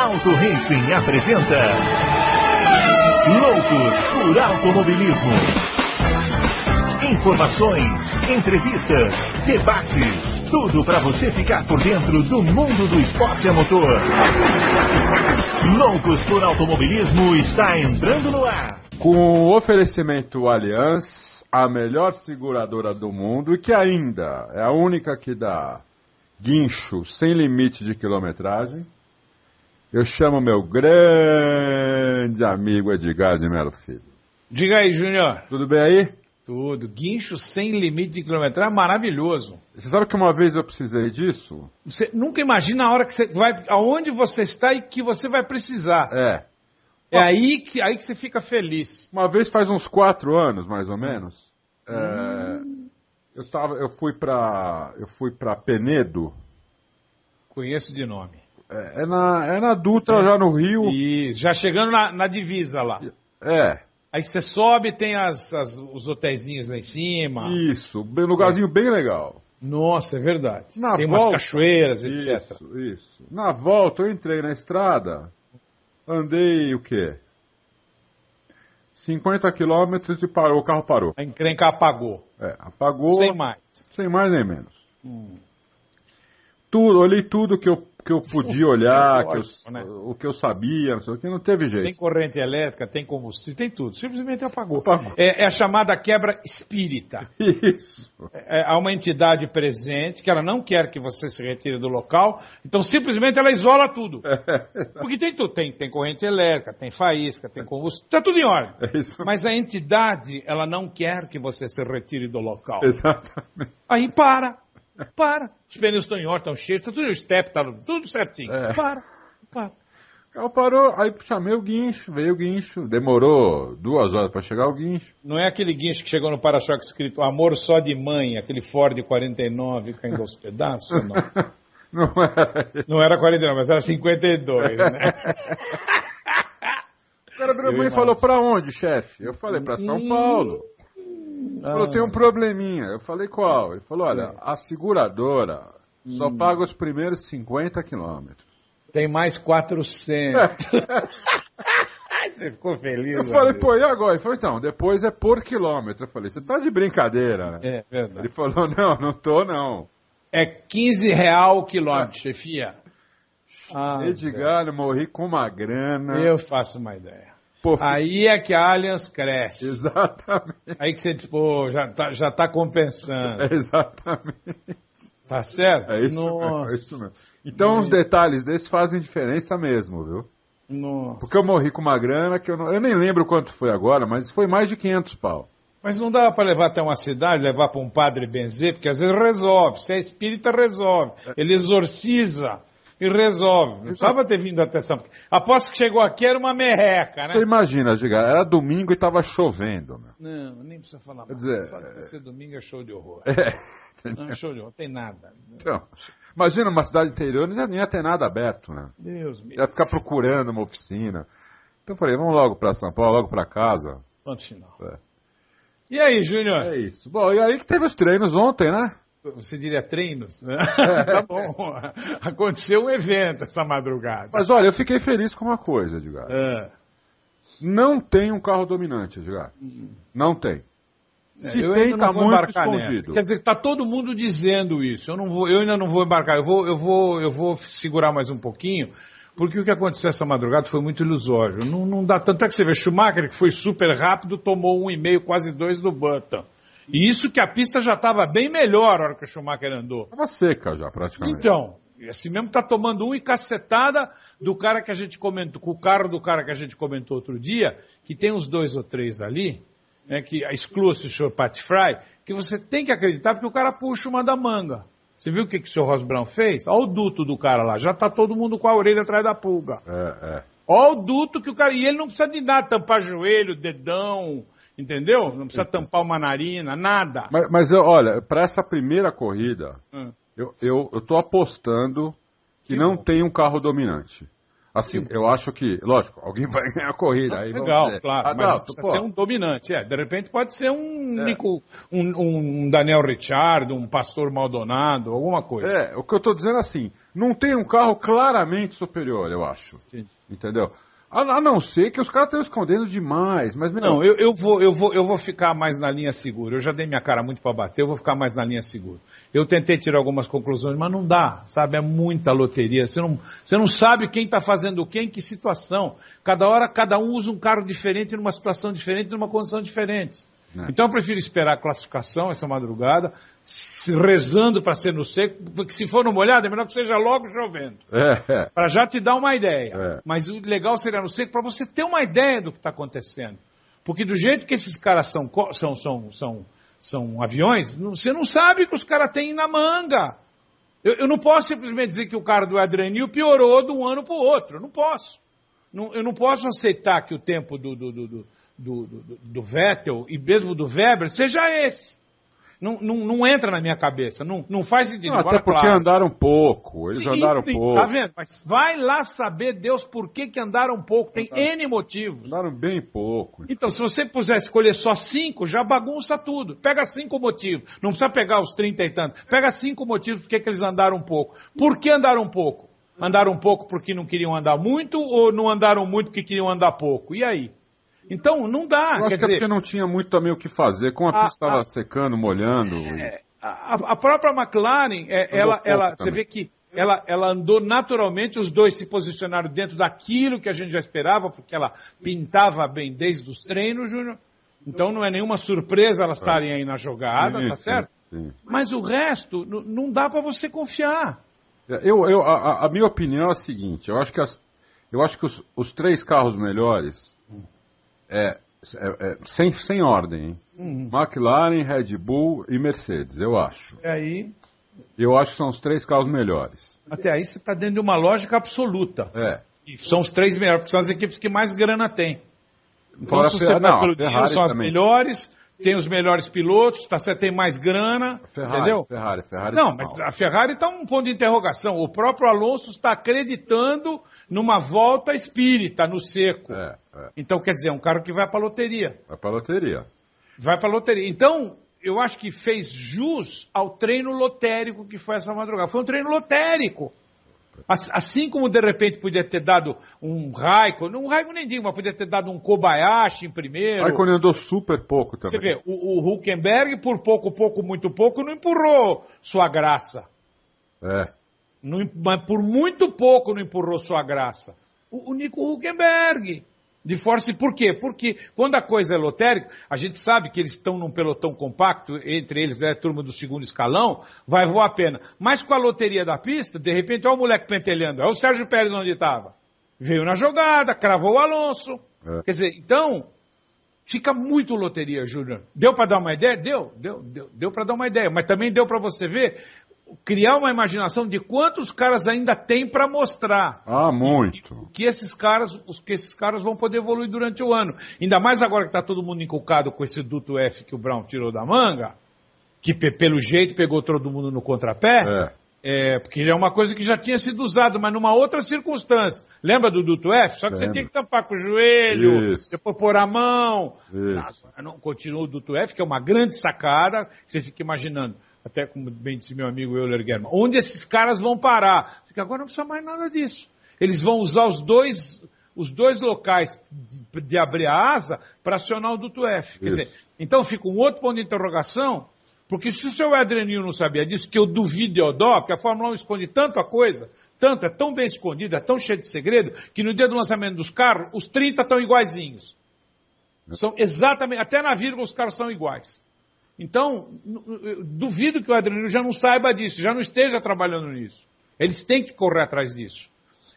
Auto Racing apresenta Loucos por Automobilismo. Informações, entrevistas, debates, tudo para você ficar por dentro do mundo do esporte a motor. Loucos por Automobilismo está entrando no ar. Com o oferecimento Allianz, a melhor seguradora do mundo e que ainda é a única que dá guincho sem limite de quilometragem, eu chamo meu grande amigo Edgar de Melo Filho. Diga aí, Júnior. Tudo bem aí? Tudo. Guincho sem limite de quilometragem, maravilhoso. Você sabe que uma vez eu precisei disso? Você nunca imagina a hora que você vai, aonde você está e que você vai precisar. É aí que você fica feliz. Uma vez faz uns 4 anos, mais ou menos, eu fui pra Penedo. Conheço de nome. É na Dutra, já no Rio. E já chegando na divisa lá. Aí você sobe, tem os hotelzinhos lá em cima. Isso, um lugarzinho bem legal. Nossa, é verdade. Na tem volta, umas cachoeiras, etc. Isso. Na volta eu entrei na estrada, andei o quê? 50 quilômetros e o carro parou. A encrenca apagou. Apagou. Sem mais. Sem mais nem menos. Olhei tudo que eu podia olhar, o que eu sabia, não sei o que, não teve jeito. Tem corrente elétrica, tem combustível, tem tudo. Simplesmente apagou. É a chamada quebra espírita. Isso. Há uma entidade presente que ela não quer que você se retire do local, então simplesmente ela isola tudo. Porque tem tudo. Tem corrente elétrica, tem faísca, tem combustível, está tudo em ordem. Mas a entidade, ela não quer que você se retire do local. Exatamente. Aí para. Os pneus estão em ordem, estão cheios, está tudo o step, está tudo certinho. Para. O carro parou, aí chamei o guincho, veio o guincho, demorou 2 horas para chegar o guincho. Não é aquele guincho que chegou no para-choque escrito Amor Só de Mãe, aquele Ford 49 caindo aos pedaços, ou não? Não era. Não era 49, mas era 52, né? O cara virou e falou, pra onde, chefe? Eu falei, pra São Paulo. Ele falou, tem um probleminha. Eu falei, qual? Ele falou, olha, a seguradora só paga os primeiros 50 quilômetros. Tem mais 400. Você ficou feliz? Eu falei, pô, e agora? Ele falou, então, depois é por quilômetro. Eu falei, você tá de brincadeira, né? É verdade. Ele falou, não tô, não. É R$15 o quilômetro, chefia. Edgar, eu morri com uma grana. Eu faço uma ideia. Pô, aí é que a Allianz cresce. Exatamente. Aí que você diz, pô, já tá compensando. Exatamente. Tá certo? É isso mesmo. Então os detalhes desses fazem diferença mesmo, viu? Nossa. Porque eu morri com uma grana que eu nem lembro quanto foi agora, mas foi mais de 500 pau. Mas não dava para levar até uma cidade, levar para um padre benzer, porque às vezes resolve. Se é espírita, resolve. Ele exorciza e resolve. Não precisava ter vindo até São Paulo. Aposto que chegou aqui, era uma merreca, né? Você imagina, Giga, era domingo e tava chovendo, meu. Não, nem precisa falar mais. Quer dizer, só de ser domingo é show de horror. Não é show de horror, tem nada. Então, imagina uma cidade interior, não ia ter nada aberto, né? Deus me. Ia ficar procurando uma oficina. Então eu falei, vamos logo pra São Paulo, logo pra casa. Ponto final. E aí, Júnior? É isso. Bom, e aí que teve os treinos ontem, né? Você diria treinos, né? Tá bom. Aconteceu um evento essa madrugada. Mas olha, eu fiquei feliz com uma coisa, Edgar. Não tem um carro dominante, Edgar. Não tem. Se tem, tá muito escondido. Nessa. Quer dizer, tá todo mundo dizendo isso. Eu ainda não vou embarcar. Eu vou segurar mais um pouquinho, porque o que aconteceu essa madrugada foi muito ilusório. Não dá tanto é que você vê. Schumacher, que foi super rápido, tomou 1,5, quase 2 do Button. E isso que a pista já estava bem melhor na hora que o Schumacher andou. Estava seca já, praticamente. Então, assim mesmo tá tomando e cacetada do cara que a gente comentou, com o carro do cara que a gente comentou outro dia, que tem uns 2 ou 3 ali, né, que exclua-se o senhor Pat Fry, que você tem que acreditar porque o cara puxa uma da manga. Você viu o que o senhor Ross Brown fez? Olha o duto do cara lá, já tá todo mundo com a orelha atrás da pulga. Olha o duto que o cara... E ele não precisa de nada, tampar joelho, dedão... Entendeu? Não precisa tampar uma narina, nada. Mas olha, para essa primeira corrida, eu tô apostando que não tem um carro dominante. Assim, eu acho que, lógico, alguém vai ganhar a corrida. Aí legal, dizer, claro, mas não precisa ser um dominante. De repente pode ser um Daniel Ricciardo, um Pastor Maldonado, alguma coisa. O que eu estou dizendo assim, não tem um carro claramente superior, eu acho. Sim. Entendeu? A não ser que os caras estão escondendo demais. Mas, não, eu vou ficar mais na linha segura. Eu já dei minha cara muito para bater, eu vou ficar mais na linha segura. Eu tentei tirar algumas conclusões, mas não dá, sabe? É muita loteria. Você não sabe quem está fazendo o quê, em que situação. Cada hora, cada um usa um carro diferente, numa situação diferente, numa condição diferente. Então eu prefiro esperar a classificação essa madrugada, rezando para ser no seco, porque se for no molhado é melhor que seja logo chovendo. Para já te dar uma ideia. Mas o legal seria no seco para você ter uma ideia do que está acontecendo. Porque do jeito que esses caras são aviões, você não sabe o que os caras têm na manga. Eu não posso simplesmente dizer que o cara do Adrian Newey piorou de um ano para o outro. Eu não posso. Eu não posso aceitar que o tempo do Vettel e mesmo do Weber seja esse. Não entra na minha cabeça, não faz sentido. Não, até porque andaram pouco, eles andaram pouco. Tá vendo? Mas vai lá saber, Deus, por que andaram pouco, tem N motivos. Andaram bem pouco. Então, se você puder escolher só 5, já bagunça tudo. Pega 5 motivos, não precisa pegar os 30 e tantos. Pega 5 motivos por que eles andaram pouco. Por que andaram pouco? Andaram pouco porque não queriam andar muito ou não andaram muito porque queriam andar pouco? E aí? Então, não dá. Eu acho que é porque não tinha muito também o que fazer, como a pista estava secando, molhando. A própria McLaren, você vê que ela andou naturalmente, os dois se posicionaram dentro daquilo que a gente já esperava, porque ela pintava bem desde os treinos, Júnior. Então não é nenhuma surpresa elas estarem aí na jogada, tá certo? Sim. Mas o resto, não dá para você confiar. A minha opinião é a seguinte, eu acho que os 3 carros melhores... sem ordem, hein? McLaren, Red Bull e Mercedes, eu acho. Eu acho que são os 3 carros melhores. Até aí você está dentro de uma lógica absoluta. E são os 3 melhores, porque são as equipes que mais grana têm. Então, se você vai pelo dinheiro, são as melhores, tem os melhores pilotos, você tem mais grana, entendeu? Ferrari não, mas a Ferrari está um ponto de interrogação. O próprio Alonso está acreditando numa volta espírita, no seco. Então, quer dizer, é um carro que vai para a loteria. Vai para a loteria. Então, eu acho que fez jus ao treino lotérico que foi essa madrugada. Foi um treino lotérico. Assim como de repente podia ter dado um Raikkonen nem digo, mas podia ter dado um Kobayashi em primeiro. Raikkonen andou super pouco também. Você vê, o Hülkenberg por pouco, muito pouco, não empurrou sua graça. Mas por muito pouco não empurrou sua graça. O Nico Hülkenberg. De força, por quê? Porque quando a coisa é lotérica, a gente sabe que eles estão num pelotão compacto, entre eles é a turma do segundo escalão, vai voar a pena. Mas com a loteria da pista, de repente, olha o moleque pentelhando, olha o Sérgio Pérez onde estava. Veio na jogada, cravou o Alonso. Quer dizer, então, fica muito loteria, Júnior. Deu para dar uma ideia? Deu para dar uma ideia, mas também deu para você ver, criar uma imaginação de quantos caras ainda tem para mostrar. Muito. Os que esses caras vão poder evoluir durante o ano. Ainda mais agora que está todo mundo encucado com esse duto F que o Brown tirou da manga, que pelo jeito pegou todo mundo no contrapé, porque já é uma coisa que já tinha sido usado, mas numa outra circunstância. Lembra do duto F? Só que você tinha que tampar com o joelho, depois pôr a mão. Não, continua o duto F, que é uma grande sacada, que você fica imaginando. Até como bem disse meu amigo Euler German, onde esses caras vão parar? Porque agora não precisa mais nada disso. Eles vão usar os dois locais de abrir a asa para acionar o duto F. Quer dizer, então fica um outro ponto de interrogação, porque se o seu Adrian Newey não sabia disso, que eu duvido eu dó, porque a Fórmula 1 esconde tanta coisa, é tão bem escondida, é tão cheia de segredo, que no dia do lançamento dos carros, os 30 estão iguaizinhos. São exatamente, até na vírgula os carros são iguais. Então, eu duvido que o Adrian Newey já não saiba disso, já não esteja trabalhando nisso. Eles têm que correr atrás disso.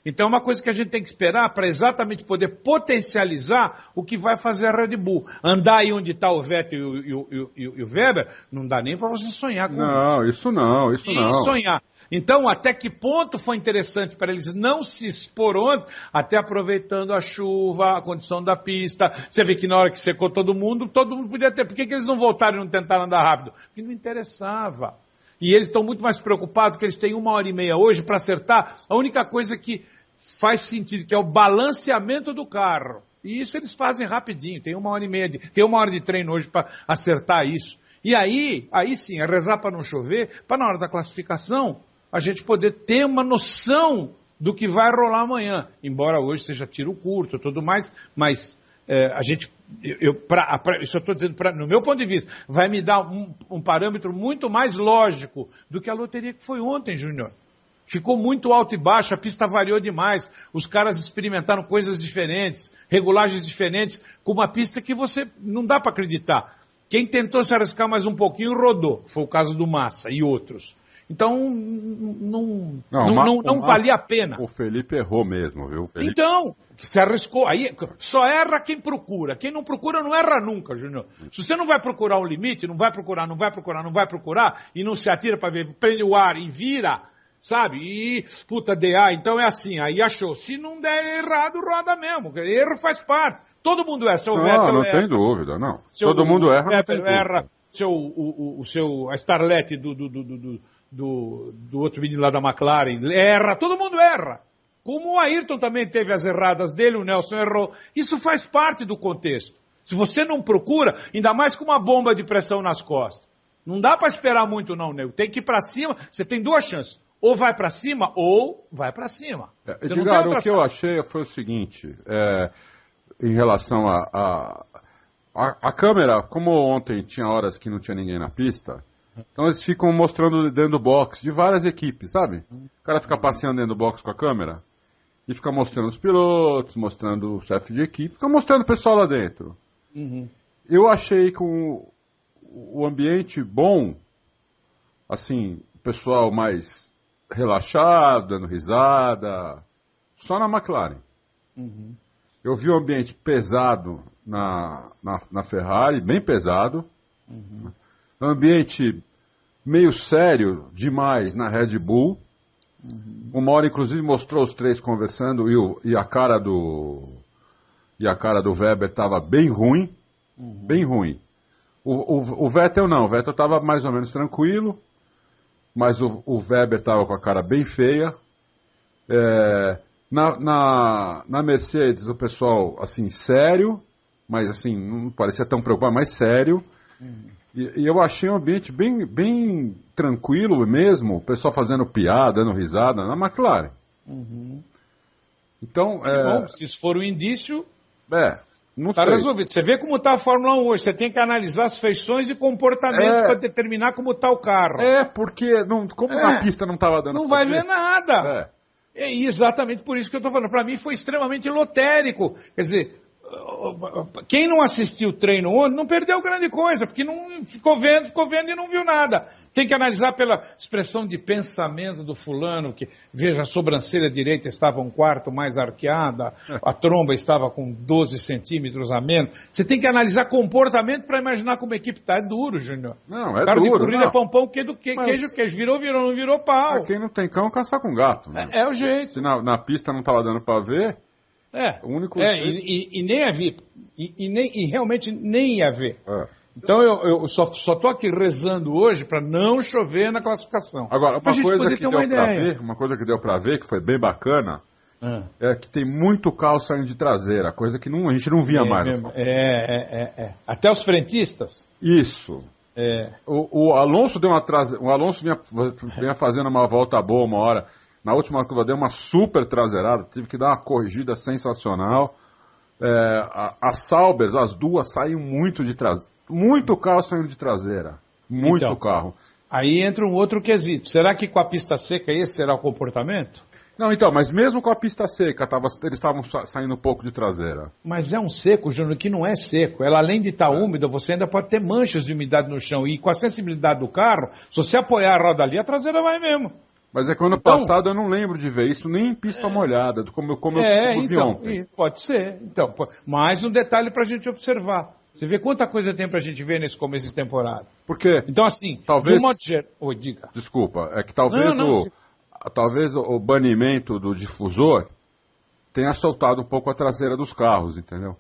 Então, é uma coisa que a gente tem que esperar para exatamente poder potencializar o que vai fazer a Red Bull. Andar aí onde está o Vettel e o Weber, não dá nem para você sonhar com isso. Não. Sonhar. Então, até que ponto foi interessante para eles não se expor ontem, até aproveitando a chuva, a condição da pista. Você vê que na hora que secou todo mundo podia ter. Por que eles não voltaram e não tentaram andar rápido? Porque não interessava. E eles estão muito mais preocupados, porque eles têm 1h30 hoje para acertar. A única coisa que faz sentido, que é o balanceamento do carro. E isso eles fazem rapidinho, tem 1h30 tem 1 hora de treino hoje para acertar isso. E aí sim, é rezar para não chover, para na hora da classificação a gente poder ter uma noção do que vai rolar amanhã. Embora hoje seja tiro curto e tudo mais, mas a gente, isso eu estou dizendo, no meu ponto de vista, vai me dar um parâmetro muito mais lógico do que a loteria que foi ontem, Júnior. Ficou muito alto e baixo, a pista variou demais, os caras experimentaram coisas diferentes, regulagens diferentes, com uma pista que você não dá para acreditar. Quem tentou se arriscar mais um pouquinho rodou, foi o caso do Massa e outros. Então, não valia a pena. O Felipe errou mesmo, viu? Felipe... Então, se arriscou. Aí, só erra quem procura. Quem não procura não erra nunca, Júnior. Se você não vai procurar um limite, não vai procurar, e não se atira para ver, prende o ar e vira, sabe? E, puta, DA, então é assim, aí achou. Se não der errado, roda mesmo. Erro faz parte. Todo mundo erra. Não tem dúvida, não. Todo mundo erra, não tem dúvida. Erra a Starlet do outro menino lá da McLaren, erra, todo mundo erra. Como o Ayrton também teve as erradas dele, o Nelson errou. Isso faz parte do contexto. Se você não procura, ainda mais com uma bomba de pressão nas costas, não dá para esperar muito não, nego. Tem que ir para cima, você tem 2 chances. Ou vai para cima, ou vai para cima. Edgar, o que eu achei foi o seguinte, em relação a câmera, como ontem tinha horas que não tinha ninguém na pista, então eles ficam mostrando dentro do box de várias equipes, sabe? O cara fica passeando dentro do box com a câmera e fica mostrando os pilotos, mostrando o chefe de equipe, fica mostrando o pessoal lá dentro. Eu achei com o ambiente bom, assim, o pessoal mais relaxado, dando risada, só na McLaren. Eu vi um ambiente pesado na Ferrari, bem pesado. Um ambiente meio sério demais na Red Bull. Uma hora, inclusive, mostrou os 3 conversando e a cara do Weber estava bem ruim. Bem ruim. O Vettel não. O Vettel estava mais ou menos tranquilo, mas o Weber estava com a cara bem feia. Na Mercedes, o pessoal, assim, sério, mas assim, não parecia tão preocupado, mas sério. E eu achei um ambiente bem tranquilo mesmo, o pessoal fazendo piada, dando risada, na McLaren. Então, bom, se isso for um indício, não tá sei. resolvido. Você vê como está a Fórmula 1 hoje, você tem que analisar as feições e comportamentos para determinar como está o carro. Porque como na pista não estava dando. Não vai ver nada. É exatamente por isso que eu estou falando. Para mim foi extremamente lotérico. Quer dizer, quem não assistiu o treino ontem não perdeu grande coisa, porque não ficou vendo e não viu nada. Tem que analisar pela expressão de pensamento do fulano, que, veja, a sobrancelha direita estava 1/4 mais arqueada, a tromba estava com 12 centímetros a menos. Você tem que analisar comportamento para imaginar como a equipe está. É duro, Júnior. Não, é cara duro. De corrida é pão, queijo, Mas... queijo. Virou, não virou pau. Quem não tem cão, caça com gato. Né? É o jeito. Se na pista não estava dando para ver... O único e nem havia, e realmente nem ia ver. Então eu só estou aqui rezando hoje para não chover na classificação. Agora, uma coisa que deu para ver, que foi bem bacana, é que tem muito carro saindo de traseira, coisa que a gente não via mais. Até os frentistas? Isso. O Alonso deu o Alonso vinha fazendo uma volta boa uma hora. Na última curva deu uma super traseirada, tive que dar uma corrigida sensacional. A Sauber, as duas saíram muito de traseira. Muito carro saindo de traseira. Muito carro. Aí entra um outro quesito. Será que com a pista seca esse será o comportamento? Não, então, mas mesmo com a pista seca, eles estavam saindo um pouco de traseira. Mas é um seco, Júnior, que não é seco. Ela, além de estar úmida, você ainda pode ter manchas de umidade no chão. E com a sensibilidade do carro, se você apoiar a roda ali, a traseira vai mesmo. Mas é que ano passado eu não lembro de ver isso nem em pista molhada, como eu vi ontem. Pode ser. Então, mais um detalhe para a gente observar. Você vê quanta coisa tem para a gente ver nesse começo de temporada. Por quê? Então, assim, talvez... de modo geral... diga. Desculpa, é que talvez o banimento do difusor tenha soltado um pouco a traseira dos carros, entendeu?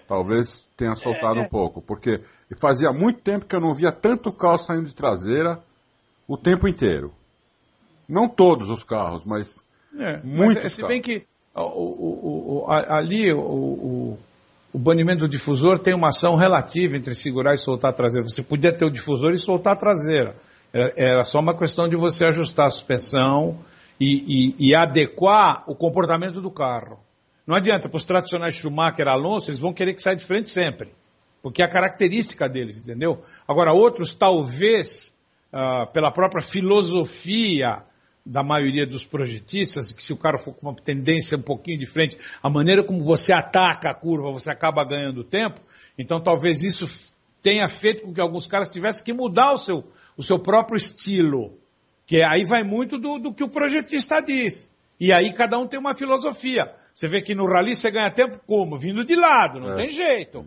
Talvez tenha soltado um pouco, porque fazia muito tempo que eu não via tanto carro saindo de traseira o tempo inteiro. Não todos os carros, mas Muito mas, se bem que ali o banimento do difusor tem uma ação relativa entre segurar e soltar a traseira. Você podia ter o difusor e soltar a traseira. Era só uma questão de você ajustar a suspensão e adequar o comportamento do carro. Não adianta, para os tradicionais Schumacher, Alonso, eles vão querer que saia de frente sempre, porque é a característica deles, entendeu? Agora, outros, talvez, pela própria filosofia da maioria dos projetistas, que se o cara for com uma tendência um pouquinho de frente, a maneira como você ataca a curva, você acaba ganhando tempo, então talvez isso tenha feito com que alguns caras tivessem que mudar o seu próprio estilo, que aí vai muito do que o projetista diz. E aí cada um tem uma filosofia. Você vê que no rally você ganha tempo como? Vindo de lado, não tem jeito.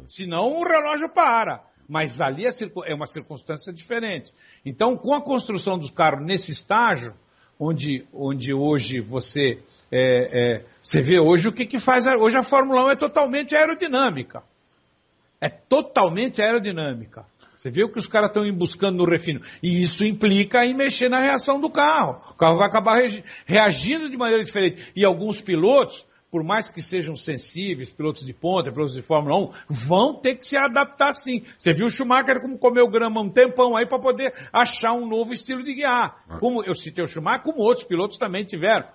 Senão o relógio para. Mas ali é uma circunstância diferente. Então, com a construção dos carros nesse estágio, onde hoje você vê hoje o que faz. Hoje a Fórmula 1 é totalmente aerodinâmica. É totalmente aerodinâmica. Você vê o que os caras estão buscando no refino. E isso implica em mexer na reação do carro. O carro vai acabar reagindo de maneira diferente. E alguns pilotos, por mais que sejam sensíveis, pilotos de ponta, pilotos de Fórmula 1, vão ter que se adaptar sim. Você viu o Schumacher como comeu grama um tempão aí para poder achar um novo estilo de guiar. Como eu citei o Schumacher, como outros pilotos também tiveram.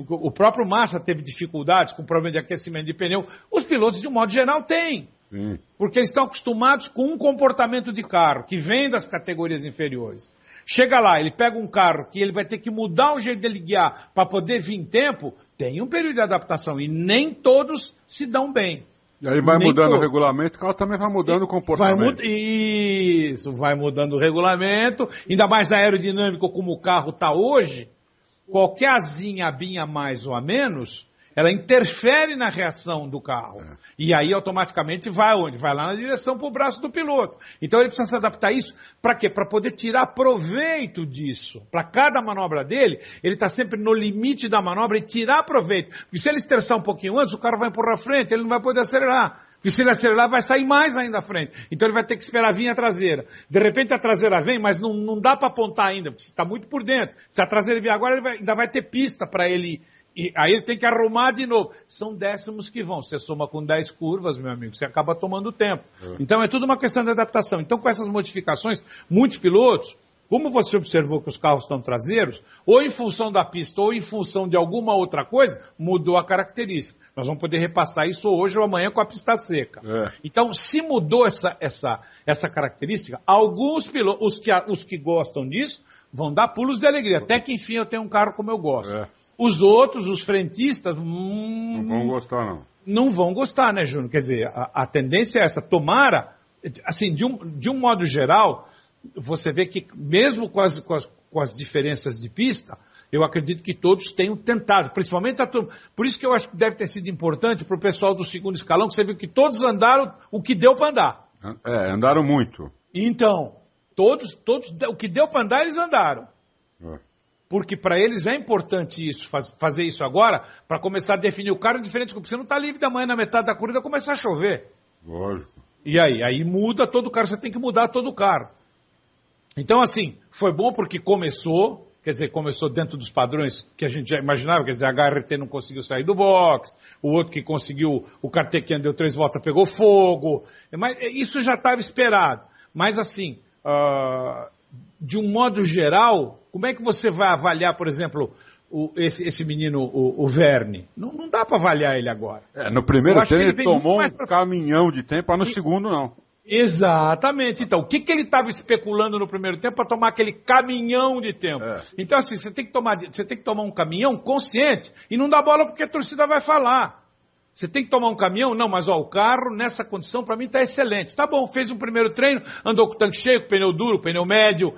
O próprio Massa teve dificuldades com problema de aquecimento de pneu. Os pilotos, de um modo geral, têm. Sim. Porque eles estão acostumados com um comportamento de carro que vem das categorias inferiores. Chega lá, ele pega um carro que ele vai ter que mudar o jeito dele guiar para poder vir em tempo, tem um período de adaptação e nem todos se dão bem. E aí vai mudando o regulamento, o carro também vai mudando o comportamento. Vai mudando o regulamento, ainda mais aerodinâmico como o carro está hoje, qualquer asinha, abinha mais ou a menos, ela interfere na reação do carro. E aí automaticamente vai aonde? Vai lá na direção para o braço do piloto. Então ele precisa se adaptar a isso para quê? Para poder tirar proveito disso. Para cada manobra dele, ele está sempre no limite da manobra e tirar proveito. Porque se ele estressar um pouquinho antes, o carro vai empurrar a frente, ele não vai poder acelerar. Porque se ele acelerar, vai sair mais ainda à frente. Então ele vai ter que esperar vir a traseira. De repente a traseira vem, mas não dá para apontar ainda, porque está muito por dentro. Se a traseira vier agora, ele ainda vai ter pista para ele. E aí ele tem que arrumar de novo. São décimos que vão. Você soma com 10 curvas, meu amigo, você acaba tomando tempo. Então é tudo uma questão de adaptação. Então com essas modificações, muitos pilotos, como você observou que os carros estão traseiros, ou em função da pista ou em função de alguma outra coisa, mudou a característica. Nós vamos poder repassar isso hoje ou amanhã com a pista seca. Então, se mudou essa característica, alguns pilotos, os que gostam disso, vão dar pulos de alegria. Até que enfim eu tenho um carro como eu gosto. Os outros, os frentistas... não vão gostar, não. Não vão gostar, né, Júnior? Quer dizer, a tendência é essa. Tomara, assim, de um modo geral, você vê que mesmo com as diferenças de pista, eu acredito que todos tenham tentado. Principalmente por isso que eu acho que deve ter sido importante para o pessoal do segundo escalão, que você viu que todos andaram o que deu para andar. Andaram muito. Então, todos o que deu para andar, eles andaram. Porque para eles é importante isso, fazer isso agora, para começar a definir o carro diferente, porque você não está livre da manhã na metade da corrida, começar a chover. Lógico. E aí muda todo o carro, você tem que mudar todo o carro. Então, assim, foi bom porque começou dentro dos padrões que a gente já imaginava, quer dizer, a HRT não conseguiu sair do box, o outro que conseguiu, o Karthikeyan deu 3 voltas, pegou fogo, mas isso já estava esperado. Mas, assim, de um modo geral, como é que você vai avaliar, por exemplo, esse menino, o Verne? Não dá para avaliar ele agora. No primeiro treino ele tomou um caminhão de tempo, no segundo não. Exatamente. Então, o que ele estava especulando no primeiro tempo para tomar aquele caminhão de tempo? Então, assim, você tem que tomar um caminhão consciente e não dá bola porque a torcida vai falar. Você tem que tomar um caminhão? Não, mas o carro nessa condição para mim está excelente. Tá bom, fez um primeiro treino, andou com o tanque cheio, com pneu duro, pneu médio,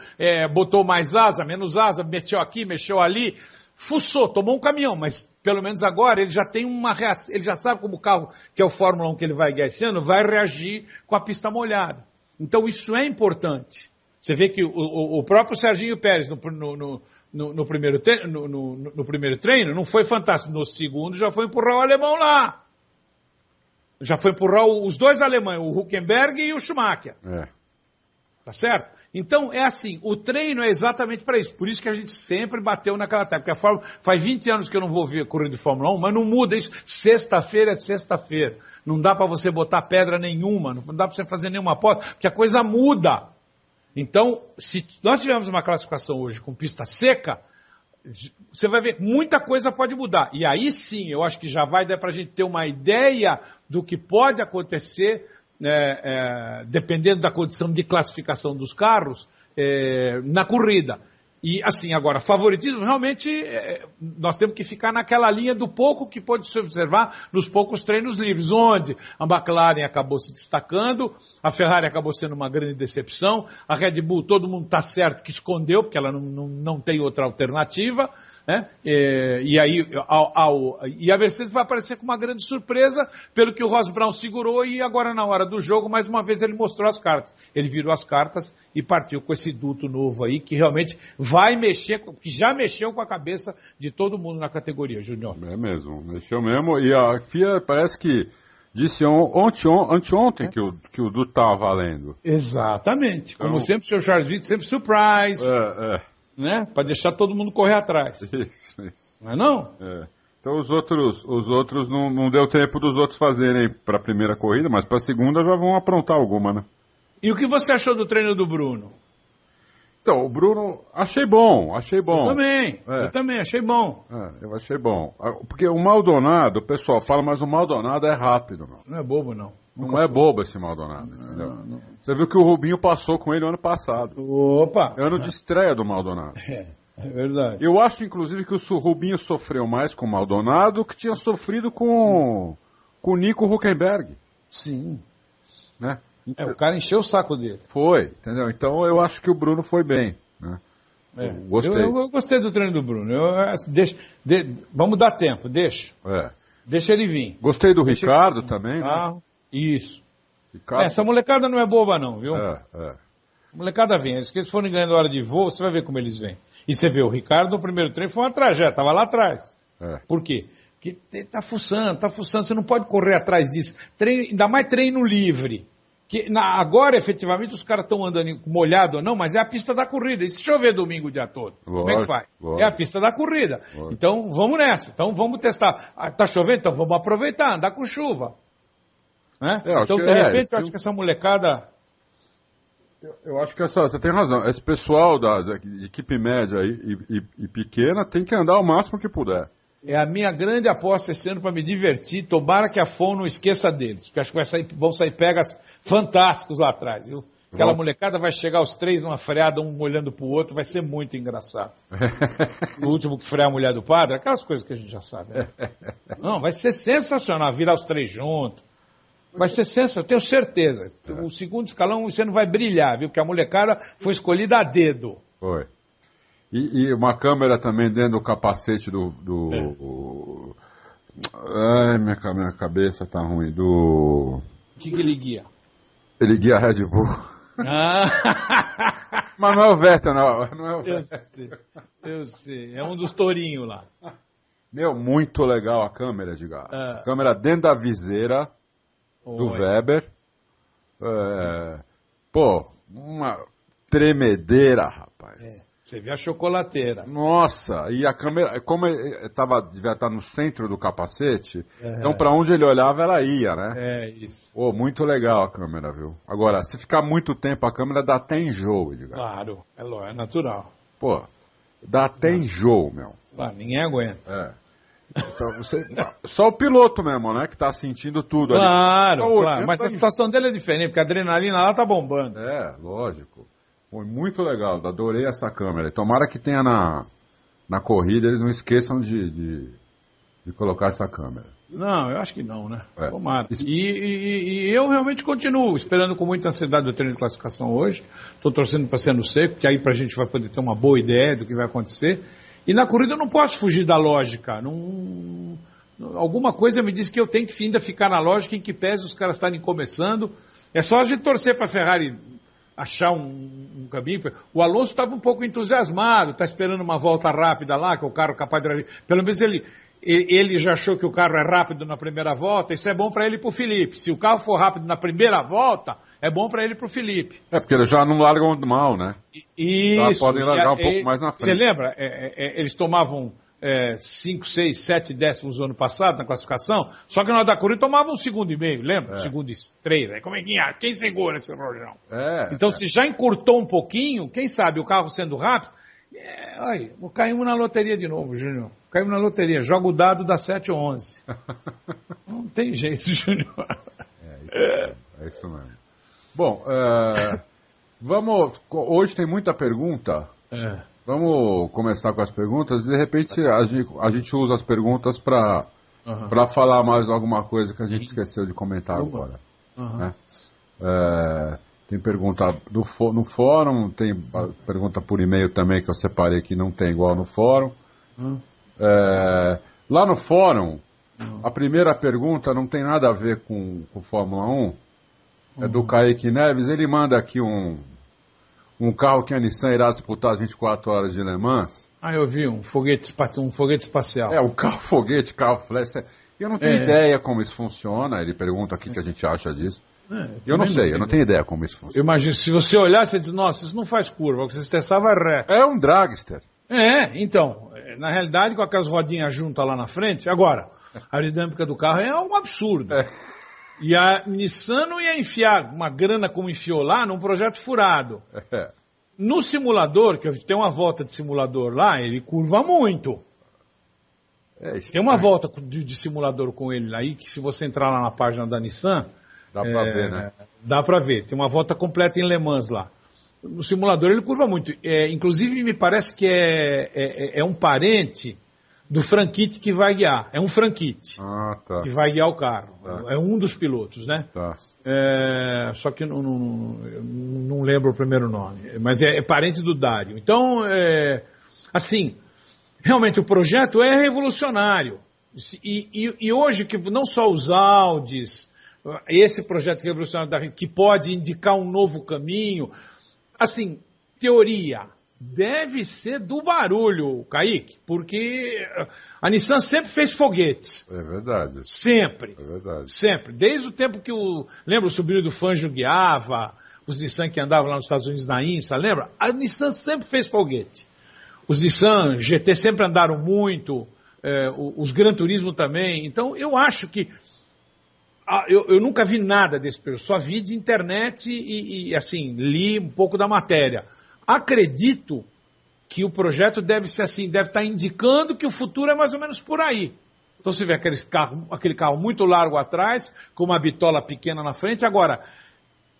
botou mais asa, menos asa, mexeu aqui, mexeu ali, fuçou, tomou um caminhão, mas pelo menos agora ele já tem uma reação, ele já sabe como o carro, que é o Fórmula 1 que ele vai guiar esse ano, vai reagir com a pista molhada. Então isso é importante. Você vê que o próprio Serginho Pérez no primeiro treino não foi fantástico, no segundo já foi empurrar o alemão lá. Já foi empurrar os dois alemães, o Hülkenberg e o Schumacher. Tá certo? Então, é assim, o treino é exatamente para isso. Por isso que a gente sempre bateu naquela tecla. Porque faz 20 anos que eu não vou ver corrida de Fórmula 1, mas não muda isso. Sexta-feira é sexta-feira. Não dá para você botar pedra nenhuma, não dá para você fazer nenhuma aposta, porque a coisa muda. Então, se nós tivermos uma classificação hoje com pista seca, você vai ver que muita coisa pode mudar. E aí sim, eu acho que já vai dar para a gente ter uma ideia do que pode acontecer, dependendo da condição de classificação dos carros, na corrida. E assim, agora, favoritismo, realmente, nós temos que ficar naquela linha do pouco que pode se observar nos poucos treinos livres, onde a McLaren acabou se destacando, a Ferrari acabou sendo uma grande decepção, a Red Bull, todo mundo está certo que escondeu, porque ela não tem outra alternativa, né? E a Mercedes vai aparecer com uma grande surpresa, pelo que o Ross Brown segurou, e agora na hora do jogo, mais uma vez ele mostrou as cartas. Ele virou as cartas e partiu com esse duto novo aí, que realmente vai mexer, que já mexeu com a cabeça de todo mundo na categoria, Júnior. É mesmo, mexeu mesmo, e a FIA parece que disse anteontem que o duto estava valendo. Exatamente, então, como sempre o seu Charles Vitt, sempre surprise. Né? Para deixar todo mundo correr atrás. Isso. Não é não? Então os outros não deu tempo dos outros fazerem para a primeira corrida, mas para a segunda já vão aprontar alguma, né? E o que você achou do treino do Bruno? Então, o Bruno, achei bom. Eu também, achei bom. Eu achei bom. Porque o Maldonado, o pessoal fala, mas o Maldonado é rápido, meu. Não é bobo, não. Não é bobo esse Maldonado, entendeu? Não. Você viu que o Rubinho passou com ele ano passado. Opa! Ano de estreia do Maldonado. É verdade. Eu acho, inclusive, que o Rubinho sofreu mais com o Maldonado que tinha sofrido com o Nico Hülkenberg. Sim. Né? O cara encheu o saco dele. Foi, entendeu? Então eu acho que o Bruno foi bem, né? Gostei. Eu gostei do treino do Bruno. Vamos dar tempo, deixa. Deixa ele vir. Gostei do Ricardo também, né? Isso. Ricardo... Essa molecada não é boba não, viu? A molecada vem. Eles forem ganhando hora de voo, você vai ver como eles vêm. E você vê, o Ricardo no primeiro treino foi uma tragédia, estava lá atrás. Por quê? Porque ele tá fuçando, você não pode correr atrás disso. Ainda mais treino livre. Agora, efetivamente, os caras estão andando molhado ou não, mas é a pista da corrida. E se chover domingo o dia todo, como é que faz? É a pista da corrida. Então, vamos nessa. Então, vamos testar. Tá chovendo? Então, vamos aproveitar, andar com chuva. Né? Então, de repente, eu acho que essa molecada... Eu acho que você tem razão. Esse pessoal da equipe média e pequena tem que andar o máximo que puder. É a minha grande aposta esse ano para me divertir. Tomara que a FON não esqueça deles, porque acho que vão sair pegas fantásticos lá atrás, viu? Aquela molecada vai chegar os três numa freada, um olhando pro outro, vai ser muito engraçado. O último que freia a mulher do padre, aquelas coisas que a gente já sabe. Né? Não, vai ser sensacional, virar os três juntos. Vai ser sensacional, tenho certeza. O segundo escalão você não vai brilhar, viu? Porque a molecada foi escolhida a dedo. Foi. E uma câmera também dentro do capacete Ai, minha cabeça tá ruim. O que ele guia? Ele guia a Red Bull. Mas não é o Vettel, não é o Vettel. Eu sei. É um dos tourinhos lá. Meu, muito legal a câmera, Edgar. A câmera dentro da viseira do Weber. Uma tremedeira, rapaz. Você vê a chocolateira. Nossa, e a câmera, como devia estar no centro do capacete, então para onde ele olhava ela ia, né? Isso. Muito legal a câmera, viu? Agora, se ficar muito tempo a câmera dá até enjoo, Edgar. Claro, é natural. Dá até enjoo, meu. Ninguém aguenta. Então, só o piloto mesmo, né, que tá sentindo tudo ali. Claro, mas a situação dele é diferente, porque a adrenalina lá tá bombando. Lógico. Foi muito legal, adorei essa câmera. Tomara que tenha na corrida, eles não esqueçam de colocar essa câmera. Não, eu acho que não, né? Tomara. E eu realmente continuo esperando com muita ansiedade o treino de classificação hoje. Estou torcendo para ser no seco, que aí pra gente vai poder ter uma boa ideia do que vai acontecer. E na corrida eu não posso fugir da lógica. Alguma coisa me diz que eu tenho que ainda ficar na lógica em que pese os caras estarem começando. É só a gente torcer para a Ferrari achar um caminho. O Alonso estava um pouco entusiasmado, está esperando uma volta rápida lá, que o carro capaz de... Pelo menos ele já achou que o carro é rápido na primeira volta, isso é bom para ele e para o Felipe. Se o carro for rápido na primeira volta, é bom para ele e para o Felipe. Porque eles já não largam mal, né? Isso. Já podem largar um pouco mais na frente. Você lembra? Eles tomavam 5, 6, 7 décimos no ano passado na classificação, só que na hora da corrida tomavam 1,5 segundo, lembra? 1,3 segundo. Aí como é que quem segura esse rojão? Então se já encurtou um pouquinho, quem sabe o carro sendo rápido, olha, caímos na loteria de novo, Júnior. Caímos na loteria, joga o dado da 7 ou 11. Não tem jeito, Júnior. É isso mesmo. Bom, hoje tem muita pergunta. Vamos começar com as perguntas. De repente a gente usa as perguntas para falar mais alguma coisa que a gente esqueceu de comentar agora. Né? Tem pergunta no fórum, tem pergunta por e-mail também que eu separei que não tem igual no fórum. Lá no fórum, a primeira pergunta não tem nada a ver com Fórmula 1. É do Kaique Neves. Ele manda aqui um carro que a Nissan irá disputar as 24 horas de Le Mans. Eu vi um foguete espacial. O carro foguete, carro flash. Eu não tenho ideia como isso funciona. Ele pergunta aqui o que a gente acha disso. Eu não sei, eu não tenho ideia como isso funciona. Eu imagino, se você olhar, você diz, nossa, isso não faz curva, o que você testar vai reto. É um dragster. Então, na realidade, com aquelas rodinhas juntas lá na frente, agora, a aerodinâmica do carro é um absurdo. E a Nissan não ia enfiar uma grana como enfiou lá num projeto furado. No simulador, que tem uma volta de simulador lá, ele curva muito. Tem uma volta de simulador com ele aí, que se você entrar lá na página da Nissan... Dá pra ver, né? Dá pra ver. Tem uma volta completa em Le Mans lá. No simulador ele curva muito. Inclusive, me parece que é um parente do Franchitti que vai guiar. É um Franchitti que vai guiar o carro. É um dos pilotos, né? Só que não lembro o primeiro nome. Mas é parente do Dário. Então, assim, realmente o projeto é revolucionário. E hoje, que não só os Audis, esse projeto revolucionário que pode indicar um novo caminho, assim, teoria, deve ser do barulho, Kaique, porque a Nissan sempre fez foguetes. É verdade. Sempre. É verdade. Sempre. Desde o tempo que lembra o sobrinho do Fangio guiava, os Nissan que andavam lá nos Estados Unidos na IMSA, lembra? A Nissan sempre fez foguete. Os Nissan GT sempre andaram muito, os Gran Turismo também. Então, eu acho que eu nunca vi nada desse período, só vi de internet e assim, li um pouco da matéria. Acredito que o projeto deve ser assim, deve estar indicando que o futuro é mais ou menos por aí. Então você vê aquele carro muito largo atrás, com uma bitola pequena na frente. Agora,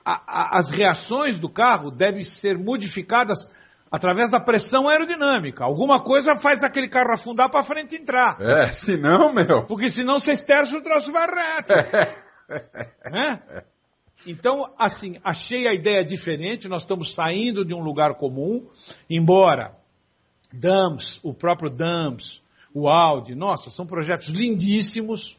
as reações do carro devem ser modificadas através da pressão aerodinâmica. Alguma coisa faz aquele carro afundar para frente entrar. Senão, Porque senão você esterça o troço vai reto. Então, assim, achei a ideia diferente. Nós estamos saindo de um lugar comum, embora o próprio Dams, o Audi, nossa, são projetos lindíssimos.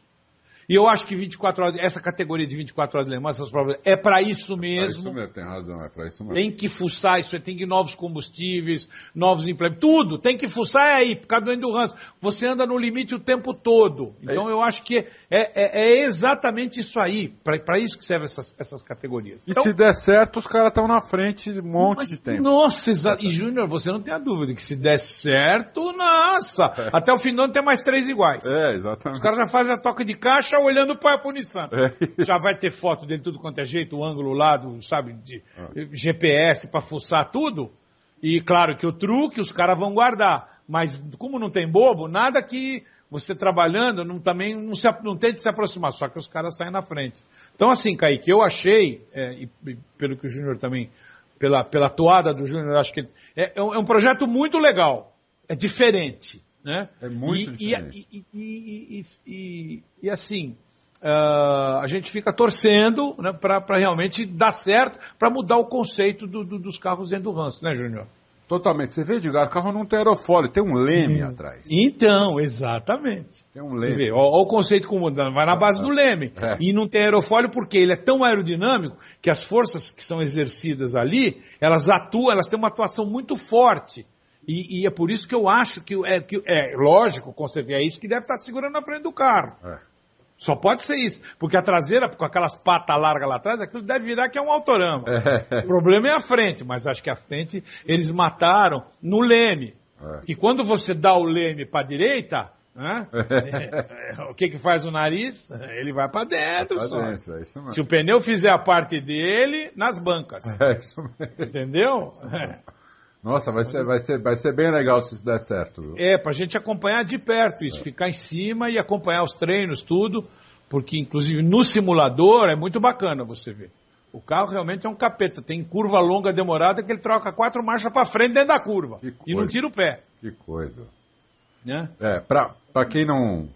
E eu acho que 24 horas, essa categoria de 24 horas de Le Mans, essas provas, é para isso mesmo. É isso mesmo, tem razão, é para isso mesmo. Tem que fuçar isso, tem que ir novos combustíveis, novos implementos, tudo, tem que fuçar aí, por causa do endurance. Você anda no limite o tempo todo. Então eu acho que é exatamente isso aí, para isso que servem essas categorias. E então, se der certo, os caras estão na frente um monte de tempo. Nossa, e Júnior, você não tem a dúvida que se der certo, nossa, até o fim do ano tem mais 3 iguais. Exatamente. Os caras já fazem a toca de caixa olhando para a Nissan. Já vai ter foto dele tudo quanto é jeito, o ângulo lá, sabe, de GPS para fuçar tudo. E claro que o truque os caras vão guardar. Mas como não tem bobo, nada que você trabalhando também não tente se aproximar, só que os caras saem na frente. Então assim, Kaique, eu achei, e pelo que o Júnior também, pela toada do Júnior, acho que é um projeto muito legal, é diferente. Né? É muito diferente. E assim, a gente fica torcendo, né, para realmente dar certo, para mudar o conceito dos carros endurance, né, Júnior? Totalmente. Você vê, Edgar, o carro não tem aerofólio, tem um leme atrás. Então, exatamente. Tem um leme. Você vê, olha o conceito como vai na base do leme. E não tem aerofólio porque ele é tão aerodinâmico que as forças que são exercidas ali, elas têm uma atuação muito forte. E é por isso que eu acho que lógico, é isso que deve estar segurando na frente do carro. Só pode ser isso. Porque a traseira, com aquelas patas largas lá atrás, aquilo deve virar que é um autorama. O problema é a frente, mas acho que a frente eles mataram no leme. E quando você dá o leme para a direita, né, o que faz o nariz? Ele vai para dentro só. É isso mesmo. Se o pneu fizer a parte dele, nas bancas. É isso mesmo. Entendeu? Nossa, vai ser bem legal se isso der certo. Viu? Pra gente acompanhar de perto isso, ficar em cima e acompanhar os treinos, tudo, porque inclusive no simulador é muito bacana você ver. O carro realmente é um capeta, tem curva longa demorada que ele troca 4 marchas para frente dentro da curva e não tira o pé. Que coisa. Né? Para quem não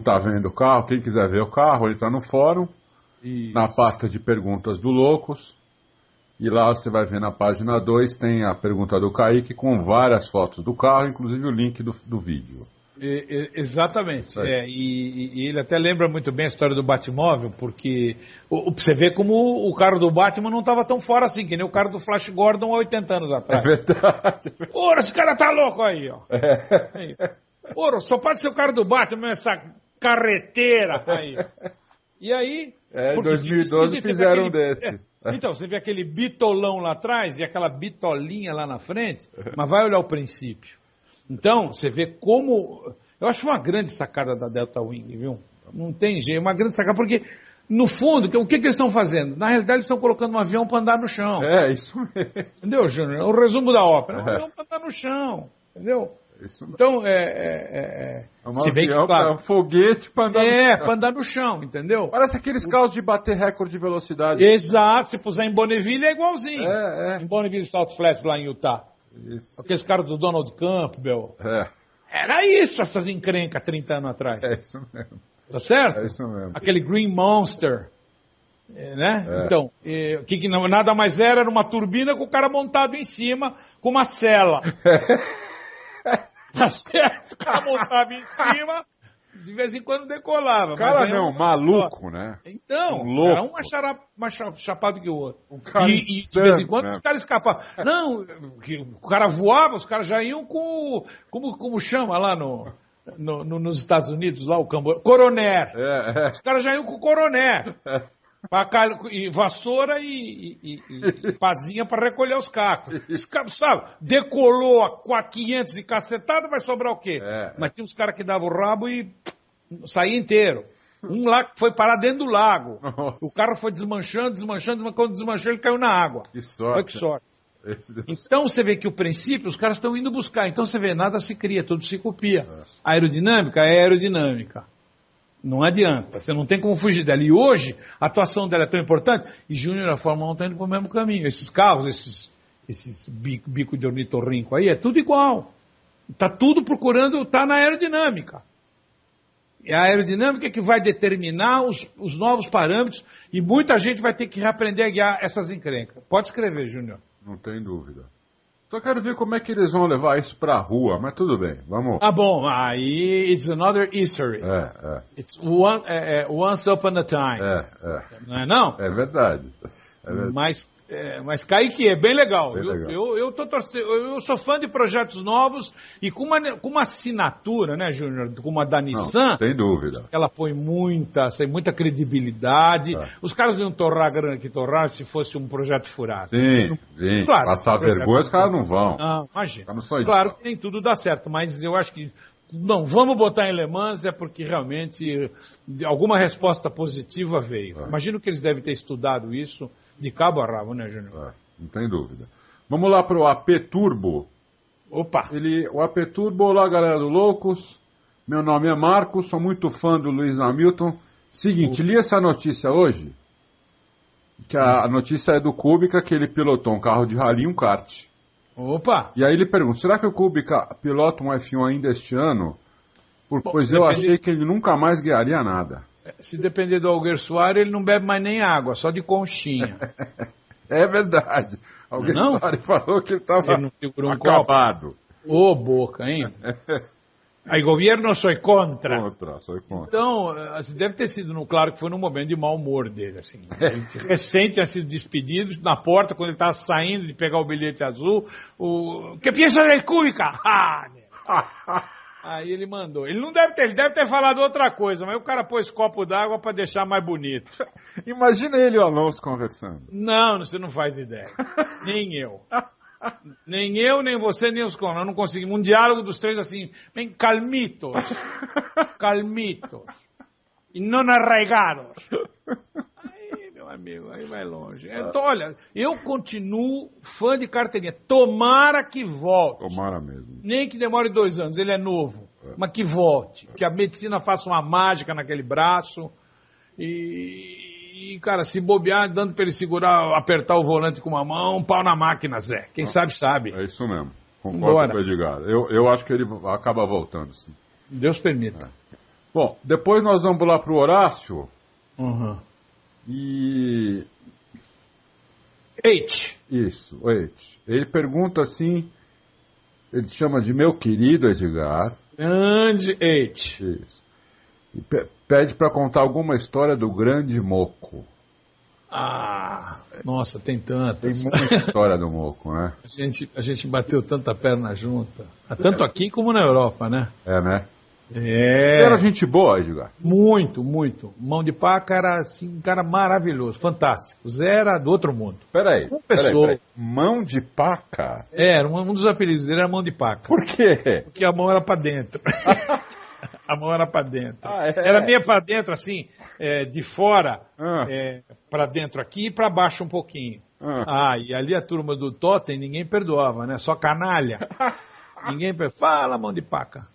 tá vendo o carro, quem quiser ver o carro, ele está no fórum, na pasta de perguntas do Loucos. E lá você vai ver na página 2, tem a pergunta do Kaique com várias fotos do carro, inclusive o link do vídeo. Exatamente. E ele até lembra muito bem a história do Batmóvel, porque você vê como o carro do Batman não estava tão fora assim, que nem o carro do Flash Gordon há 80 anos atrás. É verdade. Ora, esse cara tá louco aí, ó. Ora, só pode ser o carro do Batman, essa carreteira aí. E aí... em 2012 fizeram um desse. Então, você vê aquele bitolão lá atrás e aquela bitolinha lá na frente, mas vai olhar o princípio. Então, você vê como... Eu acho uma grande sacada da Delta Wing, viu? Não tem jeito, uma grande sacada, porque, no fundo, o que eles estão fazendo? Na realidade, eles estão colocando um avião para andar no chão. Isso mesmo. Entendeu, Júnior? O resumo da ópera. Um avião para andar no chão, entendeu? Isso mesmo. Então, se bem que, claro, é um foguete para andar no chão. Para andar no chão, entendeu? Parece aqueles carros de bater recorde de velocidade. Exato, se puser em Bonneville é igualzinho. Em Bonneville Salt Flats, lá em Utah. Isso. Aqueles caras do Donald Campbell. Era isso, essas encrencas 30 anos atrás. É isso mesmo. Tá certo? É isso mesmo. Aquele Green Monster. Né? Então, que nada mais era uma turbina com o cara montado em cima com uma cela. Tá certo? O cara montava em cima, de vez em quando decolava. O cara não, maluco, né? Então, louco. era mais chapado que o outro. Um cara e de vez em quando né? os caras escapavam. Não, o cara voava, os caras já iam com, como chama lá nos Estados Unidos, lá o coroner. Os caras já iam com o coroner. E vassoura e pazinha para recolher os cacos. Sabe, decolou a 500 e cacetada, vai sobrar o quê? Mas tinha uns caras que davam o rabo e saía inteiro. Um lá foi parar dentro do lago. Nossa. O carro foi desmanchando, mas quando desmanchou ele caiu na água. Que sorte. Olha que sorte. Então você vê que o princípio os caras estão indo buscar. Então você vê, nada se cria, tudo se copia. A aerodinâmica é aerodinâmica. Não adianta, você não tem como fugir dela. E hoje, a atuação dela é tão importante, e Júnior, a Fórmula 1 está indo para o mesmo caminho. Esses carros, esses bico de ornitorrinco aí, é tudo igual. Está tudo procurando, está na aerodinâmica. É a aerodinâmica que vai determinar os novos parâmetros, e muita gente vai ter que reaprender a guiar essas encrencas. Pode escrever, Júnior. Não tem dúvida. Só quero ver como é que eles vão levar isso pra rua, mas tudo bem, vamos. Ah, bom, aí it's another history. It's once upon a time. Não é não? É verdade. Mas Kaique, é bem legal. Bem legal. Eu sou fã de projetos novos e com uma assinatura, né, Júnior, como a da Nissan. Não tem dúvida. Ela põe muita credibilidade. Os caras não iam torrar a grana que torrar se fosse um projeto furado. Sim. Claro, passar vergonha os caras não vão. Não, imagina. Não claro que nem tudo dá certo, mas eu acho que não, vamos botar em Le Mans é porque realmente alguma resposta positiva veio. Imagino que eles devem ter estudado isso de cabo a rabo, né, Júnior? Não tem dúvida. Vamos lá para o AP Turbo. Opa! O AP Turbo, olá galera do Loucos. Meu nome é Marcos, sou muito fã do Lewis Hamilton. Seguinte, li essa notícia hoje, que a notícia é do Kubica, que ele pilotou um carro de rally e um kart. Opa! E aí ele pergunta, será que o Kubica pilota um F1 ainda este ano? Pois eu achei que ele nunca mais guiaria nada. Se depender do Alguer Soares, ele não bebe mais nem água, só de conchinha. É verdade. Alguer Soares falou que ele estava acabado. Ô, boca, hein? Aí, governo, sou contra. Sou contra. Então, assim, deve ter sido, claro que foi num momento de mau humor dele, assim. Ele recente tinha sido despedido na porta, quando ele estava saindo de pegar o bilhete azul. Que pensa del Kubica? Aí ele mandou. Ele deve ter falado outra coisa, mas o cara pôs copo d'água pra deixar mais bonito. Imagina ele e o Alonso conversando. Não, você não faz ideia. Nem eu. Nem eu, nem você, nem os conos. Nós não conseguimos. Um diálogo dos três assim, bem calmitos. Calmitos. E não arraigados. Aí, meu amigo, aí vai longe. Então, olha, eu continuo fã de carteirinha. Tomara que volte. Tomara mesmo. Nem que demore 2 anos, ele é novo. Mas que volte. Que a medicina faça uma mágica naquele braço. E, cara, se bobear, dando pra ele segurar, apertar o volante com uma mão, pau na máquina, Zé. Quem sabe, sabe. É isso mesmo. Concordo com o Edgar. Eu acho que ele acaba voltando, sim. Deus permita. Bom, depois nós vamos lá pro Horácio. Uhum. E... Isso, ele pergunta assim, ele chama de meu querido Edgar. Grande H. Isso. E pede para contar alguma história do Grande Moco. Ah, nossa, tem tantas. Tem muita história do Moco, né? A gente bateu tanta perna junta. Tanto aqui como na Europa, né? É, né? É. Era gente boa, Edgar? Muito, muito. Mão de Paca era assim, um cara maravilhoso, fantástico. Zé era do outro mundo. Peraí. Pessoa. Mão de Paca? Era, um dos apelidos dele era Mão de Paca. Por quê? Porque a mão era pra dentro. A mão era pra dentro. Ah, é? Era meio pra dentro, assim, de fora pra dentro aqui e pra baixo um pouquinho. E ali a turma do Totem, ninguém perdoava, né? Só canalha. Ninguém perdoava. Fala, Mão de Paca.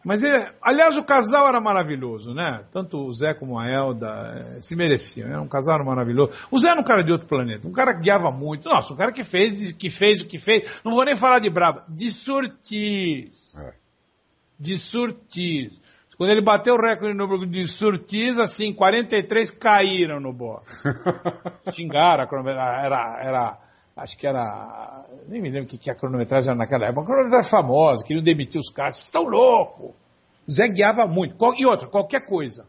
Mas, aliás, o casal era maravilhoso, né? Tanto o Zé como a Elda se mereciam. Era um casal maravilhoso. O Zé era um cara de outro planeta, um cara que guiava muito. Nossa, um cara que fez o que fez. Não vou nem falar de brava, de surtis. De surtis. Quando ele bateu o recorde no número de surtis, assim, 43 caíram no box. Xingaram a cronometragem. Acho que era... Nem me lembro o que a cronometragem era naquela época. Uma cronometragem famosa, queriam demitir os caras. Vocês estão loucos! O Zé guiava muito. E outra, qualquer coisa.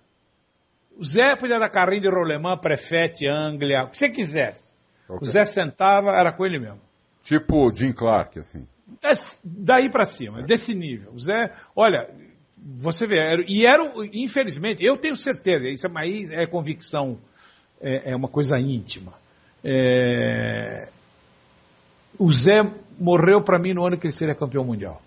O Zé podia dar carrinho de rolemã, prefete, Anglia, o que você quisesse. Okay. O Zé sentava, era com ele mesmo. Tipo Jim Clark, assim. Daí pra cima, desse nível. O Zé, olha, você vê, infelizmente, eu tenho certeza, isso aí é convicção, é uma coisa íntima. O Zé morreu para mim no ano que ele seria campeão mundial.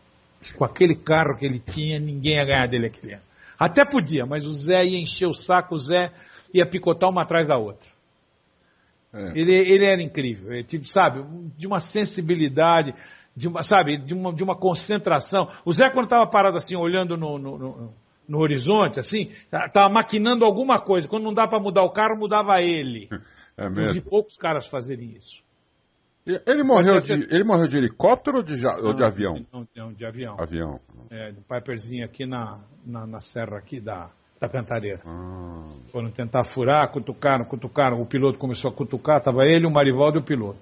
Com aquele carro que ele tinha, ninguém ia ganhar dele aquele ano. Até podia, mas o Zé ia encher o saco, o Zé ia picotar uma atrás da outra. Ele era incrível, tipo, sabe, de uma sensibilidade, de uma concentração. O Zé, quando estava parado assim, olhando no horizonte, assim, estava maquinando alguma coisa. Quando não dá para mudar o carro, mudava ele. É mesmo? Eu vi poucos caras fazerem isso. Ele morreu de helicóptero ou de avião? Não, de avião. Avião. De Piperzinho aqui na serra aqui da Cantareira. Foram tentar furar, cutucaram. O piloto começou a cutucar, estava ele, o Marivaldo e o piloto.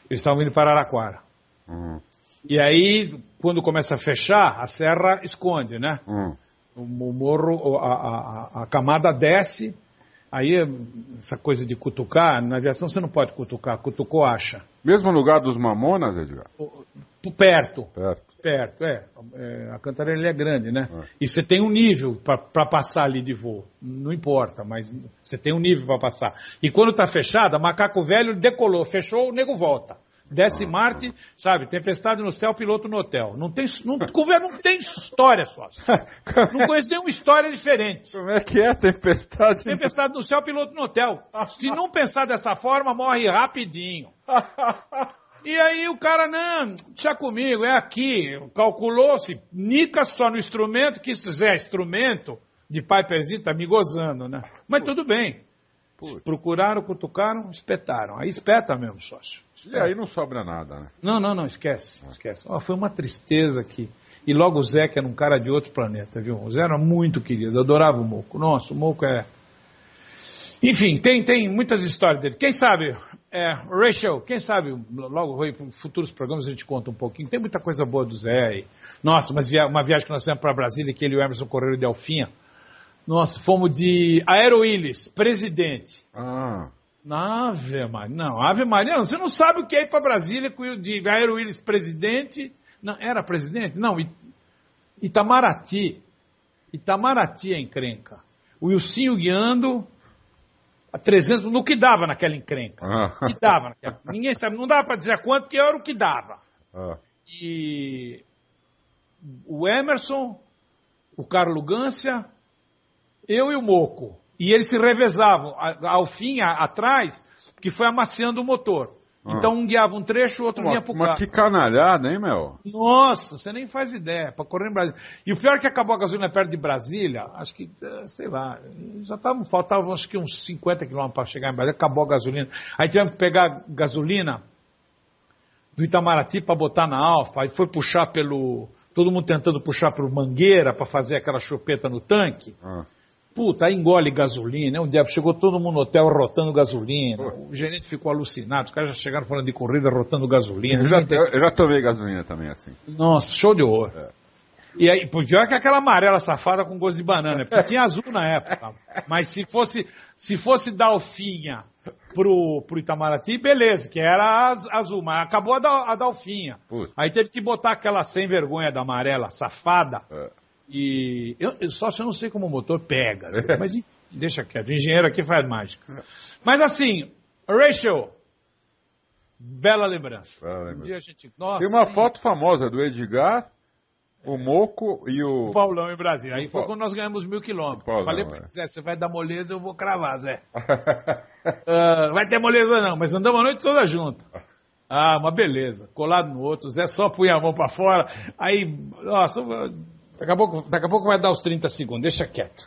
Eles estavam indo para Araraquara. E aí, quando começa a fechar, a serra esconde, né? O morro, a camada desce. Aí, essa coisa de cutucar, na aviação você não pode cutucar, cutucou, acha. Mesmo no lugar dos Mamonas, Edgar? Perto. A Cantareira é grande, né? E você tem um nível para passar ali de voo. Não importa, mas você tem um nível para passar. E quando está fechada, macaco velho decolou, fechou, o nego volta. Desce Marte, sabe, tempestade no céu, piloto no hotel. Não tem história só. Não conheço nenhuma história diferente. Como é que é tempestade? Tempestade no céu, piloto no hotel. Se não pensar dessa forma, morre rapidinho. E aí o cara, não, deixa comigo, é aqui. Calculou-se, nica só no instrumento, que isso é instrumento de Piperzinho, tá me gozando, né? Mas tudo bem. Procuraram, cutucaram, espetaram. Aí espeta mesmo, sócio. E aí não sobra nada, né? Não, esquece. Foi uma tristeza aqui. E logo o Zé, que era um cara de outro planeta, viu? O Zé era muito querido, eu adorava o Moco. Nossa, o Moco é... Enfim, tem muitas histórias dele. Quem sabe, Rachel, quem sabe, logo em futuros programas a gente conta um pouquinho. Tem muita coisa boa do Zé. Nossa, mas uma viagem que nós fizemos para Brasília, que ele e o Emerson correram de Alfinha. Nossa, fomos de Aeroillis, presidente. Ave Maria, você não sabe o que é ir para Brasília de Aeroillis presidente. Não, era presidente? Não, Itamaraty é encrenca. O Ilcinho guiando a 300, no que dava naquela encrenca. Que dava naquela, ninguém sabe, não dava para dizer quanto, que era o que dava. E o Emerson, o Carlo Gância, eu e o Moco. E eles se revezavam. Ao fim, atrás, que foi amaciando o motor. Então um guiava um trecho, o outro vinha pro carro. Mas que canalhada, hein, meu? Nossa, você nem faz ideia, para correr em Brasília. E o pior é que acabou a gasolina perto de Brasília, acho que, sei lá, faltavam acho que uns 50 quilômetros para chegar em Brasília, acabou a gasolina. Aí tivemos que pegar gasolina do Itamaraty para botar na Alfa, aí foi puxar todo mundo tentando puxar por mangueira para fazer aquela chupeta no tanque. Puta, aí engole gasolina, um dia chegou todo mundo no hotel rotando gasolina, o gerente ficou alucinado, os caras já chegaram falando de corrida rotando gasolina. Eu já tomei gasolina também assim. Nossa, show de horror. E aí, pior que aquela amarela safada com gosto de banana, porque tinha azul na época. Mas se fosse Dalfinha pro Itamaraty, beleza, que era azul, mas acabou a Dalfinha. Aí teve que botar aquela sem vergonha da amarela safada. E eu não sei como o motor pega, mas deixa quieto, o engenheiro aqui faz mágica. Mas assim, Rachel, bela lembrança. Um dia a gente, nossa, tem uma foto famosa do Edgar, o Moco e o Paulão em Brasília. Aí foi quando nós ganhamos 1.000 quilômetros. Falei pra ele, Zé, você vai dar moleza, eu vou cravar, Zé. Vai ter moleza não, mas andamos a noite toda junto. Uma beleza, colado no outro, Zé só punha a mão pra fora, aí, nossa, daqui a pouco vai dar os 30 segundos, deixa quieto.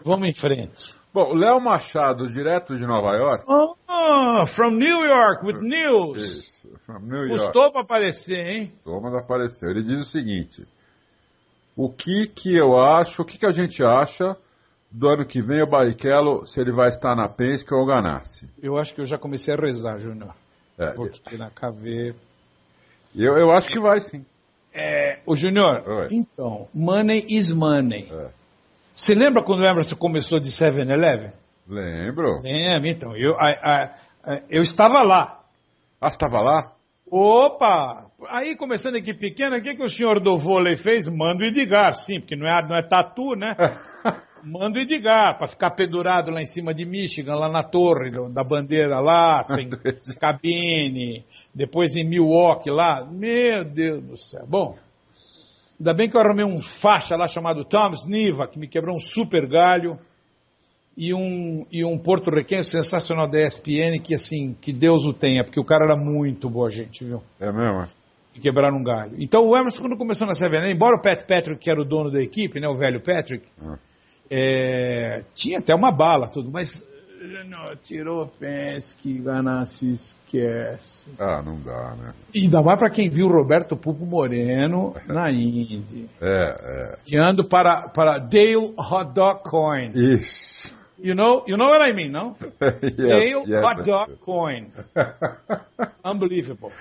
Vamos em frente. Bom, o Léo Machado, direto de Nova York. From New York, with news. Isso, from New York. Custou para aparecer, hein? Custou, mas apareceu. Ele diz o seguinte: o que a gente acha do ano que vem o Barrichello, se ele vai estar na Penske ou Ganassi? Eu acho que eu já comecei a rezar, Júnior. Porque na KV... Eu acho que vai, sim. Ô Júnior, então, money is money. Você lembra quando o Emerson começou de 7-Eleven? Lembro. Lembro, então. Eu estava lá. Você estava lá? Opa! Aí, começando a equipe pequena, o que o senhor do vôlei fez? Manda o Edgar, sim, porque não é tatu, né? Manda o Edgar, para ficar pendurado lá em cima de Michigan, lá na torre da bandeira lá, sem cabine. Depois em Milwaukee lá. Meu Deus do céu. Bom, ainda bem que eu arrumei um faixa lá chamado Tom Sniva, que me quebrou um super galho. E um porto-riquenho sensacional da ESPN, que assim, que Deus o tenha, porque o cara era muito boa gente, viu? É mesmo? E quebraram um galho. Então o Emerson, quando começou na 7-Eleven, embora o Pat Patrick, que era o dono da equipe, né, o velho Patrick, tinha até uma bala, tudo, mas não, tirou Penske, Ganassi, esquece. Não dá, né? E ainda mais para quem viu o Roberto Pupo Moreno na Indy. Guiando para Dale Hot Dog Coin. Isso. You know what I mean, não? Dale Hot Dog Coin. Unbelievable.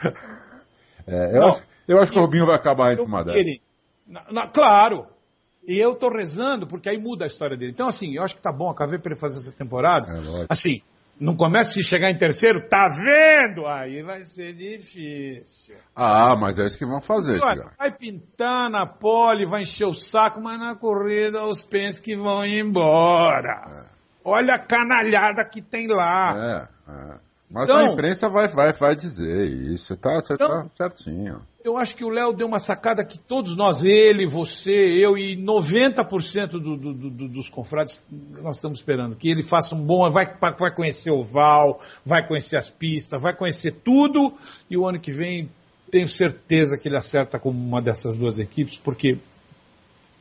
Eu acho que o Rubinho vai acabar em uma dessa. Claro. E eu tô rezando, porque aí muda a história dele. Então, assim, eu acho que tá bom a KV para ele fazer essa temporada. Assim, não começa a chegar em terceiro, tá vendo? Aí vai ser difícil. Mas é isso que vão fazer, Olha, vai pintar na pole, vai encher o saco, mas na corrida os Penske vão embora. Olha a canalhada que tem lá. Mas então, a imprensa vai dizer isso, você tá certinho. Eu acho que o Léo deu uma sacada que todos nós, ele, você, eu e 90% dos confrades, nós estamos esperando. Que ele faça um bom... Vai conhecer o Val, vai conhecer as pistas, vai conhecer tudo. E o ano que vem, tenho certeza que ele acerta com uma dessas duas equipes, porque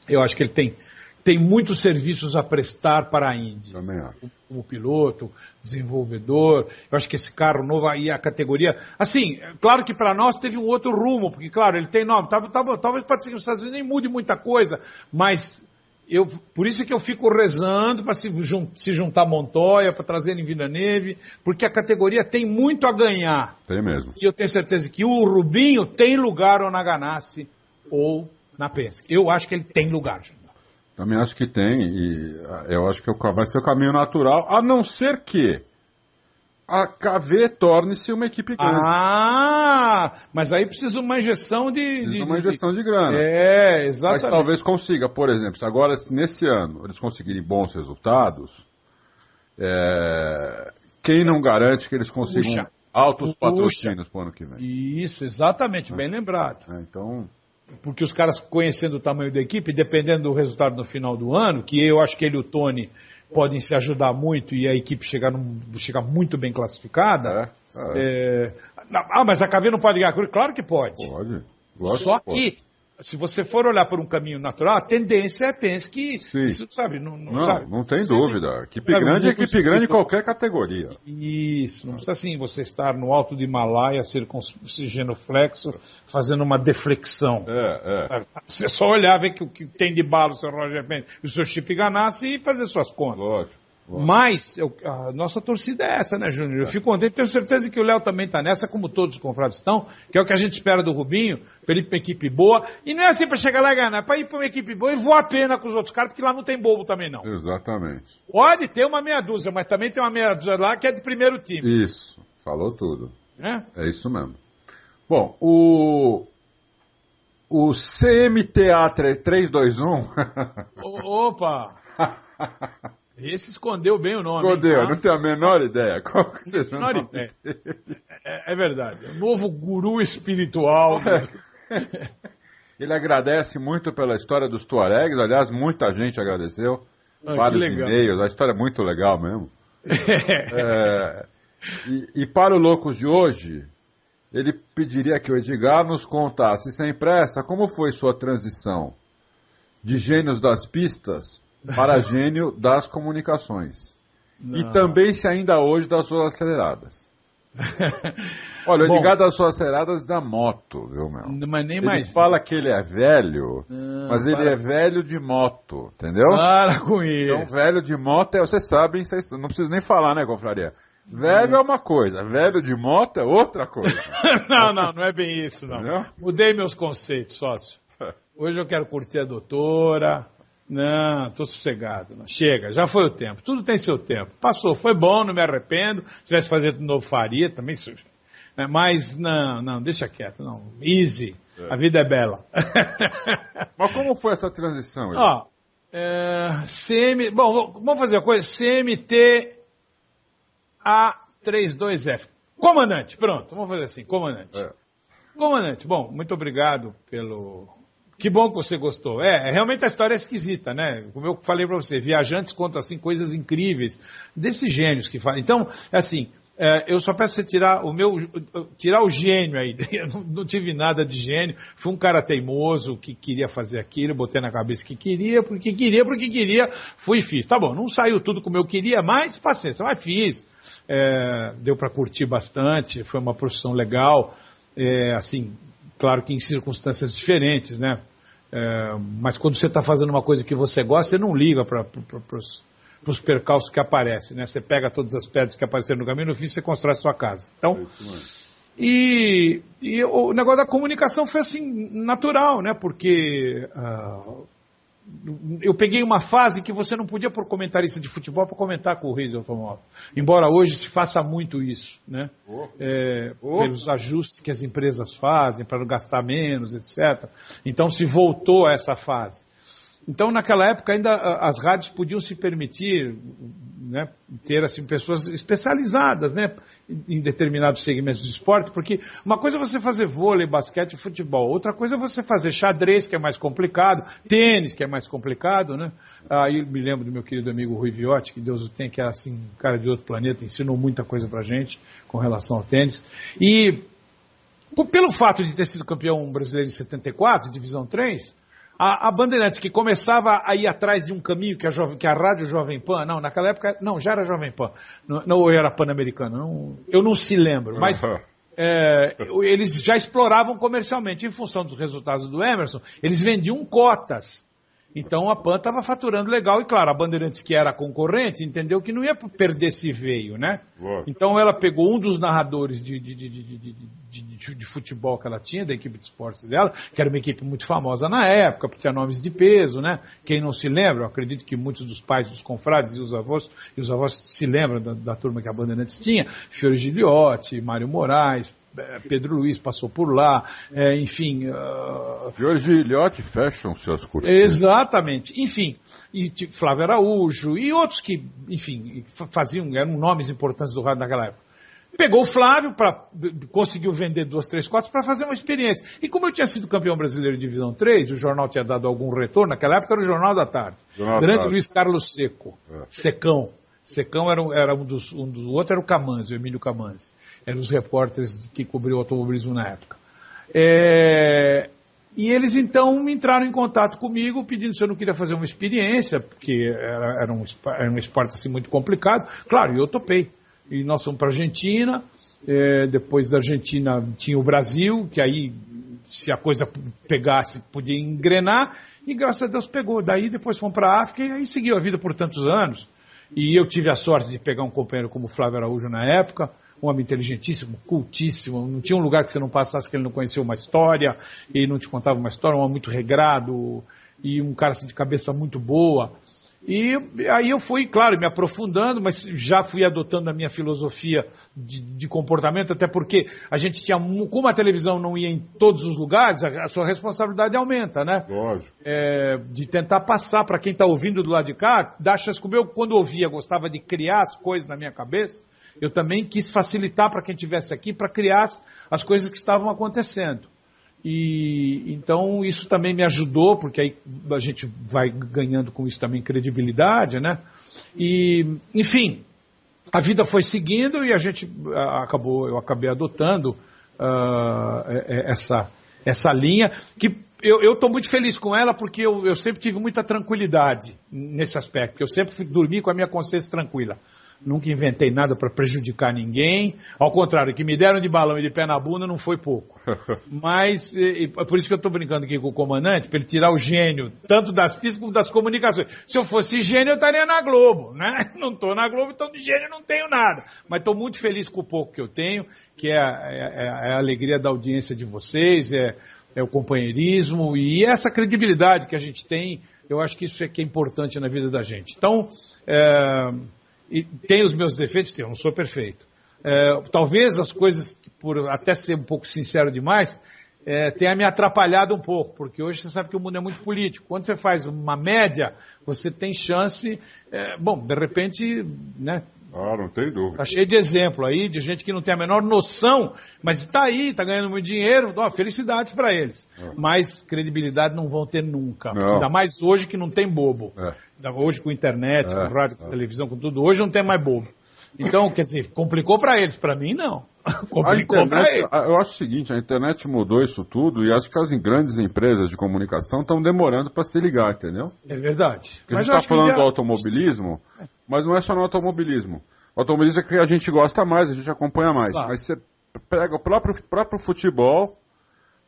eu acho que ele tem muitos serviços a prestar para a Indy. Também acho. Como piloto, desenvolvedor. Eu acho que esse carro novo aí, a categoria... Assim, claro que para nós teve um outro rumo, porque, claro, ele tem nome. Talvez pode ser que os Estados Unidos nem mude muita coisa, mas por isso é que eu fico rezando para se juntar a Montoya, para trazer ele em Villeneuve, porque a categoria tem muito a ganhar. Tem mesmo. E eu tenho certeza que o Rubinho tem lugar ou na Ganassi ou na Penske. Eu acho que ele tem lugar, Júnior. Também acho que tem, e eu acho que vai ser o caminho natural, a não ser que a KV torne-se uma equipe grande. Mas aí precisa uma injeção uma injeção de grana. Exatamente. Mas talvez consiga, por exemplo, se agora, nesse ano, eles conseguirem bons resultados, quem não garante que eles consigam altos patrocínios para o ano que vem? Isso, exatamente, bem lembrado. Então... Porque os caras, conhecendo o tamanho da equipe, dependendo do resultado no final do ano, que eu acho que ele e o Tony podem se ajudar muito e a equipe chegar muito bem classificada. Mas a KV não pode ganhar? Claro que pode. Pode. Só que, se você for olhar por um caminho natural, a tendência pense que... Isso, sabe? Não tem dúvida. Equipe grande é equipe grande em qualquer categoria. Isso. Não precisa assim você estar no alto do Himalaia, genuflexo, fazendo uma deflexão. Você só olhar, ver que o que tem de bala o seu Roger Pence e o seu Chip Ganassi e fazer suas contas. Lógico. Mas a nossa torcida é essa, né, Júnior? Eu fico contente, tenho certeza que o Léo também está nessa, como todos os confrades estão, que é o que a gente espera do Rubinho, para ele ir para uma equipe boa. E não é assim para chegar lá e ganhar, é para ir para uma equipe boa e voar a pena com os outros caras, porque lá não tem bobo também, não. Exatamente. Pode ter uma meia dúzia, mas também tem uma meia dúzia lá que é de primeiro time. Isso, falou tudo. É isso mesmo. Bom, o CMTA 321... Opa! Esse escondeu bem o nome. Escondeu, não tenho a menor ideia. Qual que seja o nome dele? É verdade. O novo guru espiritual. Ele agradece muito pela história dos Tuaregs. Aliás, muita gente agradeceu. Vários e-mails. A história é muito legal mesmo. E para o Loucos de hoje, ele pediria que o Edgar nos contasse sem pressa como foi sua transição de gênios das pistas para gênio das comunicações. E também se ainda hoje das suas aceleradas. Olha, o Edgar das suas aceleradas da moto, viu, meu? Mas nem ele mais. Fala que ele é velho, mas ele é velho de moto, entendeu? Para com isso. Então, velho de moto, vocês sabem, não preciso nem falar, né, confraria? Velho é uma coisa, velho de moto é outra coisa. não é bem isso, não. Entendeu? Mudei meus conceitos, sócio. Hoje eu quero curtir a doutora. Não, estou sossegado. Não. Chega, já foi o tempo. Tudo tem seu tempo. Passou, foi bom, não me arrependo. Se tivesse fazer de novo, faria também. Mas não, deixa quieto. Não. Easy. A vida é bela. Mas como foi essa transição? Bom, vamos fazer uma coisa. CMT A32F. Comandante, pronto. Vamos fazer assim, comandante. Comandante, bom, muito obrigado pelo... Que bom que você gostou. Realmente a história é esquisita, né? Como eu falei para você, viajantes contam assim coisas incríveis desses gênios que fazem. Então, assim, eu só peço você tirar o gênio aí. Eu não tive nada de gênio. Fui um cara teimoso que queria fazer aquilo, botei na cabeça que queria, porque queria, fui e fiz. Tá bom, não saiu tudo como eu queria, mas paciência, mas fiz. Deu para curtir bastante, foi uma profissão legal, assim, claro que em circunstâncias diferentes, né? Mas quando você está fazendo uma coisa que você gosta, você não liga para os percalços que aparecem, né? Você pega todas as pedras que apareceram no caminho, no fim você constrói a sua casa. Então, e o negócio da comunicação foi assim, natural, né? Porque eu peguei uma fase que você não podia pôr comentarista de futebol para comentar corrida automóvel. Embora hoje se faça muito isso, né? Pelos ajustes que as empresas fazem para não gastar menos, etc. Então se voltou a essa fase. Então naquela época ainda as rádios podiam se permitir, né, ter assim, pessoas especializadas, né, em determinados segmentos de esporte, porque uma coisa é você fazer vôlei, basquete, futebol, outra coisa é você fazer xadrez, que é mais complicado, tênis, que é mais complicado, né? Aí eu me lembro do meu querido amigo Rui Viotti, que Deus o tenha, que é assim, um cara de outro planeta, ensinou muita coisa pra gente com relação ao tênis. E pelo fato de ter sido campeão brasileiro em 74, divisão 3, a Bandeirantes, que começava a ir atrás de um caminho que a Rádio Jovem Pan, não, naquela época, não, já era Jovem Pan, não era Pan-Americano, eu não se lembro, mas eles já exploravam comercialmente, em função dos resultados do Emerson, eles vendiam cotas. Então a PAN estava faturando legal e, claro, a Bandeirantes, que era concorrente, entendeu que não ia perder esse veio, né? Então ela pegou um dos narradores de futebol que ela tinha, da equipe de esportes dela, que era uma equipe muito famosa na época, porque tinha nomes de peso, né? Quem não se lembra, eu acredito que muitos dos pais dos confrades e os avós se lembram da turma que a Bandeirantes tinha, Fiore Gigliotti, Mário Moraes, Pedro Luiz passou por lá, enfim... Fiore Gigliotti fecham seus cortinas. Exatamente, enfim, e Flávio Araújo e outros que, enfim, eram nomes importantes do rádio naquela época. Pegou o Flávio, conseguiu vender 2, 3 cotas para fazer uma experiência. E como eu tinha sido campeão brasileiro de Divisão 3, o jornal tinha dado algum retorno, naquela época era o Jornal da Tarde. Grande Luiz Carlos Seco, Secão. Secão era um dos... O outro era o Camanzi, o Emílio Camanzi. Eram os repórteres que cobriam o automobilismo na época. E eles então entraram em contato comigo pedindo se eu não queria fazer uma experiência, porque era um esporte assim muito complicado. Claro, e eu topei. E nós fomos para a Argentina, depois da Argentina tinha o Brasil, que aí se a coisa pegasse podia engrenar, e graças a Deus pegou. Daí depois fomos para a África e aí seguiu a vida por tantos anos. E eu tive a sorte de pegar um companheiro como o Flávio Araújo na época, um homem inteligentíssimo, cultíssimo, não tinha um lugar que você não passasse que ele não conhecia uma história, e não te contava uma história, um homem muito regrado, e um cara assim, de cabeça muito boa. E aí eu fui, claro, me aprofundando, mas já fui adotando a minha filosofia de comportamento, até porque a gente tinha, como a televisão não ia em todos os lugares, a sua responsabilidade aumenta, né? Lógico. De tentar passar para quem está ouvindo do lado de cá, dar chance, como eu, quando ouvia, gostava de criar as coisas na minha cabeça, eu também quis facilitar para quem estivesse aqui para criar as coisas que estavam acontecendo. E então isso também me ajudou, porque aí a gente vai ganhando com isso também credibilidade, né? E, enfim, a vida foi seguindo e a gente eu acabei adotando essa linha, que eu estou muito feliz com ela, porque eu sempre tive muita tranquilidade nesse aspecto, eu sempre fui dormir com a minha consciência tranquila. Nunca inventei nada para prejudicar ninguém. Ao contrário, o que me deram de balão e de pé na bunda não foi pouco. Mas, por isso que eu estou brincando aqui com o comandante, para ele tirar o gênio, tanto das pistas como das comunicações. Se eu fosse gênio, eu estaria na Globo, né? Não estou na Globo, então de gênio não tenho nada. Mas estou muito feliz com o pouco que eu tenho, que é a alegria da audiência de vocês, é o companheirismo e essa credibilidade que a gente tem. Eu acho que isso é que é importante na vida da gente. Então... E tem os meus defeitos, eu não sou perfeito. Talvez as coisas, por até ser um pouco sincero demais, tenha me atrapalhado um pouco, porque hoje você sabe que o mundo é muito político. Quando você faz uma média, você tem chance, de repente, né? Não tem dúvida. Está cheio de exemplo aí, de gente que não tem a menor noção, mas está aí, está ganhando muito dinheiro, felicidades para eles. Mas credibilidade não vão ter nunca. Não. Ainda mais hoje que não tem bobo. Hoje com internet, com rádio, com televisão, com tudo, hoje não tem mais bobo. Então, quer dizer, complicou para eles, para mim não. Complicou para eles. Eu acho o seguinte, a internet mudou isso tudo e acho que as grandes empresas de comunicação estão demorando para se ligar, entendeu? É verdade. Porque a gente está falando do automobilismo, mas não é só no automobilismo. O automobilismo é que a gente gosta mais, a gente acompanha mais. Claro. Mas você pega o próprio futebol,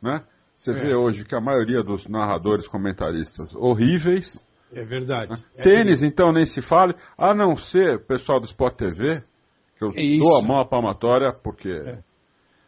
né? Você vê hoje que a maioria dos narradores, comentaristas, horríveis. É verdade. Né? Tênis, então, nem se fale, a não ser o pessoal do Sport TV, que eu dou a mão à palmatória, porque...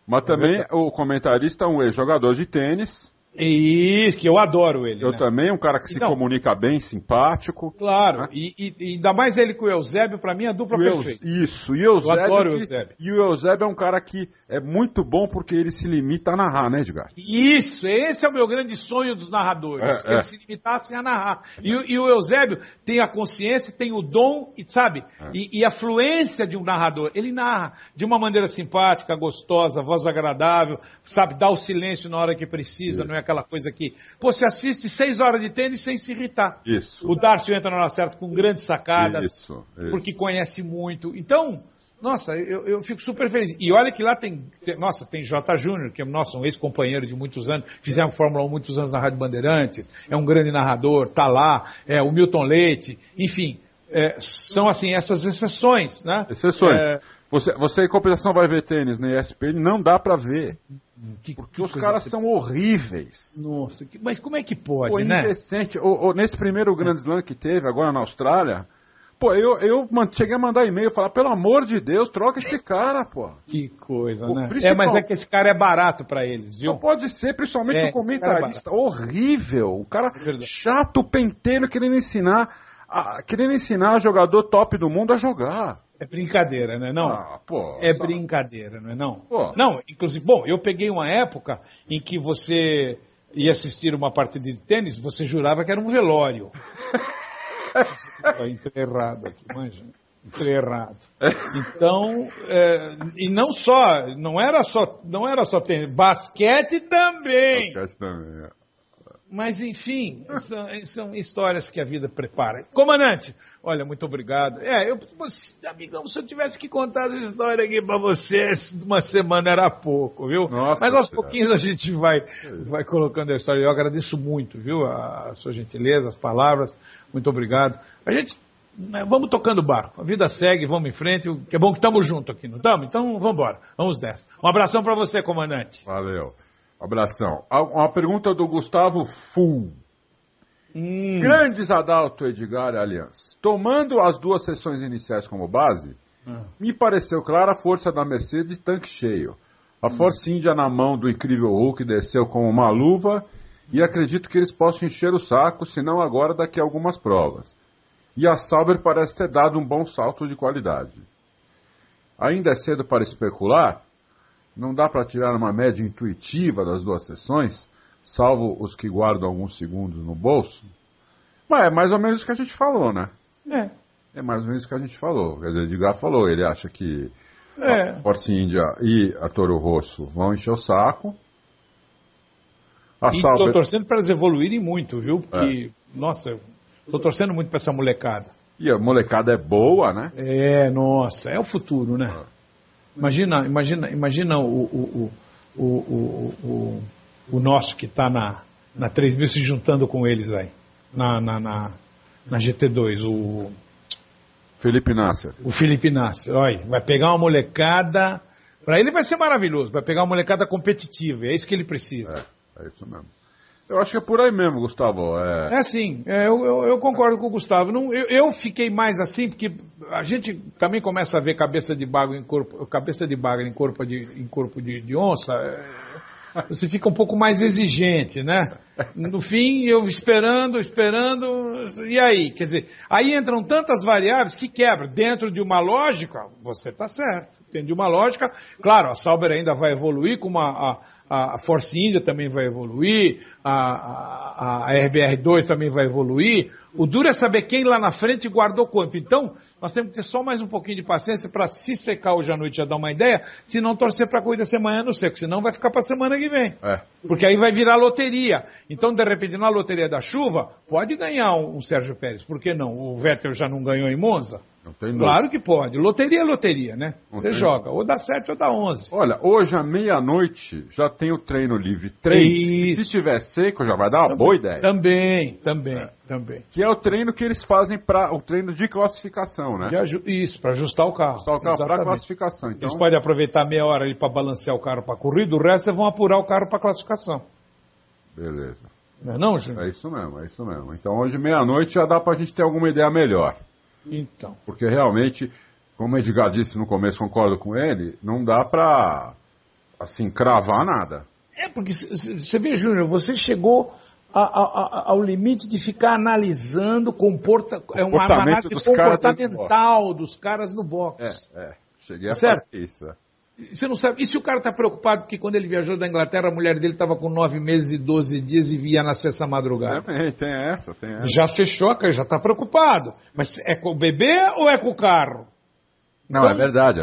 Mas também o comentarista é um ex-jogador de tênis. Isso, que eu adoro ele. Eu também, um cara que se comunica bem, simpático. Claro, né? e ainda mais ele com o Eusébio, pra mim é a dupla perfeita. Isso, e eu adoro o Eusébio. E o Eusébio é um cara que é muito bom porque ele se limita a narrar, né, Edgar? Isso, esse é o meu grande sonho dos narradores, que eles se limitassem a narrar. E o Eusébio tem a consciência, tem o dom, sabe? E a fluência de um narrador. Ele narra de uma maneira simpática, gostosa, voz agradável, sabe? Dá o silêncio na hora que precisa, não é aquela coisa que... Você assiste 6 horas de tênis sem se irritar. Isso. O Darcio entra na hora certa com grandes sacadas, porque conhece muito. Então, nossa, eu fico super feliz. E olha que lá tem J. Júnior, que é um ex-companheiro de muitos anos, fizeram Fórmula 1 muitos anos na Rádio Bandeirantes, é um grande narrador, tá lá, o Milton Leite, enfim... são assim essas exceções, né? Exceções. Você em compensação vai ver tênis na ESPN, não dá pra ver. Porque os caras são horríveis. Nossa, mas como é que pode, pô, né? Indecente. Nesse primeiro Grand Slam que teve agora na Austrália, pô, eu cheguei a mandar e-mail e falar, pelo amor de Deus, troca esse cara, pô. Que coisa, Pô, né? principal- Mas é que esse cara é barato pra eles, viu? Não pode ser, principalmente o comentarista horrível. O cara chato, pentelho, querendo ensinar jogador top do mundo a jogar. É brincadeira, né? Não. Pô, é brincadeira, não é não? Pô. Não, inclusive, bom, eu peguei uma época em que você ia assistir uma partida de tênis, você jurava que era um velório. Entrei errado aqui, manja. Entrei errado. Então, e não era só tênis, basquete também. Basquete também, é. Mas, enfim, são histórias que a vida prepara. Comandante, olha, muito obrigado. Amigão, se eu tivesse que contar essa história aqui pra você, uma semana era pouco, viu? Nossa, mas aos pouquinhos a gente vai colocando a história. Eu agradeço muito, viu, a sua gentileza, as palavras. Muito obrigado. Vamos tocando o barco. A vida segue, vamos em frente. Que é bom que estamos juntos aqui, não estamos? Então, vamos embora. Vamos nessa. Um abração pra você, comandante. Valeu. Abração. Uma pergunta do Gustavo Full. Grandes Adalto, Edgar e Allianz. Tomando as 2 sessões iniciais como base, me pareceu clara a força da Mercedes tanque cheio. A Force India na mão do incrível Hulk desceu como uma luva e acredito que eles possam encher o saco, se não agora, daqui a algumas provas. E a Sauber parece ter dado um bom salto de qualidade. Ainda é cedo para especular? Não dá para tirar uma média intuitiva das 2 sessões, salvo os que guardam alguns segundos no bolso? Mas é mais ou menos o que a gente falou, né? É mais ou menos o que a gente falou. Quer dizer, o Edgar falou, ele acha que a Force India e a Toro Rosso vão encher o saco. Estou torcendo para eles evoluírem muito, viu? Porque, nossa, estou torcendo muito para essa molecada. E a molecada é boa, né? Nossa, é o futuro, né? Imagina o nosso que está na 3000 se juntando com eles aí, na GT2, o Felipe Nasser. O Felipe Nasser, olha, vai pegar uma molecada, para ele vai ser maravilhoso, vai pegar uma molecada competitiva, é isso que ele precisa. É isso mesmo. Eu acho que é por aí mesmo, Gustavo. Sim, eu concordo com o Gustavo. Eu fiquei mais assim, porque a gente também começa a ver cabeça de bagre em corpo de onça. Você fica um pouco mais exigente, né? No fim, eu esperando, e aí? Quer dizer, aí entram tantas variáveis que quebra. Dentro de uma lógica, você está certo. Dentro de uma lógica, claro, a Sauber ainda vai evoluir, como a Force India também vai evoluir, a RBR2 também vai evoluir. O duro é saber quem lá na frente guardou quanto. Então, nós temos que ter só mais um pouquinho de paciência para se secar hoje à noite já dar uma ideia, se não torcer para a corrida ser amanhã no seco, senão vai ficar para a semana que vem. Porque aí vai virar loteria. Então, de repente, na loteria da chuva, pode ganhar um Sérgio Pérez. Por que não? O Vettel já não ganhou em Monza? Claro que pode. Loteria é loteria, né? Você joga. Ou dá 7 ou dá 11. Olha, hoje à meia-noite já tem o treino livre 3. Se tiver seco, já vai dar uma boa ideia. Também. Que é o treino que eles fazem para o treino de classificação, né? Isso, para ajustar o carro. Ajustar o carro para classificação. Então... Eles podem aproveitar meia hora ali para balancear o carro para a corrida, o resto eles vão apurar o carro para classificação. Beleza. Não é não, Júnior? É isso mesmo. Então hoje meia-noite já dá para a gente ter alguma ideia melhor. Então. Porque realmente, como o Edgar disse no começo, concordo com ele, não dá para, assim, cravar nada. Porque você vê, Júnior, você chegou ao limite de ficar analisando uma análise comportamental dos caras no box. Cheguei a fazer isso. Você não sabe. E se o cara está preocupado porque quando ele viajou da Inglaterra, a mulher dele estava com 9 meses e 12 dias e via nascer essa madrugada? Tem essa. Já fechou, já está preocupado. Mas é com o bebê ou é com o carro? Não, então, é verdade.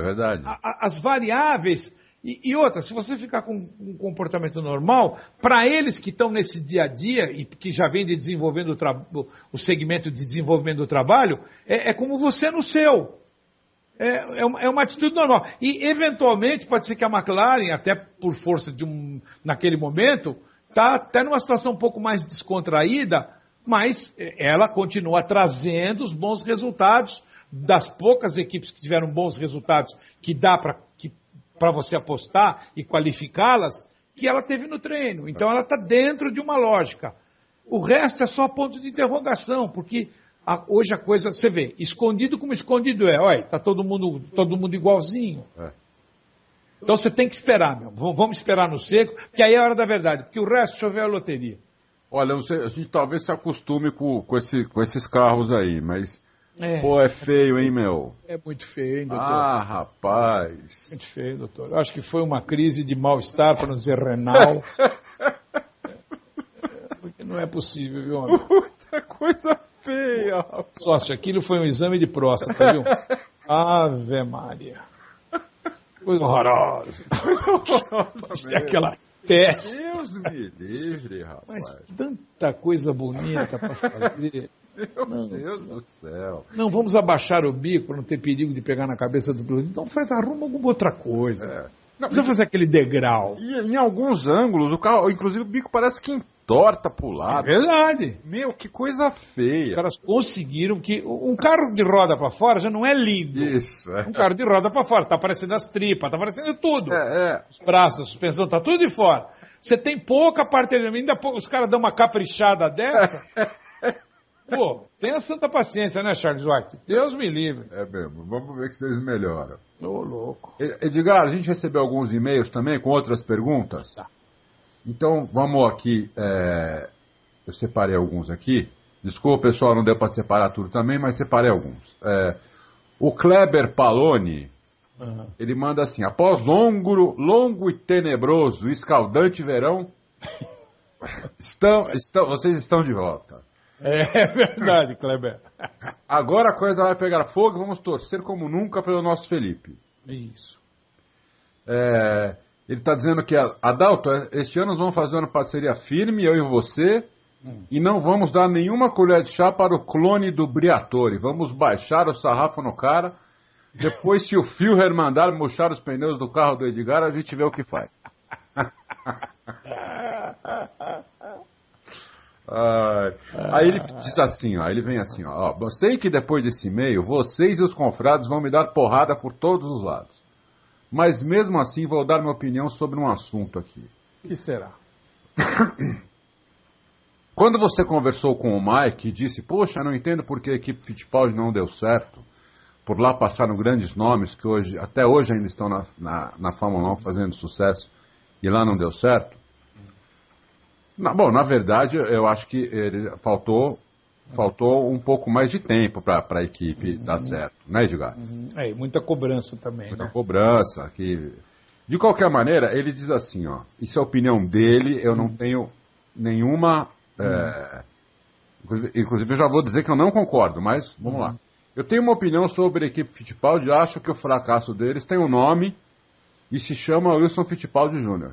As variáveis. E outra, se você ficar com um comportamento normal, para eles que estão nesse dia a dia e que já vem de desenvolvendo o segmento de desenvolvimento do trabalho, é como você no seu. É uma atitude normal. E, eventualmente, pode ser que a McLaren, até por força naquele momento, está até numa situação um pouco mais descontraída, mas ela continua trazendo os bons resultados das poucas equipes que tiveram bons resultados, que dá para você apostar e qualificá-las, que ela teve no treino. Então ela está dentro de uma lógica. O resto é só ponto de interrogação, porque hoje a coisa, você vê, escondido como escondido é. Olha, está todo mundo igualzinho. Então você tem que esperar, meu. Vamos esperar no seco, que aí é a hora da verdade, porque o resto chover a loteria. Olha, a gente talvez se acostume com esses carros aí, mas... Pô, é feio, hein, meu? É muito feio, hein, doutor? Ah, rapaz. Muito feio, doutor. Eu acho que foi uma crise de mal-estar, para não dizer renal. Porque não é possível, viu, amigo? Muita coisa feia, rapaz. Sócio, aquilo foi um exame de próstata, viu? Ave Maria. Coisa horrorosa. Coisa Aquela peste. Deus me livre, rapaz. Mas tanta coisa bonita para fazer. Meu Deus do céu. Não, vamos abaixar o bico para não ter perigo de pegar na cabeça do piloto. Então arruma alguma outra coisa. Não precisa fazer aquele degrau. E em alguns ângulos, o carro, inclusive o bico parece que entorta pro lado. É verdade. Meu, que coisa feia. Os caras conseguiram que... Um carro de roda para fora já não é lindo. Isso. Um carro de roda para fora. Tá aparecendo as tripas, tá aparecendo tudo. Os braços, a suspensão, tá tudo de fora. Você tem pouca parte... Ainda os caras dão uma caprichada dessa... Pô, tenha santa paciência, né, Charles White? Deus me livre. É mesmo, vamos ver que vocês melhoram. Ô, louco. Edgar, a gente recebeu alguns e-mails também com outras perguntas. Tá. Então, vamos aqui, eu separei alguns aqui. Desculpa, pessoal, não deu para separar tudo também, mas separei alguns. O Kleber Paloni, ele manda assim, após longo e tenebroso, escaldante verão, vocês estão de volta. É verdade, Kleber. Agora a coisa vai pegar fogo e vamos torcer como nunca pelo nosso Felipe. Isso. Ele está dizendo que, Adalto, este ano nós vamos fazer uma parceria firme, eu e você, e não vamos dar nenhuma colher de chá para o clone do Briatore. Vamos baixar o sarrafo no cara. Depois, se o Führer mandar murchar os pneus do carro do Edgar, a gente vê o que faz. Aí ele diz assim, ele vem assim, eu sei que depois desse e-mail, vocês e os confrades vão me dar porrada por todos os lados. Mas mesmo assim vou dar minha opinião sobre um assunto aqui. O que será? Quando você conversou com o Mike e disse, poxa, não entendo por que a equipe Fittipaldi não deu certo, por lá passaram grandes nomes que até hoje ainda estão na Fórmula 1 fazendo sucesso, e lá não deu certo. Bom, na verdade, eu acho que faltou um pouco mais de tempo para a equipe dar certo, né, Edgar? E muita cobrança também, muita cobrança. De qualquer maneira, ele diz assim, isso é a opinião dele, eu não tenho nenhuma... inclusive, eu já vou dizer que eu não concordo, mas vamos lá. Eu tenho uma opinião sobre a equipe Fittipaldi, acho que o fracasso deles tem um nome... E se chama Wilson Fittipaldi Jr.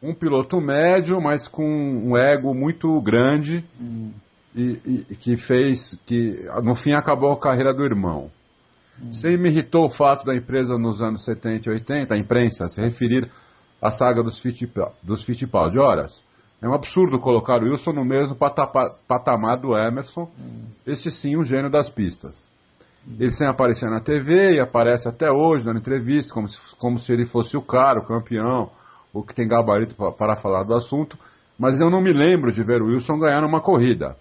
Um piloto médio, mas com um ego muito grande e que no fim acabou a carreira do irmão. Sempre me irritou o fato da empresa nos anos 70 e 80, a imprensa, se referir à saga dos Fittipaldi. Ora, é um absurdo colocar o Wilson no mesmo patamar do Emerson, este sim um gênio das pistas. Ele sempre aparecia na TV e aparece até hoje, dando entrevista, como se ele fosse o cara, o campeão, o que tem gabarito para falar do assunto. Mas eu não me lembro de ver o Wilson ganhar uma corrida.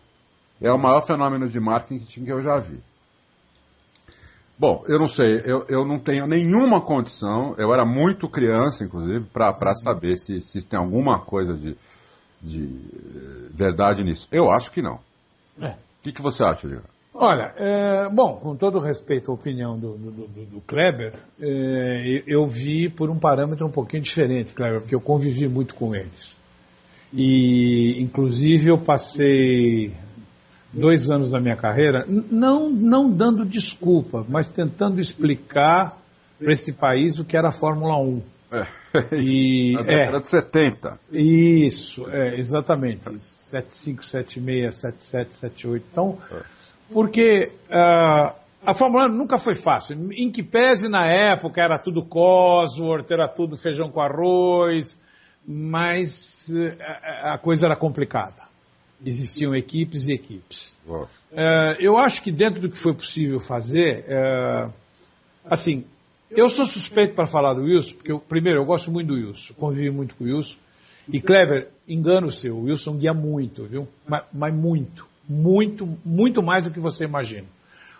É o maior fenômeno de marketing que eu já vi. Bom, eu não sei, eu não tenho nenhuma condição, eu era muito criança, inclusive, para saber se tem alguma coisa de verdade nisso. Eu acho que não. O que você acha, Diego? Olha, bom, com todo respeito à opinião do Kleber, eu vi por um parâmetro um pouquinho diferente, Kleber, porque eu convivi muito com eles. E, inclusive, eu passei 2 anos da minha carreira, não dando desculpa, mas tentando explicar para esse país o que era a Fórmula 1. Na década de 70. Isso, exatamente. 75, 76, 77, 78. Então... Porque a Fórmula 1 nunca foi fácil. Em que pese na época era tudo Cosworth, era tudo feijão com arroz, mas a coisa era complicada. Existiam equipes e equipes. Lógico. Eu acho que dentro do que foi possível fazer, assim, eu sou suspeito para falar do Wilson, porque, primeiro, eu gosto muito do Wilson, convivi muito com o Wilson. E, Kleber, engano seu, o Wilson guia muito, viu? Mas muito, muito, muito mais do que você imagina.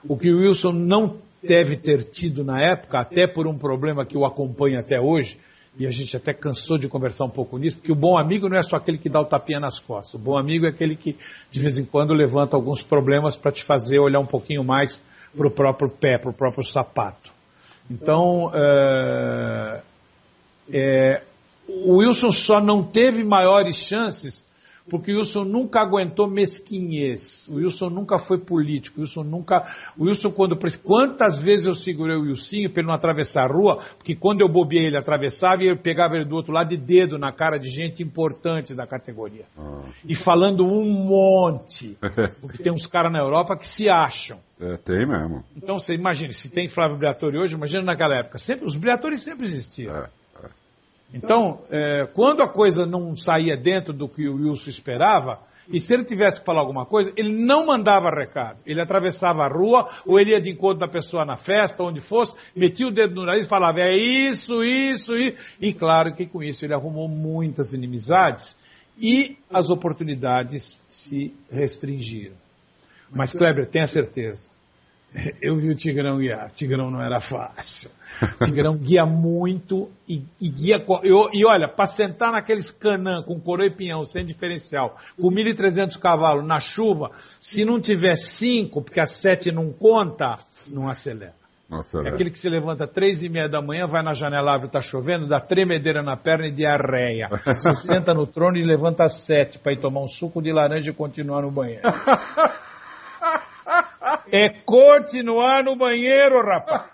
O que o Wilson não deve ter tido na época, até por um problema que o acompanha até hoje, e a gente até cansou de conversar um pouco nisso, porque o bom amigo não é só aquele que dá o tapinha nas costas. O bom amigo é aquele que, de vez em quando, levanta alguns problemas para te fazer olhar um pouquinho mais para o próprio pé, para o próprio sapato. Então, o Wilson só não teve maiores chances porque o Wilson nunca aguentou mesquinhez. O Wilson nunca foi político. Quantas vezes eu segurei o Wilsinho para ele não atravessar a rua, porque quando eu bobeei ele atravessava e eu pegava ele do outro lado de dedo na cara de gente importante da categoria. E falando um monte. Porque tem uns caras na Europa que se acham. Tem mesmo. Então você imagina, se tem Flávio Briatore hoje, imagina naquela época. Os Briatores sempre existiam. Então, quando a coisa não saía dentro do que o Wilson esperava, e se ele tivesse que falar alguma coisa, ele não mandava recado. Ele atravessava a rua, ou ele ia de encontro da pessoa na festa, onde fosse, metia o dedo no nariz e falava, é isso. E claro que com isso ele arrumou muitas inimizades e as oportunidades se restringiram. Mas, Kleber, tenha certeza. Eu vi o Tigrão guiar. O Tigrão não era fácil. O Tigrão guia muito e guia... E olha, para sentar naqueles canã com coroa e pinhão, sem diferencial, com 1.300 cavalos na chuva, se não tiver 5, porque a 7 não conta, não acelera. É aquele que se levanta 3h30 da manhã, vai na janela, abre, está chovendo, dá tremedeira na perna e diarreia. Se senta no trono e levanta às 7 para ir tomar um suco de laranja e continuar no banheiro. É continuar no banheiro, rapaz.